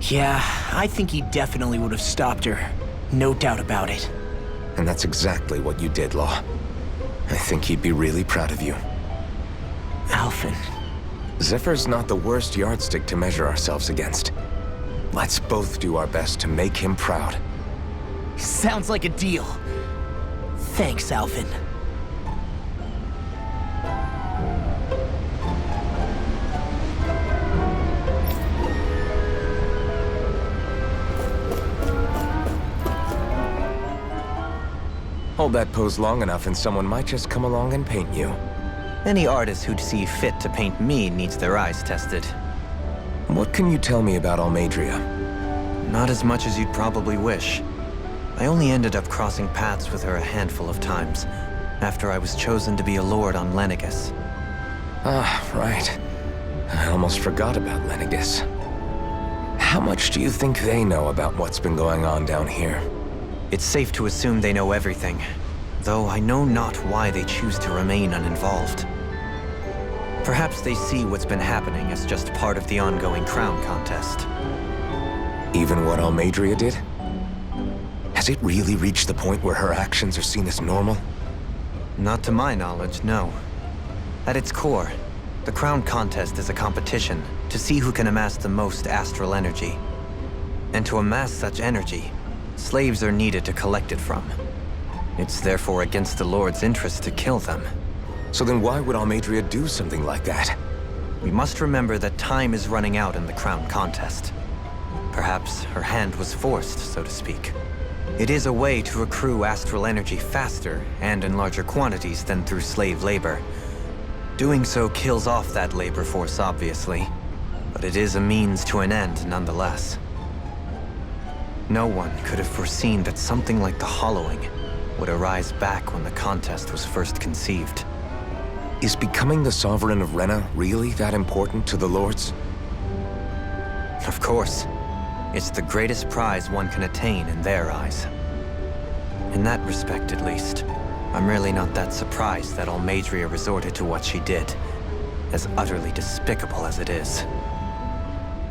Yeah, I think he definitely would have stopped her. No doubt about it. And that's exactly what you did, Law. I think he'd be really proud of you. Alphen. Zephyr's not the worst yardstick to measure ourselves against. Let's both do our best to make him proud. Sounds like a deal. Thanks, Alphen. Hold that pose long enough and someone might just come along and paint you. Any artist who'd see fit to paint me needs their eyes tested. What can you tell me about Almeidrea? Not as much as you'd probably wish. I only ended up crossing paths with her a handful of times, after I was chosen to be a lord on Lenegis. Ah, right. I almost forgot about Lenegis. How much do you think they know about what's been going on down here? It's safe to assume they know everything, though I know not why they choose to remain uninvolved. Perhaps they see what's been happening as just part of the ongoing crown contest. Even what Almeidrea did? Has it really reached the point where her actions are seen as normal? Not to my knowledge, no. At its core, the crown contest is a competition to see who can amass the most astral energy. And to amass such energy, slaves are needed to collect it from. It's therefore against the Lord's interest to kill them. So then why would Almeidrea do something like that? We must remember that time is running out in the crown contest. Perhaps her hand was forced, so to speak. It is a way to accrue astral energy faster and in larger quantities than through slave labor. Doing so kills off that labor force, obviously, but it is a means to an end nonetheless. No one could have foreseen that something like the Hollowing would arise back when the contest was first conceived. Is becoming the Sovereign of Renna really that important to the Lords? Of course. It's the greatest prize one can attain in their eyes. In that respect, at least, I'm really not that surprised that Almeidrea resorted to what she did, as utterly despicable as it is.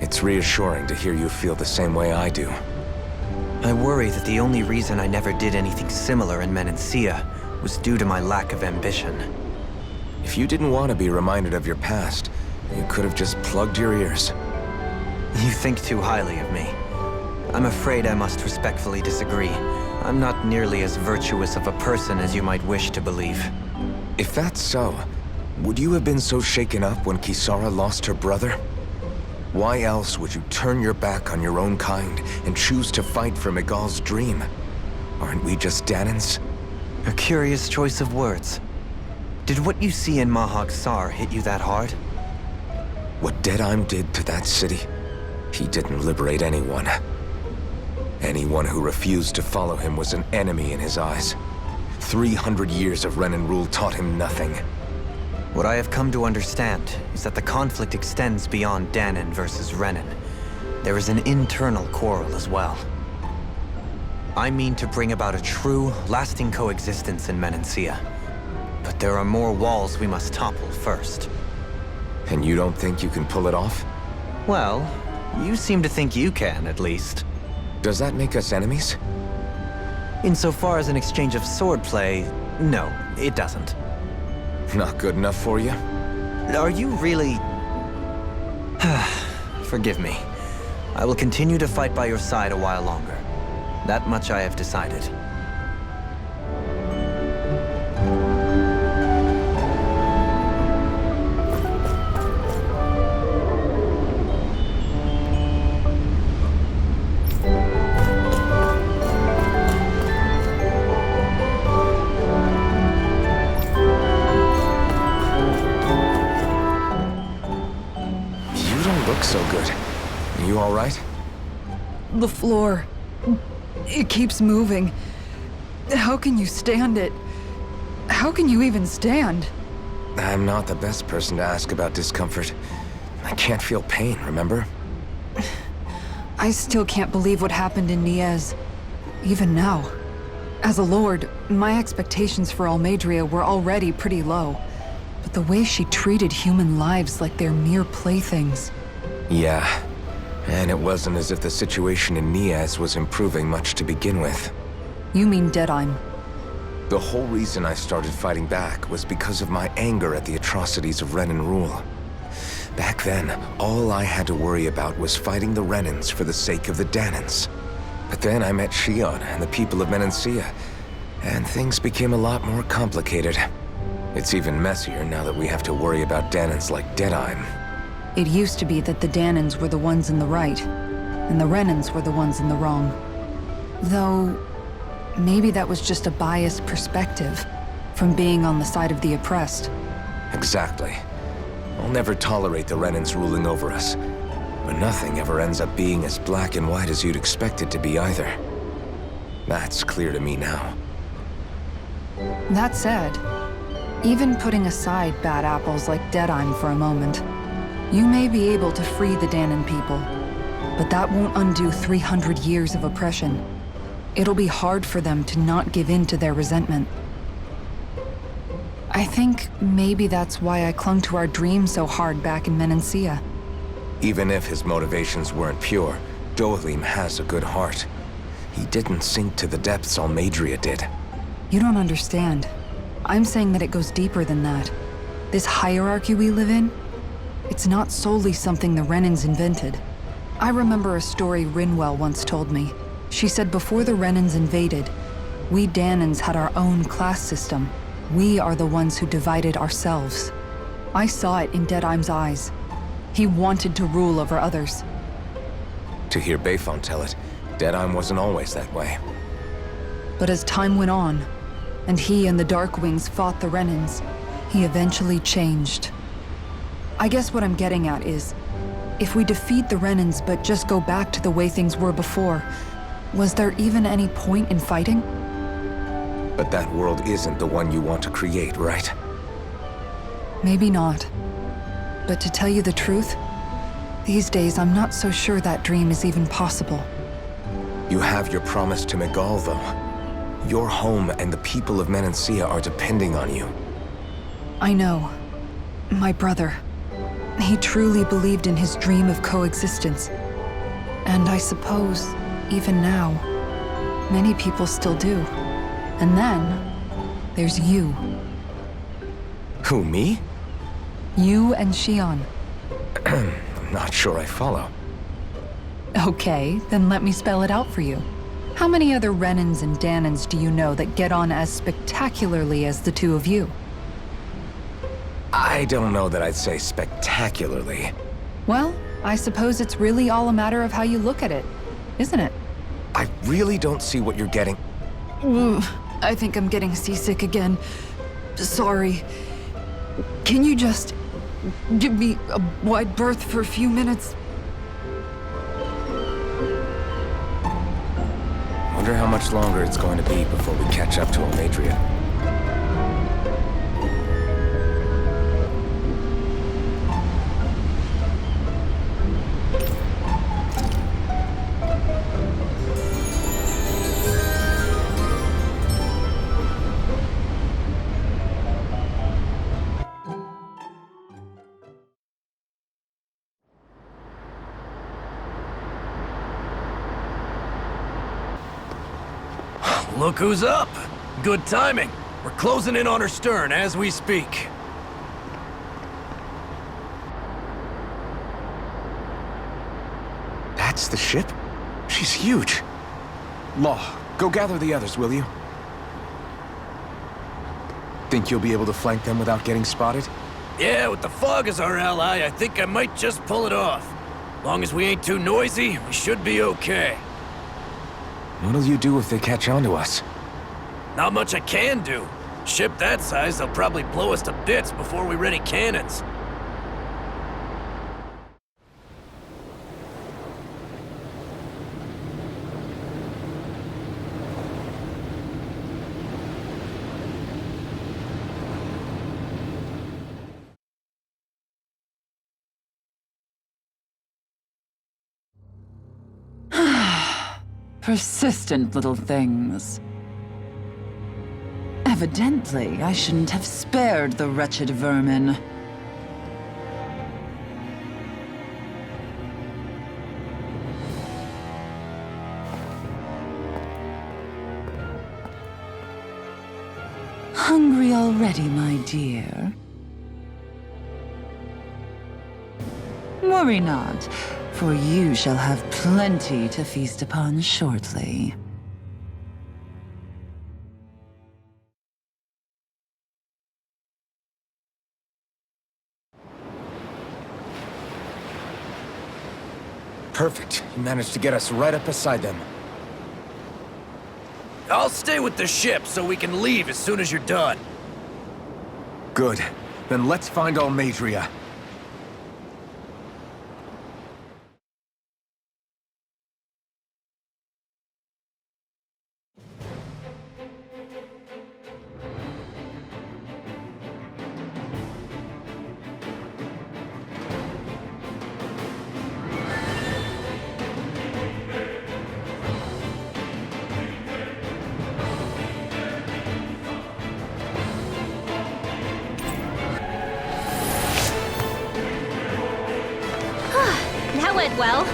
It's reassuring to hear you feel the same way I do. I worry that the only reason I never did anything similar in Menancia was due to my lack of ambition. If you didn't want to be reminded of your past, you could have just plugged your ears. You think too highly of me. I'm afraid I must respectfully disagree. I'm not nearly as virtuous of a person as you might wish to believe. If that's so, would you have been so shaken up when Kisara lost her brother? Why else would you turn your back on your own kind and choose to fight for Miguel's dream? Aren't we just Danans? A curious choice of words. Did what you see in Mahag Saar hit you that hard? What Deadheim did to that city, he didn't liberate anyone. Anyone who refused to follow him was an enemy in his eyes. 300 years of Renan rule taught him nothing. What I have come to understand is that the conflict extends beyond Danan versus Renan. There is an internal quarrel as well. I mean to bring about a true, lasting coexistence in Menancia. But there are more walls we must topple first. And you don't think you can pull it off? Well, you seem to think you can, at least. Does that make us enemies? Insofar as an exchange of swordplay, no, it doesn't. Not good enough for you? Are you really... Forgive me. I will continue to fight by your side a while longer. That much I have decided. So good. You all right? The floor. It keeps moving. How can you stand it? How can you even stand? I'm not the best person to ask about discomfort. I can't feel pain, remember? I still can't believe what happened in Niez. Even now. As a lord, my expectations for Almeidrea were already pretty low. But the way she treated human lives like they're mere playthings. Yeah. And it wasn't as if the situation in Niez was improving much to begin with. You mean Deadheim? The whole reason I started fighting back was because of my anger at the atrocities of Renan rule. Back then, all I had to worry about was fighting the Renans for the sake of the Danans. But then I met Shion and the people of Menancia, and things became a lot more complicated. It's even messier now that we have to worry about Danans like Deadheim. It used to be that the Danans were the ones in the right, and the Renans were the ones in the wrong. Though, maybe that was just a biased perspective from being on the side of the oppressed. Exactly. I'll never tolerate the Renans ruling over us. But nothing ever ends up being as black and white as you'd expect it to be either. That's clear to me now. That said, even putting aside bad apples like Deadheim for a moment, you may be able to free the Danan people, but that won't undo 300 years of oppression. It'll be hard for them to not give in to their resentment. I think maybe that's why I clung to our dream so hard back in Menancia. Even if his motivations weren't pure, Dohalim has a good heart. He didn't sink to the depths Almeidrea did. You don't understand. I'm saying that it goes deeper than that. This hierarchy we live in, it's not solely something the Renans invented. I remember a story Rinwell once told me. She said before the Renans invaded, we Danans had our own class system. We are the ones who divided ourselves. I saw it in Deadheim's eyes. He wanted to rule over others. To hear Bayfon tell it, Deadheim wasn't always that way. But as time went on, and he and the Darkwings fought the Renans, he eventually changed. I guess what I'm getting at is, if we defeat the Renans but just go back to the way things were before, was there even any point in fighting? But that world isn't the one you want to create, right? Maybe not. But to tell you the truth, these days I'm not so sure that dream is even possible. You have your promise to Megal, though. Your home and the people of Menancia are depending on you. I know. My brother. He truly believed in his dream of coexistence. And I suppose, even now, many people still do. And then, there's you. Who, me? You and Shion. I'm not sure I follow. Okay, then let me spell it out for you. How many other Renans and Danans do you know that get on as spectacularly as the two of you? I don't know that I'd say spectacularly. Well, I suppose it's really all a matter of how you look at it, isn't it? I really don't see what you're getting. I think I'm getting seasick again. Sorry. Can you just give me a wide berth for a few minutes? Wonder how much longer it's going to be before we catch up to Almeidrea. Look who's up! Good timing. We're closing in on her stern as we speak. That's the ship? She's huge. Law, go gather the others, will you? Think you'll be able to flank them without getting spotted? Yeah, with the fog as our ally, I think I might just pull it off. Long as we ain't too noisy, we should be okay. What'll you do if they catch on to us? Not much I can do. Ship that size, they'll probably blow us to bits before we ready cannons. Persistent little things. Evidently, I shouldn't have spared the wretched vermin. Hungry already, my dear? Worry not, for you shall have plenty to feast upon shortly. Perfect. You managed to get us right up beside them. I'll stay with the ship so we can leave as soon as you're done. Good. Then let's find Almeidrea. That went well.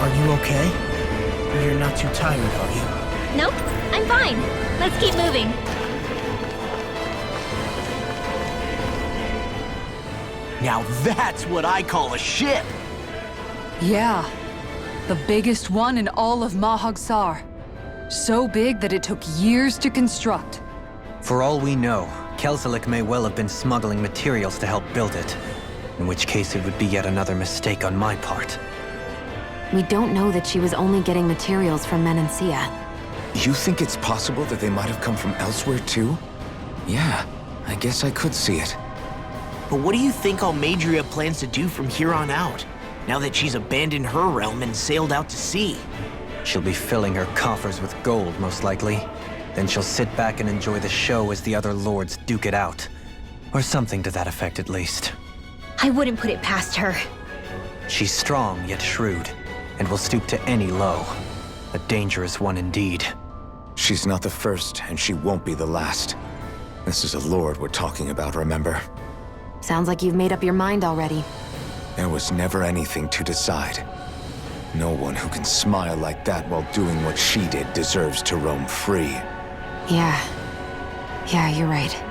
Are you okay? You're not too tired, are you? Nope, I'm fine. Let's keep moving. Now that's what I call a ship! Yeah. The biggest one in all of Mahag Saar. So big that it took years to construct. For all we know, Kelselik may well have been smuggling materials to help build it. In which case it would be yet another mistake on my part. We don't know that she was only getting materials from Menancia. You think it's possible that they might have come from elsewhere too? Yeah, I guess I could see it. But what do you think Almeidrea plans to do from here on out, now that she's abandoned her realm and sailed out to sea? She'll be filling her coffers with gold, most likely. Then she'll sit back and enjoy the show as the other lords duke it out. Or something to that effect, at least. I wouldn't put it past her. She's strong, yet shrewd, and will stoop to any low. A dangerous one indeed. She's not the first, and she won't be the last. This is a lord we're talking about, remember? Sounds like you've made up your mind already. There was never anything to decide. No one who can smile like that while doing what she did deserves to roam free. Yeah, you're right.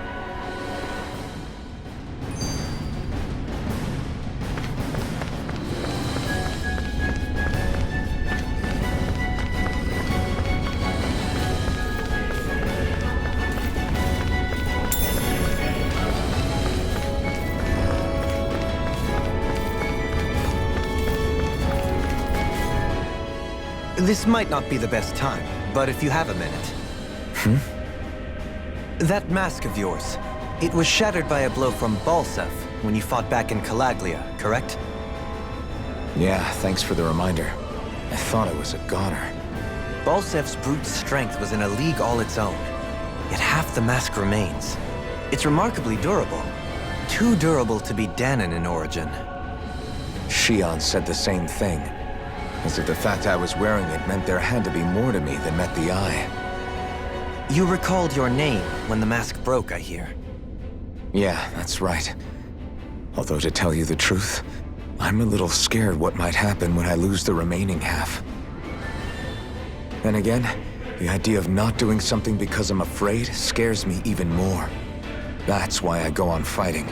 This might not be the best time, but if you have a minute. That mask of yours, it was shattered by a blow from Balsef when you fought back in Calaglia, correct? Yeah, thanks for the reminder. I thought I was a goner. Balsef's brute strength was in a league all its own, yet half the mask remains. It's remarkably durable. Too durable to be Danon in origin. Shion said the same thing. As if the fact I was wearing it meant there had to be more to me than met the eye. You recalled your name when the mask broke, I hear. Yeah, that's right. Although to tell you the truth, I'm a little scared what might happen when I lose the remaining half. Then again, the idea of not doing something because I'm afraid scares me even more. That's why I go on fighting.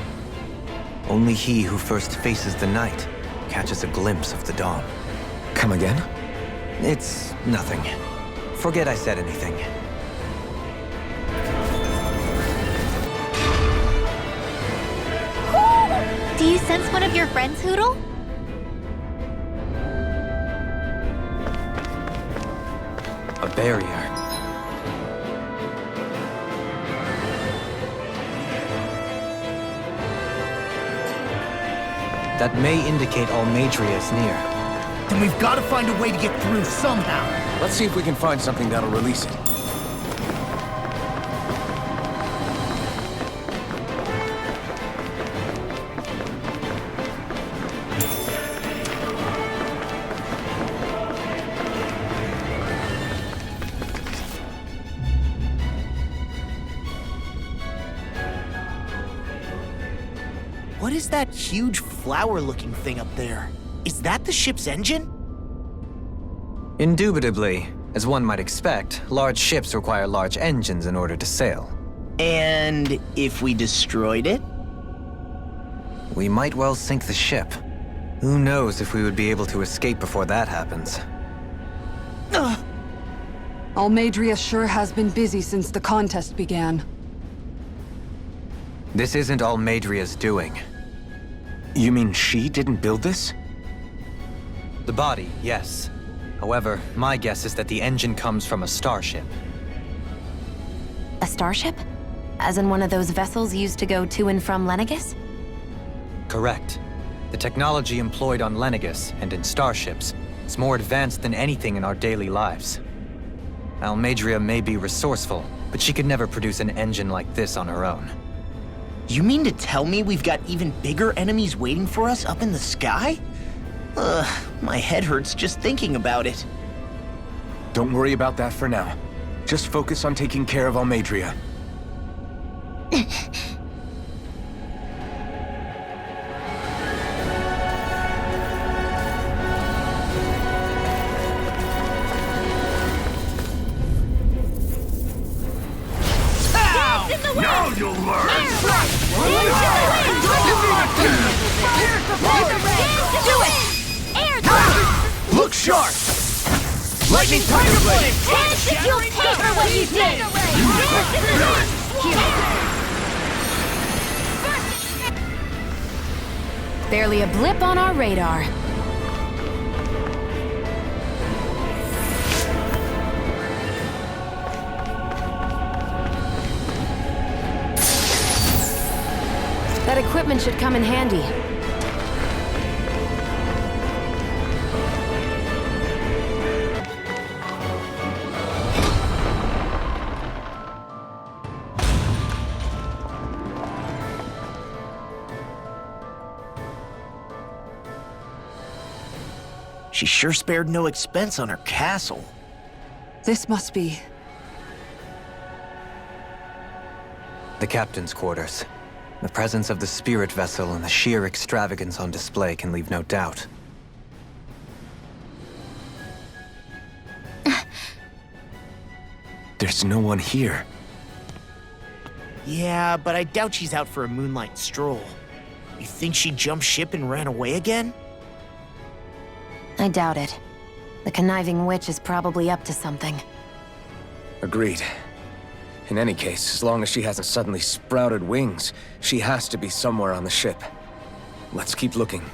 Only he who first faces the night catches a glimpse of the dawn. Come again? It's nothing. Forget I said anything. Do you sense one of your friends, Hoodle? A barrier. That may indicate Almeidrea is near. Then we've got to find a way to get through somehow. Let's see if we can find something that'll release it. What is that huge flower-looking thing up there? Is that the ship's engine? Indubitably. As one might expect, large ships require large engines in order to sail. And if we destroyed it? We might well sink the ship. Who knows if we would be able to escape before that happens. Almeidrea sure has been busy since the contest began. This isn't Almeidrea's doing. You mean she didn't build this? The body, yes. However, my guess is that the engine comes from a starship. A starship? As in one of those vessels used to go to and from Lenegis? Correct. The technology employed on Lenegis and in starships is more advanced than anything in our daily lives. Almeidrea may be resourceful, but she could never produce an engine like this on her own. You mean to tell me we've got even bigger enemies waiting for us up in the sky? My head hurts just thinking about it. Don't worry about that for now. Just focus on taking care of Almeidrea. Now you'll learn! Do it! Look sharp! Lightning Tiger Blade! You'll pay for what you did! Barely a blip on our radar. That equipment should come in handy. She sure spared no expense on her castle. This must be... The captain's quarters. The presence of the spirit vessel and the sheer extravagance on display can leave no doubt. There's no one here. Yeah, but I doubt she's out for a moonlight stroll. You think she jumped ship and ran away again? I doubt it. The conniving witch is probably up to something. Agreed. In any case, as long as she hasn't suddenly sprouted wings, she has to be somewhere on the ship. Let's keep looking.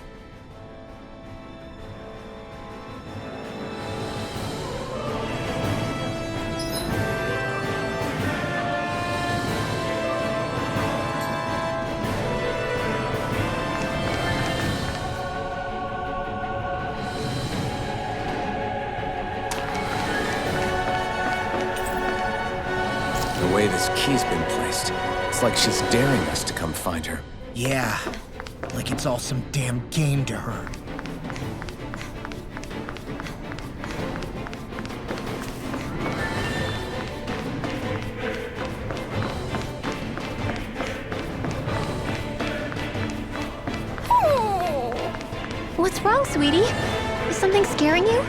The way this key's been placed, it's like she's daring us to come find her. Yeah, like it's all some damn game to her. What's wrong, sweetie? Is something scaring you?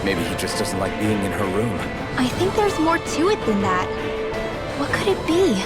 Maybe he just doesn't like being in her room. I think there's more to it than that. What could it be?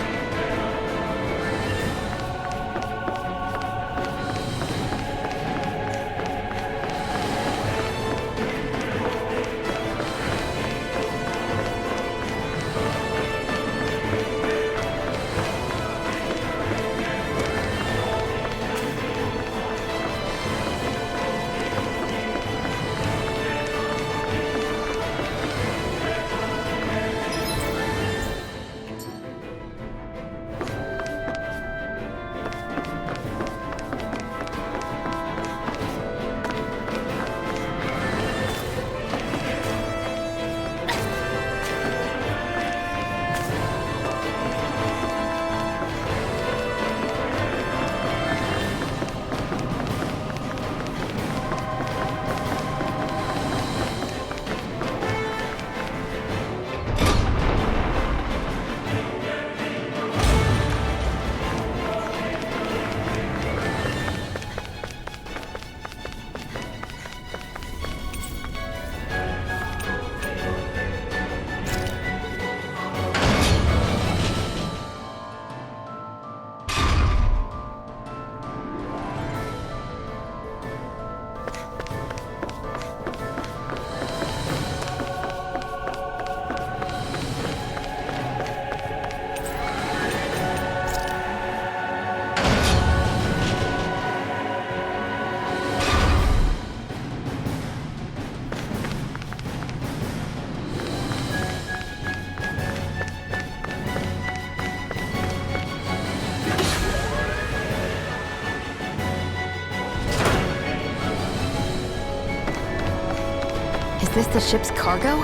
Is this the ship's cargo?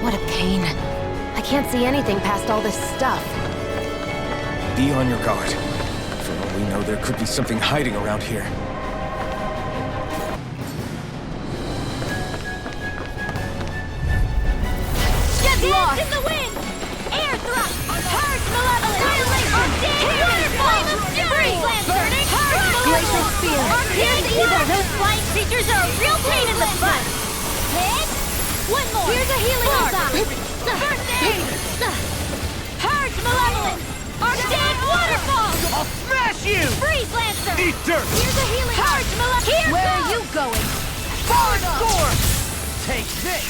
What a pain. I can't see anything past all this stuff. Be on your guard. For all we know, there could be something hiding around here. Get lost in the wind! Air thrust! Purge malevolence! Waterfall! Freeze lancer! Burning! Glacial spear! Here's evil! Those flying creatures are a real pain in the butt! Hit! One more! Here's a healing arm! First aid! Purge malevolence! Arctic waterfall! I'll smash you! Freeze lancer! Eat dirt! Here's a healing Purge malevolence! Here Where are you going? Forward storm! Take this!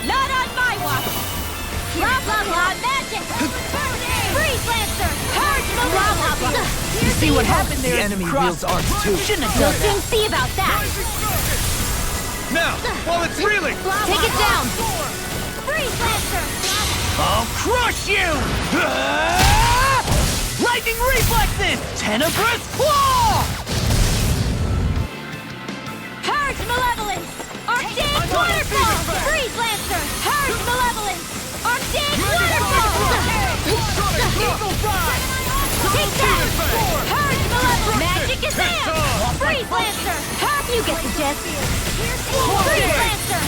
Not on my watch! Blah blah blah magic! Freeze lancer! Purge blah blah blah! You see what happened there? The enemy wields arms too. Shouldn't have done that. See about that! Now, while it's reeling! Take it down! Freeze lancer! I'll crush you! Lightning reflexes! Tenebrous claw! Purge malevolence! Arctic waterfall! Freeze lancer! Purge malevolence! Arctic waterfall! Take that! Purge malevolence! Magic is in! Freeze lancer! You get the gist! Freeze lancer!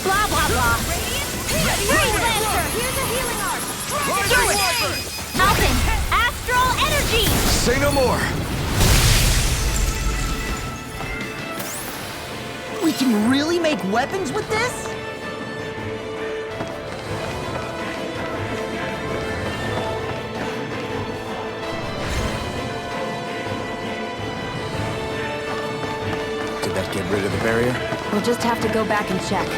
Blah blah blah! Freeze lancer! Here's a healing arm! Do it! Mountain! Astral energy! Say no more! We can really make weapons with this? Did that get rid of the barrier? We'll just have to go back and check.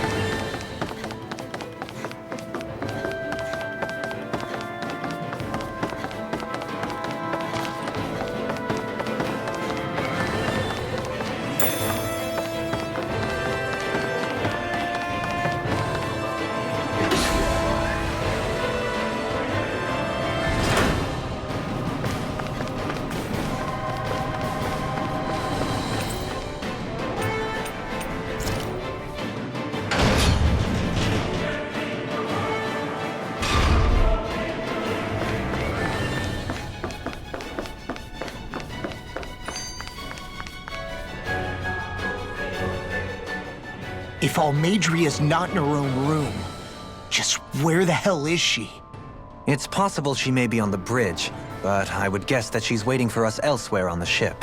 If Almeidrea's not in her own room, just where the hell is she? It's possible she may be on the bridge, but I would guess that she's waiting for us elsewhere on the ship.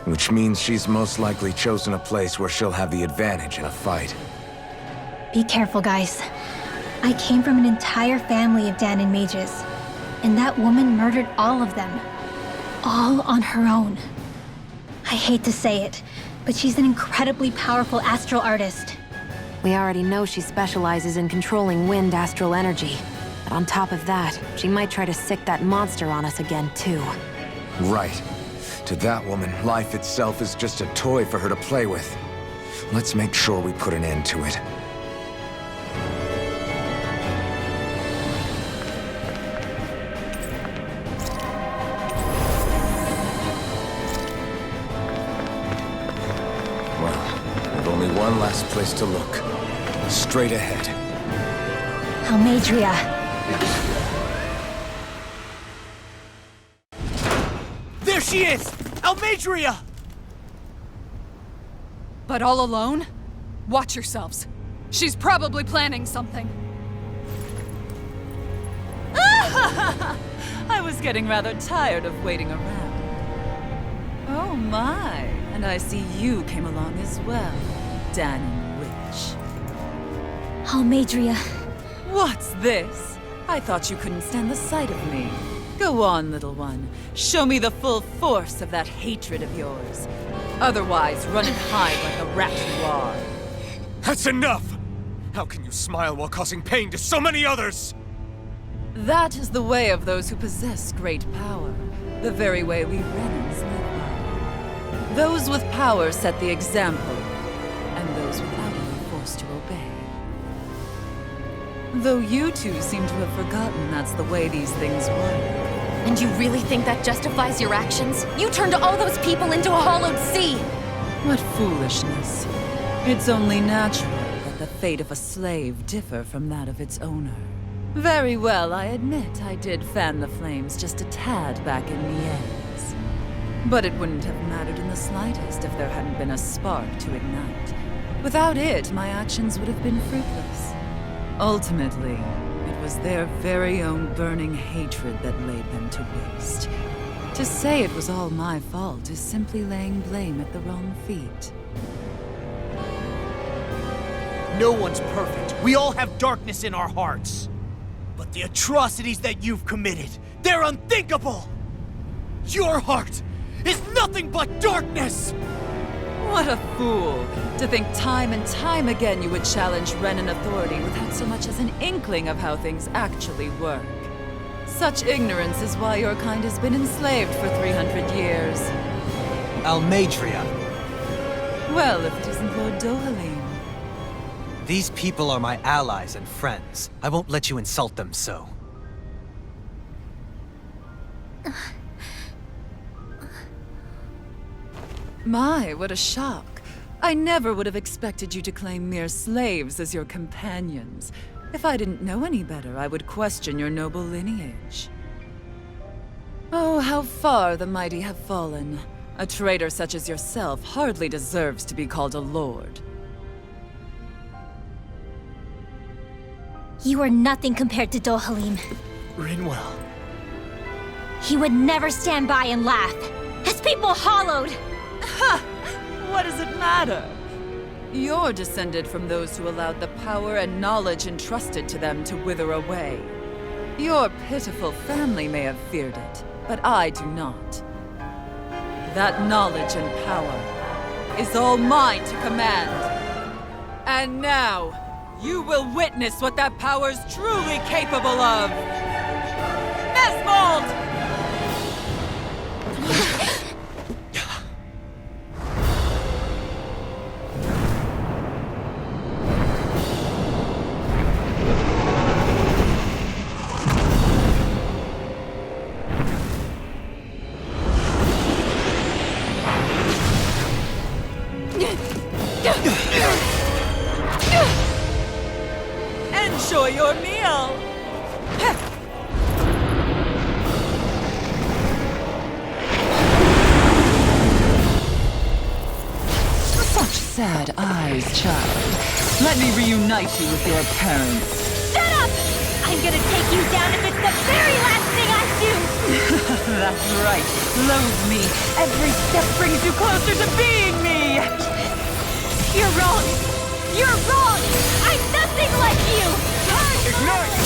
Which means she's most likely chosen a place where she'll have the advantage in a fight. Be careful, guys. I came from an entire family of Danon mages, and that woman murdered all of them. All on her own. I hate to say it, but she's an incredibly powerful astral artist. We already know she specializes in controlling wind astral energy. But on top of that, she might try to sick that monster on us again, too. Right. To that woman, life itself is just a toy for her to play with. Let's make sure we put an end to it. One last place to look. Straight ahead. Almeidrea. There she is! Almeidrea! But all alone? Watch yourselves. She's probably planning something. I was getting rather tired of waiting around. Oh my, and I see you came along as well. Danon Witch. Almeidrea. What's this? I thought you couldn't stand the sight of me. Go on, little one. Show me the full force of that hatred of yours. Otherwise, run and hide like the rat you are. That's enough! How can you smile while causing pain to so many others? That is the way of those who possess great power. The very way we Renans live by. Those with power set the example, and those without it are forced to obey. Though you two seem to have forgotten that's the way these things work. And you really think that justifies your actions? You turned all those people into a hollowed sea! What foolishness. It's only natural that the fate of a slave differ from that of its owner. Very well, I admit I did fan the flames just a tad back in Niez. But it wouldn't have mattered in the slightest if there hadn't been a spark to ignite. Without it, my actions would have been fruitless. Ultimately, it was their very own burning hatred that laid them to waste. To say it was all my fault is simply laying blame at the wrong feet. No one's perfect. We all have darkness in our hearts. But the atrocities that you've committed, they're unthinkable! Your heart is nothing but darkness! What a fool! To think time and time again you would challenge Renan authority without so much as an inkling of how things actually work. Such ignorance is why your kind has been enslaved for 300 years. Almeidrea. Well, if it isn't Lord Dohalim. These people are my allies and friends. I won't let you insult them so. My, what a shock. I never would have expected you to claim mere slaves as your companions. If I didn't know any better, I would question your noble lineage. Oh, how far the mighty have fallen. A traitor such as yourself hardly deserves to be called a lord. You are nothing compared to Dohalim. Rinwell. He would never stand by and laugh. His people hollowed! Ha! What does it matter? You're descended from those who allowed the power and knowledge entrusted to them to wither away. Your pitiful family may have feared it, but I do not. That knowledge and power is all mine to command. And now, you will witness what that power's truly capable of! Nesmold! Enjoy your meal! Such sad eyes, child. Let me reunite you with your parents. Shut up! I'm gonna take you down if it's the very last thing I do! That's right. Loathe me. Every step brings you closer to being me! You're wrong! You're wrong! I'm nothing like you! Ignite!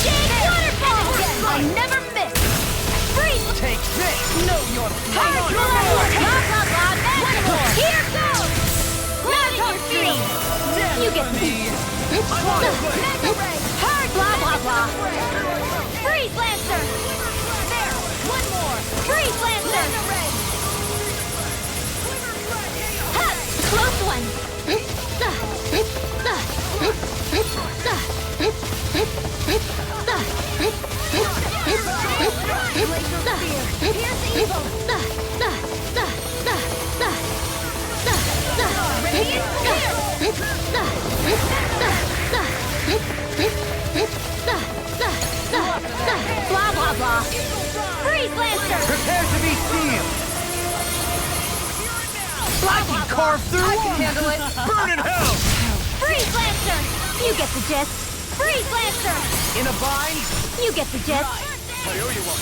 Big waterfall! I never miss! Freeze! Take this! Know your Hard place! blah, blah, blah, one more! Here goes! Land on your feet! You get the... Hard blah, blah, blah! Freeze, Lancer! There! One more! Freeze, Lancer! Ha! Close one! Blah, blah, blah. Freeze, Lancer! Prepare to be sealed! I can carve through I can handle it! Burn in hell! Freeze, Lancer! You get the gist. Freeze, Lancer! In a bind? You get the gist. I owe you one.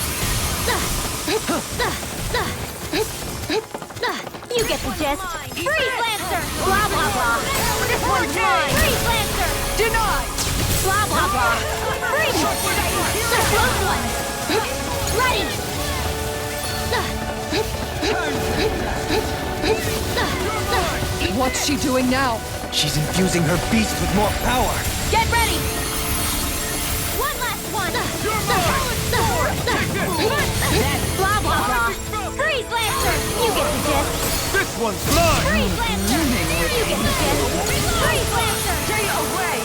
You get the gist. Freeze, Lancer! Blah, blah, blah. This one's mine! Freeze, Lancer! Denied! Blah, blah, blah. Freeze! The close one! Ready! What's she doing now? She's infusing her beast with more power. Get ready! One last one! Blah, blah, blah. Freeze, Lancer! You get the gist. This one's mine! Freeze, Lancer! You get the gist. Freeze, Lancer! Stay away!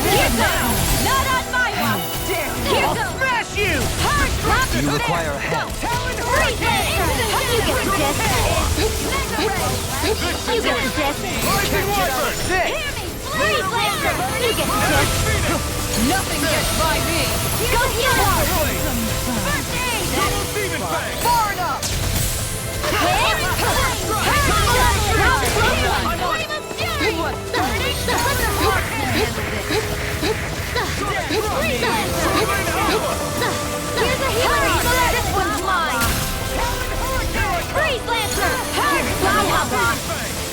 Here goes! Not on my watch! Damn! Here I'll goes! smash you! Hard drop Do you require a hand? Freeze Lancer! You get the gist. You get the gist. Freeze Lancer! You get the gist. Nothing gets by me! Go heal up! First aid! Far enough! Here's a healer! This one's mine! Freeze Lancer! Blah blah blah!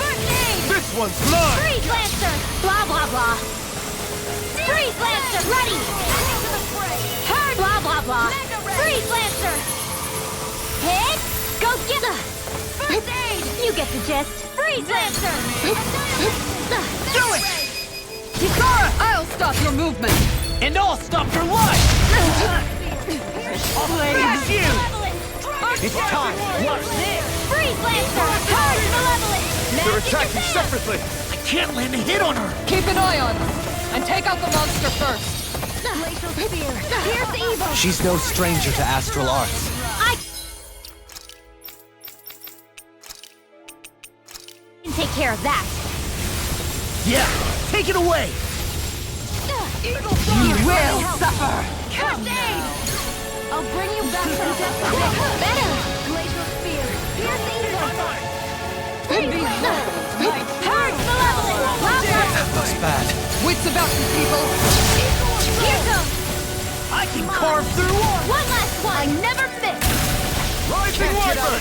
First aid! This one's mine! Freeze Lancer! Blah blah blah! Freeze Lancer! Ready! Blah blah blah! Freeze Lancer! Hit! Go get the first aid! You get the gist! Freeze Lancer! Do it! I'll stop your movement! And I'll stop your life! I'll smash you! It's time! Watch this! Freeze Lancer! Hard Malevolent! They're attacking separately! I can't land a hit on her! Keep an eye on them, and take out the monster first. Glacial Spear! Here's evil! She's no stranger to astral arts. I can take care of that. Yeah, take it away! You will suffer! First aid! I'll bring you back from death. Better! Glacial Spear! Here's evil! Freeze Lancer! Hard Malevolent! That's bad. Wits about you, people! Here goes! I can carve through one! One last one! I never miss! Rising Wyvern!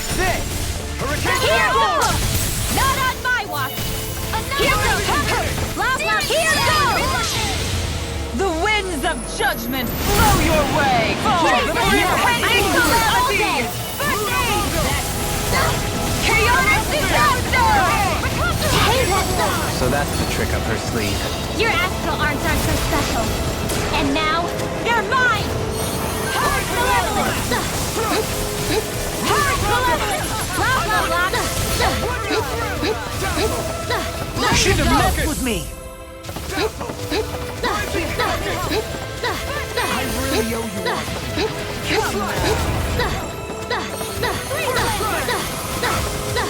Here goes! Not on my watch! Here goes! Blah blah! Here goes! The winds of judgment blow your way! Freeze Lancer! All day! First aid! Chaotic disaster! So that's the trick up her sleeve. Your astral arms aren't so special. And now, they're mine! Hard Malevolent! Hard Malevolent! Blah blah blah! You shouldn't have messed with me! I really owe you one.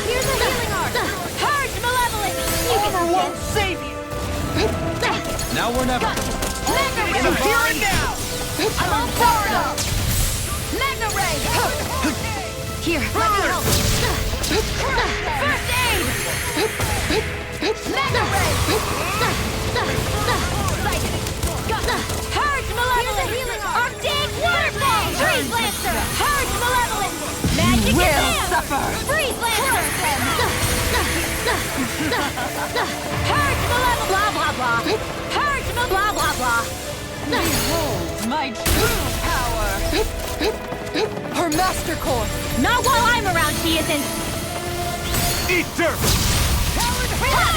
Here's a healing art! Hard Malevolent! You Armor can won't save you! Now or never. So here and now! I'm all powered up! Mega Ray! Here, let me help! First aid! Mega Ray! Hard Malevolent! Arctic Waterfall! Freeze Lancer! Hard Malevolent! Magic will Exam! suffer! Freeze Lancer! Hard Malevolent! Blah blah blah! Hard blah blah blah! Behold my true power! Her master core! Not while I'm around, she isn't! Eat dirt!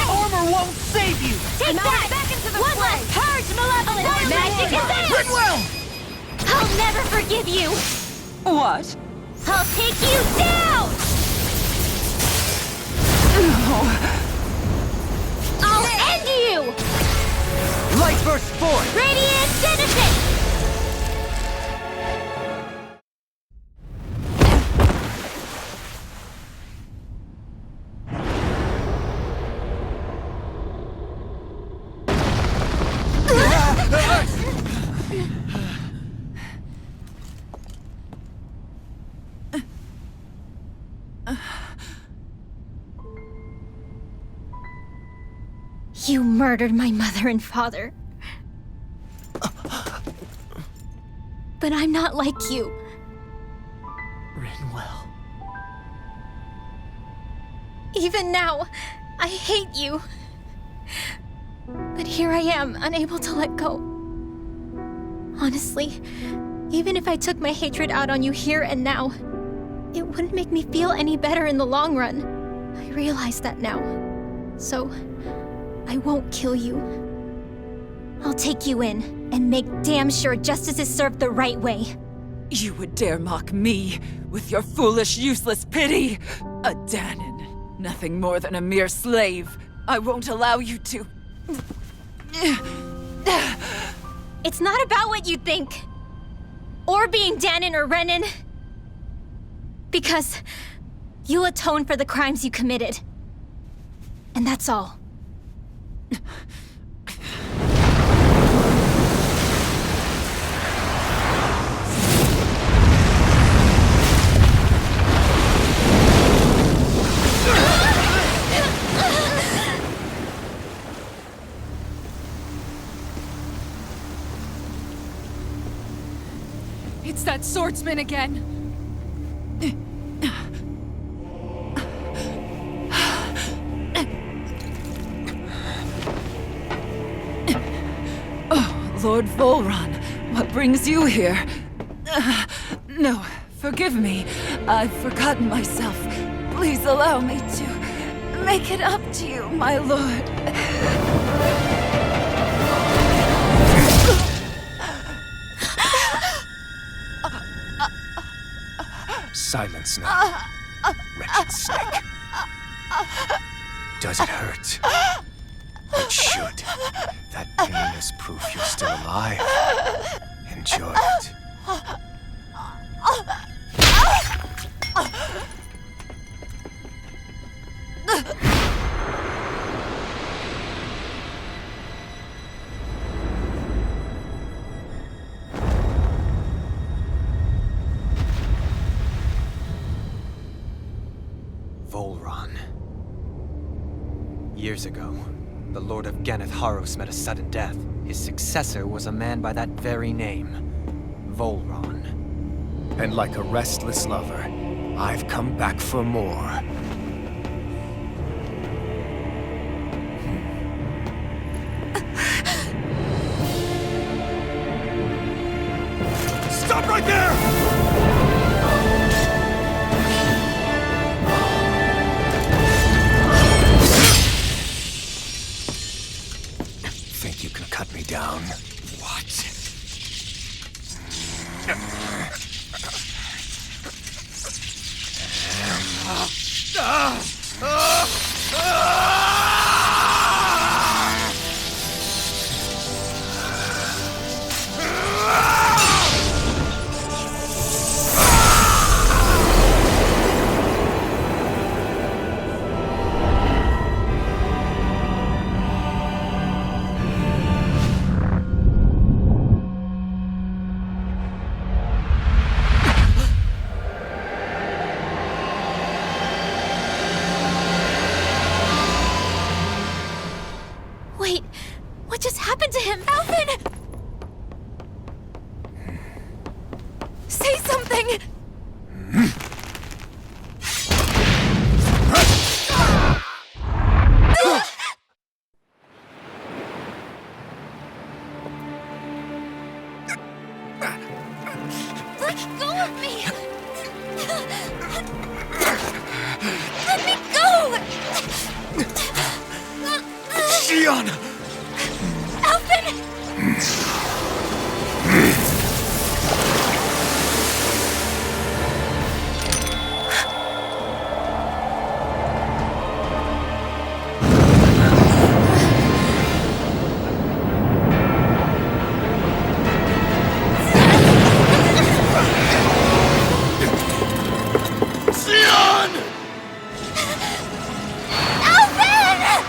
Armor won't save you! Take that! Back into the one last Hard Malevolent! Magic Exam! Goodwill! I'll never forgive you! What? I'll take you down! I'll end you! Light burst forth! Radiant Genesis! You murdered my mother and father. But I'm not like you. Rinwell. Even now, I hate you. But here I am, unable to let go. Honestly, even if I took my hatred out on you here and now, it wouldn't make me feel any better in the long run. I realize that now. So, I won't kill you. I'll take you in and make damn sure justice is served the right way. You would dare mock me with your foolish, useless pity? A Danon, nothing more than a mere slave. I won't allow you to... It's not about what you think. Or being Danon or Renan. Because you'll atone for the crimes you committed. And that's all. It's that swordsman again! Oh, Lord Volron, what brings you here? No, forgive me. I've forgotten myself. Please allow me to make it up to you, my lord. Silence now, wretched snake. Does it hurt? It should. That pain is proof you're still alive. Enjoy it. Volron. Years ago, the Lord of Ganeth Haros met a sudden death. His successor was a man by that very name, Volron. And like a restless lover, I've come back for more. Stop right there! Think you can cut me down? What? Wait, what just happened to him? Alvin! Say something! Let go of me! Let me go! Shion! Alvin! Shion! Alvin!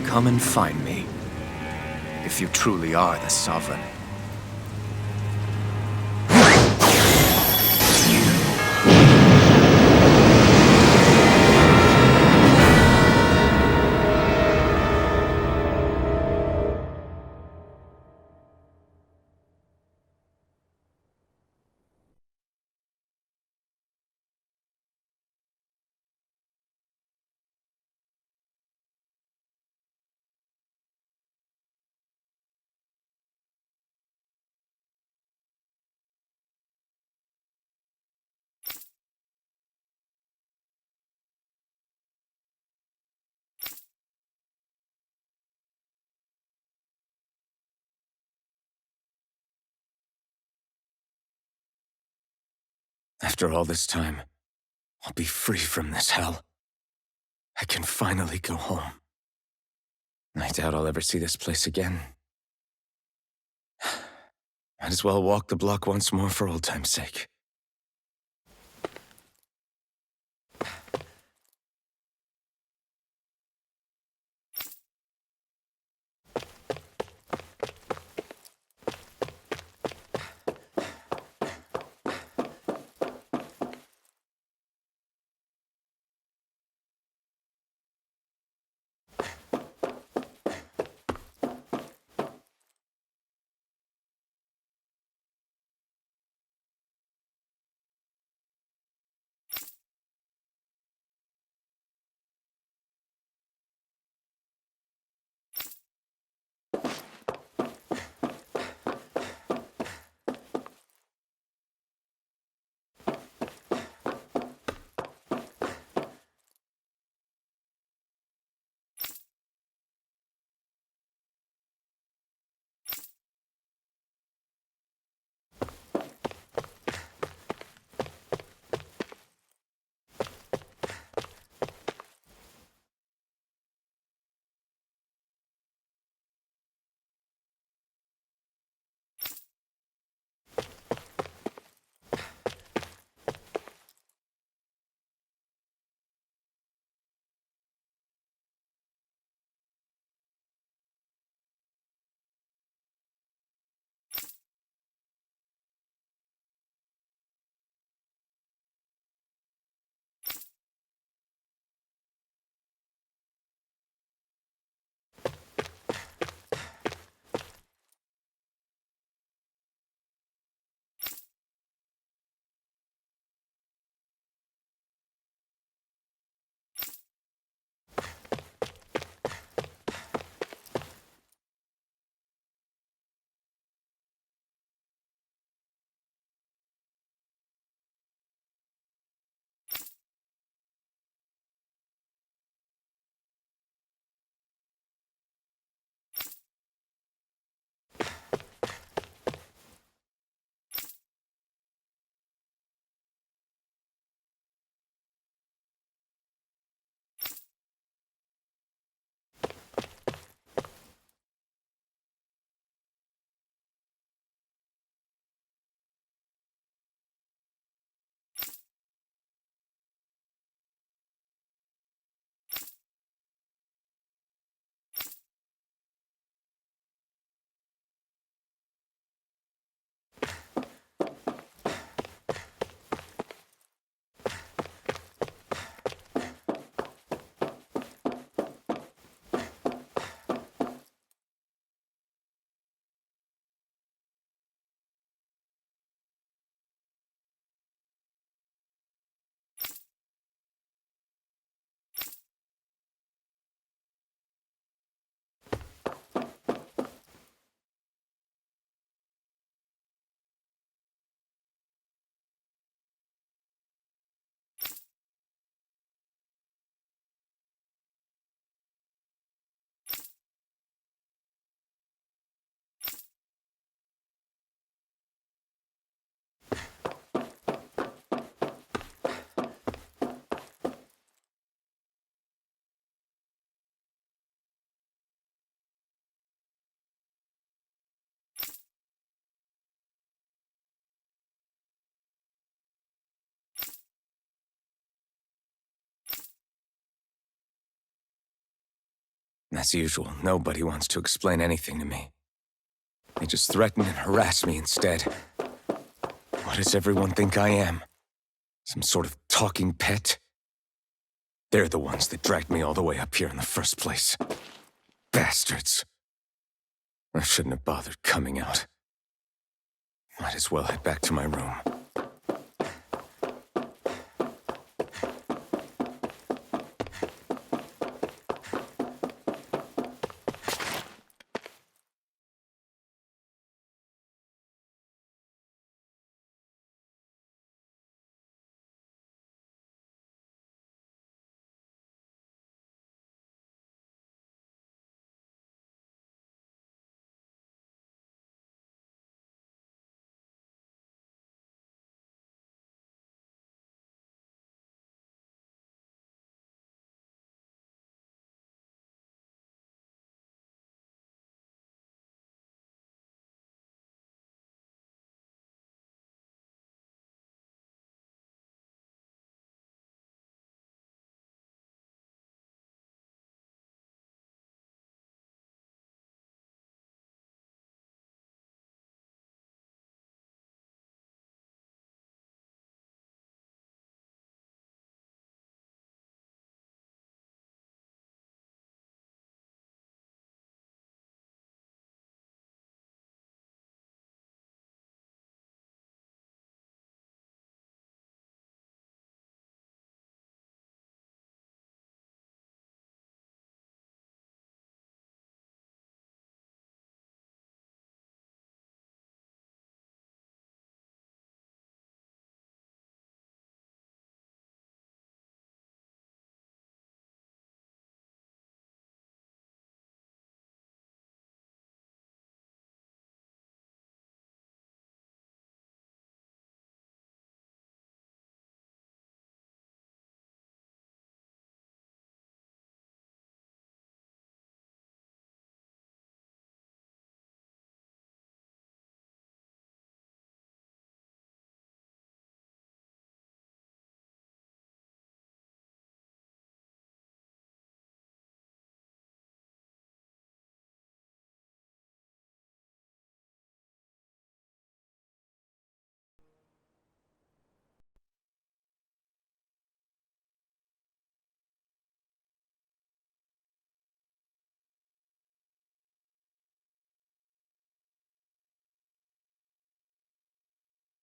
Come and find me, if you truly are the Sovereign. After all this time, I'll be free from this hell. I can finally go home. I doubt I'll ever see this place again. Might as well walk the block once more for old time's sake. As usual, nobody wants to explain anything to me. They just threaten and harass me instead. What does everyone think I am? Some sort of talking pet? They're the ones that dragged me all the way up here in the first place. Bastards. I shouldn't have bothered coming out. Might as well head back to my room.